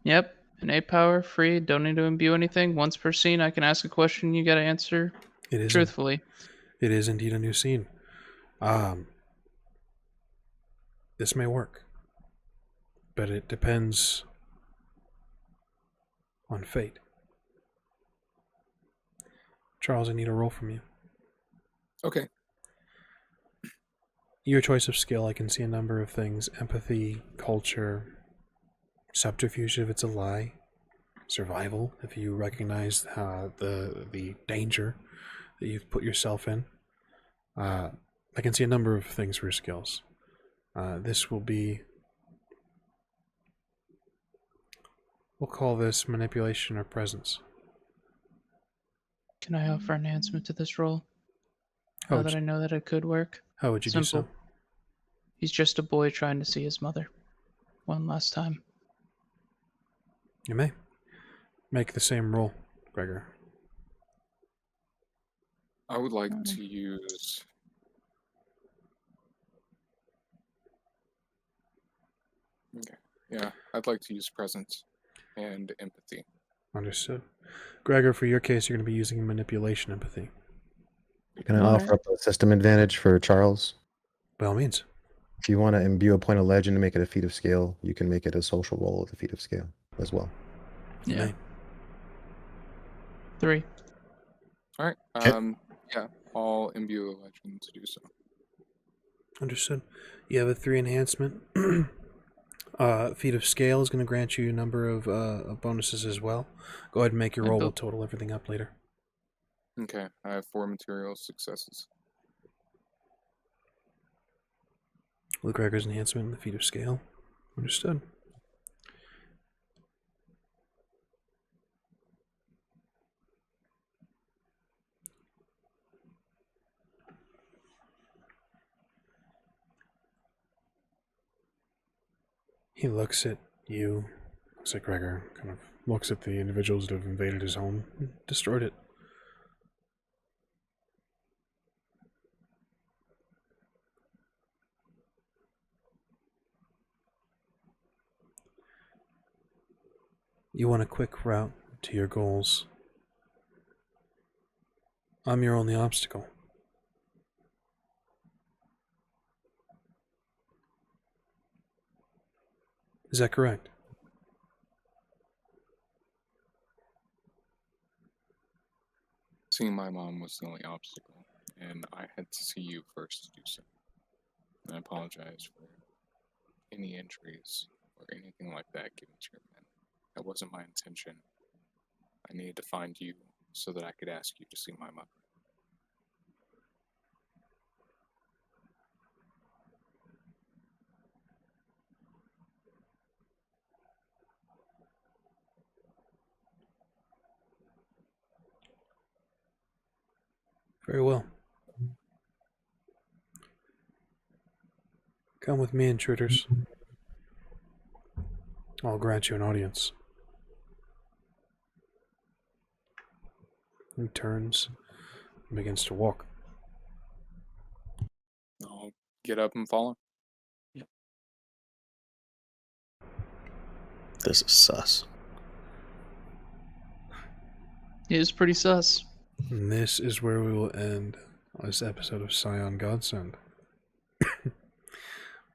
Yep, an 8 power, free, don't need to imbue anything. Once per scene, I can ask a question, you gotta answer It is truthfully. It is indeed a new scene. This may work, but it depends on fate. Charles, I need a roll from you. Okay. Your choice of skill, I can see a number of things. Empathy, culture, subterfuge if it's a lie, survival if you recognize the danger that you've put yourself in. I can see a number of things for your skills. This will be, we'll call this manipulation or presence. Can I offer enhancement to this roll? Now that I know that it could work. How would you Simple. do so? He's just a boy trying to see his mother. One last time. You may. Make the same roll, Gregor. I would like to use... Okay. Yeah, I'd like to use presence and empathy. Understood. Gregor, for your case, you're going to be using manipulation empathy. Can I offer up a system advantage for Charles? By all means. If you want to imbue a point of legend to make it a feat of skill, you can make it a social roll with a feat of skill as well. You Yeah. may. 3. All right. Yeah, I'll imbue a legend to do so. Understood. You have a 3 enhancement. Feat of scale is going to grant you a number of bonuses as well. Go ahead and make your roll. We'll total everything up later. Okay, I have 4 material successes. With Gregor's enhancement and the feat of scale. Understood. He looks at you, looks at Gregor, kind of looks at the individuals that have invaded his home and destroyed it. You want a quick route to your goals. I'm your only obstacle. Is that correct? Seeing my mom was the only obstacle, and I had to see you first to do so. And I apologize for any injuries or anything like that given to your men. That wasn't my intention. I needed to find you so that I could ask you to see my mother. Very well. Come with me, intruders. I'll grant you an audience. He turns and begins to walk. I'll get up and follow. This is sus. It is pretty sus. And this is where we will end this episode of Scion Godsend.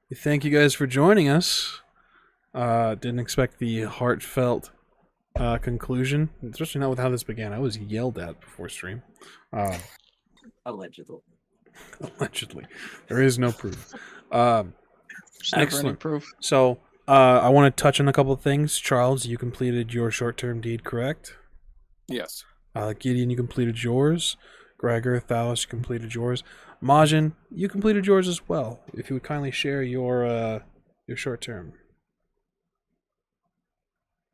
We thank you guys for joining us. Didn't expect the heartfelt conclusion, especially not with how this began. I was yelled at before stream. Allegedly. Allegedly. There is no proof. There's never any Excellent. proof. So, I want to touch on a couple of things. Charles, you completed your short-term deed, correct? Yes. Gideon, you completed yours. Gregor, Thalis, you completed yours. Majin, you completed yours as well. If you would kindly share your short term.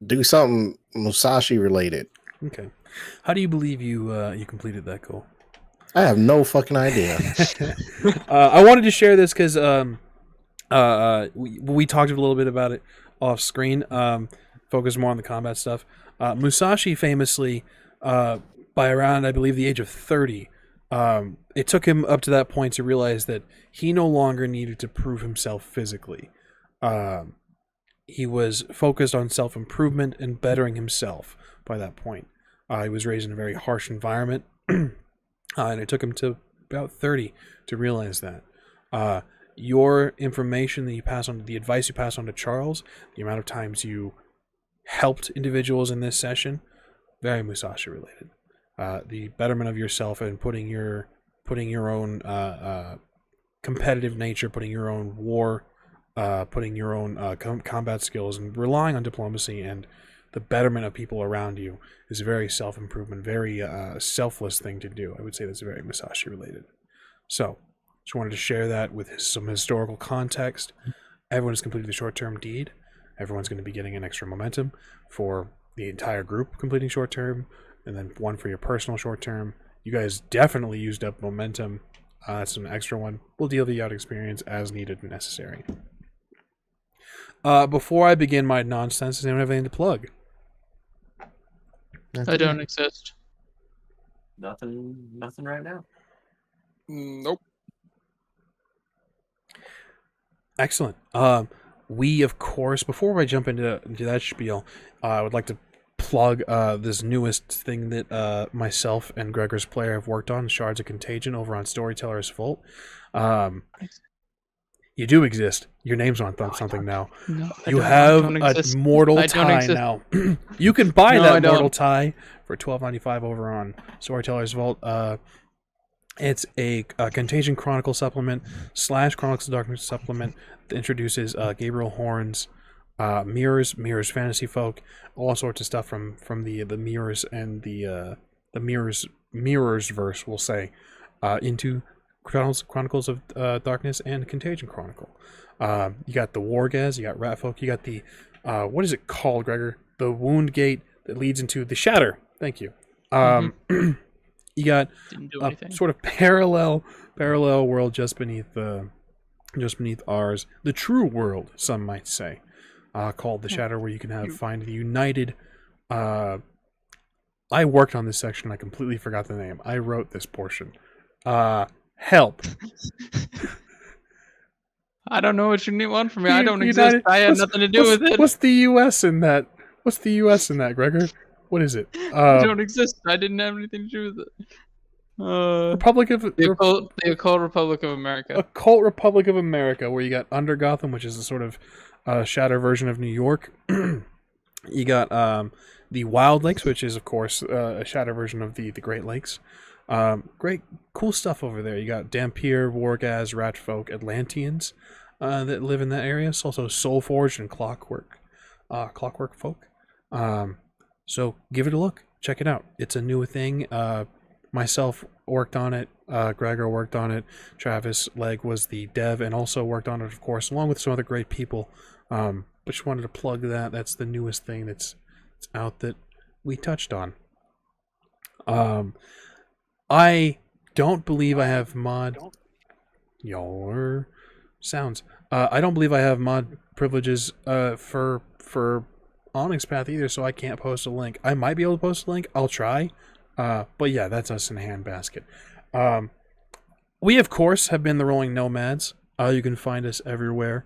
Do something Musashi related. Okay. How do you believe you completed that goal? I have no fucking idea. I wanted to share this because we talked a little bit about it off screen. Focus more on the combat stuff. Musashi famously, by around, I believe, the age of 30, it took him up to that point to realize that he no longer needed to prove himself physically. He was focused on self-improvement and bettering himself by that point. He was raised in a very harsh environment, and it took him to about 30 to realize that. Your information that you pass on, the advice you pass on to Charles, the amount of times you helped individuals in this session, very Musashi related. The betterment of yourself and putting your own competitive nature, putting your own war, putting your own combat skills, and relying on diplomacy and the betterment of people around you is a very self-improvement, very selfless thing to do. I would say that's very Musashi related. So, just wanted to share that with some historical context. Everyone has completed the short-term deed. Everyone's going to be getting an extra momentum for the entire group completing short-term, and then one for your personal short-term. You guys definitely used up momentum. That's an extra one. We'll deal the out experience as needed and necessary. Before I begin my nonsense, does anyone have anything to plug? I don't exist. Nothing right now. Nope. Excellent. We, of course, before I jump into that spiel, I would like to plug this newest thing that myself and Gregor's player have worked on, Shards of Contagion, over on Storyteller's Vault. You do exist. Your name's on something now. No, You have a mortal tie now. You can buy that mortal tie for $12.95 over on Storyteller's Vault. It's a Contagion Chronicle supplement / Chronicles of Darkness supplement that introduces Gabriel Horn's mirrors fantasy folk, all sorts of stuff from the mirrors and the mirrors verse, we'll say, into Chronicles of Darkness and Contagion Chronicle. You got the Wargaz, you got Ratfolk, you got the what is it called, Gregor? The Wound Gate that leads into the Shatter. Thank you. You got a sort of parallel world just beneath ours, the true world, some might say, called the Shatter, where you can find the united. I worked on this section. I completely forgot the name. I wrote this portion. Help. I don't know what you want from me. I don't exist. I had nothing to do with it. What's the U.S. in that? What's the U.S. in that, Gregor? What is it? I don't exist. I didn't have anything to do with it. Republic of The occult Republic of America. Occult Republic of America, where you got Under Gotham, which is a sort of shadow version of New York. You got the Wild Lakes, which is of course a shadow version of the Great Lakes. Great, cool stuff over there. You got Dampier, Wargaz, Ratfolk, Atlanteans that live in that area. It's also Soulforged and Clockwork folk. So give it a look. Check it out. It's a new thing. Myself worked on it. Gregor worked on it. Travis Legg was the dev and also worked on it, of course, along with some other great people. But just wanted to plug that. That's the newest thing that's out that we touched on. I don't believe I have mod. Your sounds. I don't believe I have mod privileges for Onyx Path either, so I can't post a link. I might be able to post a link. I'll try. But yeah, that's us in a handbasket. We of course have been the Rolling Nomads. You can find us everywhere.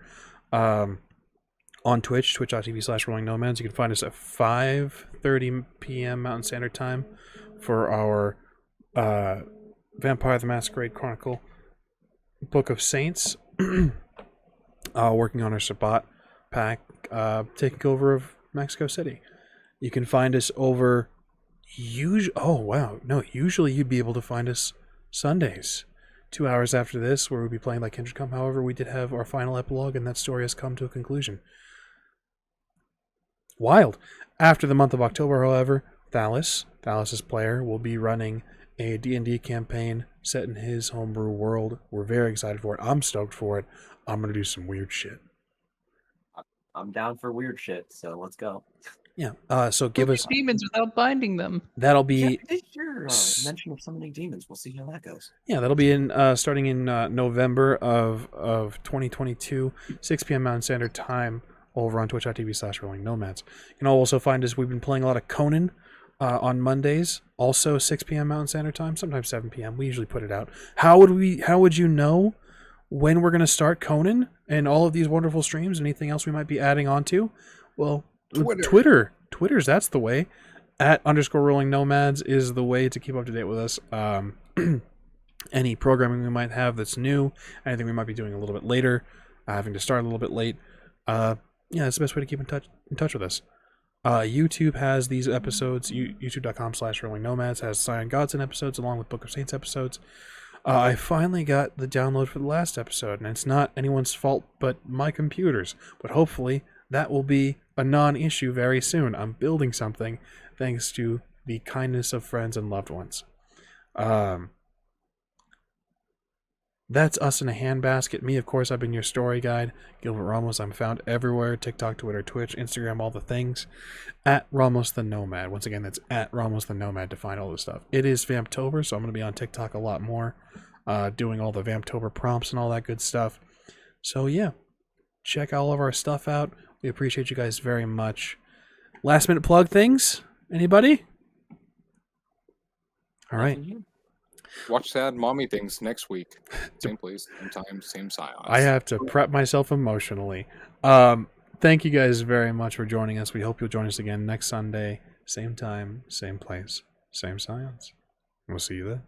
On Twitch, twitch.tv/Rolling Nomads. You can find us at 5:30 p.m. Mountain Standard Time for our Vampire the Masquerade Chronicle Book of Saints. Working on our Sabbat pack, taking over of Mexico City. You can find us over usually you'd be able to find us Sundays, 2 hours after this, where we'll be playing like Kindred Come. However, we did have our final epilogue, and that story has come to a conclusion. Wild. After the month of October, however, Thalis's player, will be running a D&D campaign set in his homebrew world. We're very excited for it. I'm stoked for it. I'm going to do some weird shit. I'm down for weird shit, so let's go. Yeah. So give us demons without binding them. That'll be Your mention of summoning demons. We'll see how that goes. Yeah, that'll be in starting in November of 2022, 6 p.m. Mountain Standard Time over on twitch.tv/Rolling Nomads. You can also find us. We've been playing a lot of Conan on Mondays, also 6 p.m. Mountain Standard Time, sometimes 7 p.m. We usually put it out. How would you know when we're going to start Conan and all of these wonderful streams? Anything else we might be adding on to? Well, Twitter's that's the way. @_Rolling Nomads is the way to keep up to date with us. Any programming we might have that's new, anything we might be doing a little bit later, having to start a little bit late. Yeah, that's the best way to keep in touch with us. YouTube has these episodes. YouTube.com/Rolling Nomads has Scion Godsend episodes along with Book of Saints episodes. I finally got the download for the last episode, and it's not anyone's fault but my computer's. But hopefully that will be a non-issue very soon. I'm building something thanks to the kindness of friends and loved ones. That's us in a handbasket. Me, of course, I've been your story guide, Gilbert Ramos. I'm found everywhere: TikTok, Twitter, Twitch, Instagram, all the things. @Ramos the Nomad. Once again, that's @Ramos the Nomad to find all this stuff. It is Vamptober, so I'm going to be on TikTok a lot more, doing all the Vamptober prompts and all that good stuff. So yeah, check all of our stuff out. We appreciate you guys very much. Last minute plug things? Anybody? All right. Watch Sad Mommy Things next week. Same place, same time, same Scion. I have to prep myself emotionally. Thank you guys very much for joining us. We hope you'll join us again next Sunday. Same time, same place, same Scions. We'll see you then.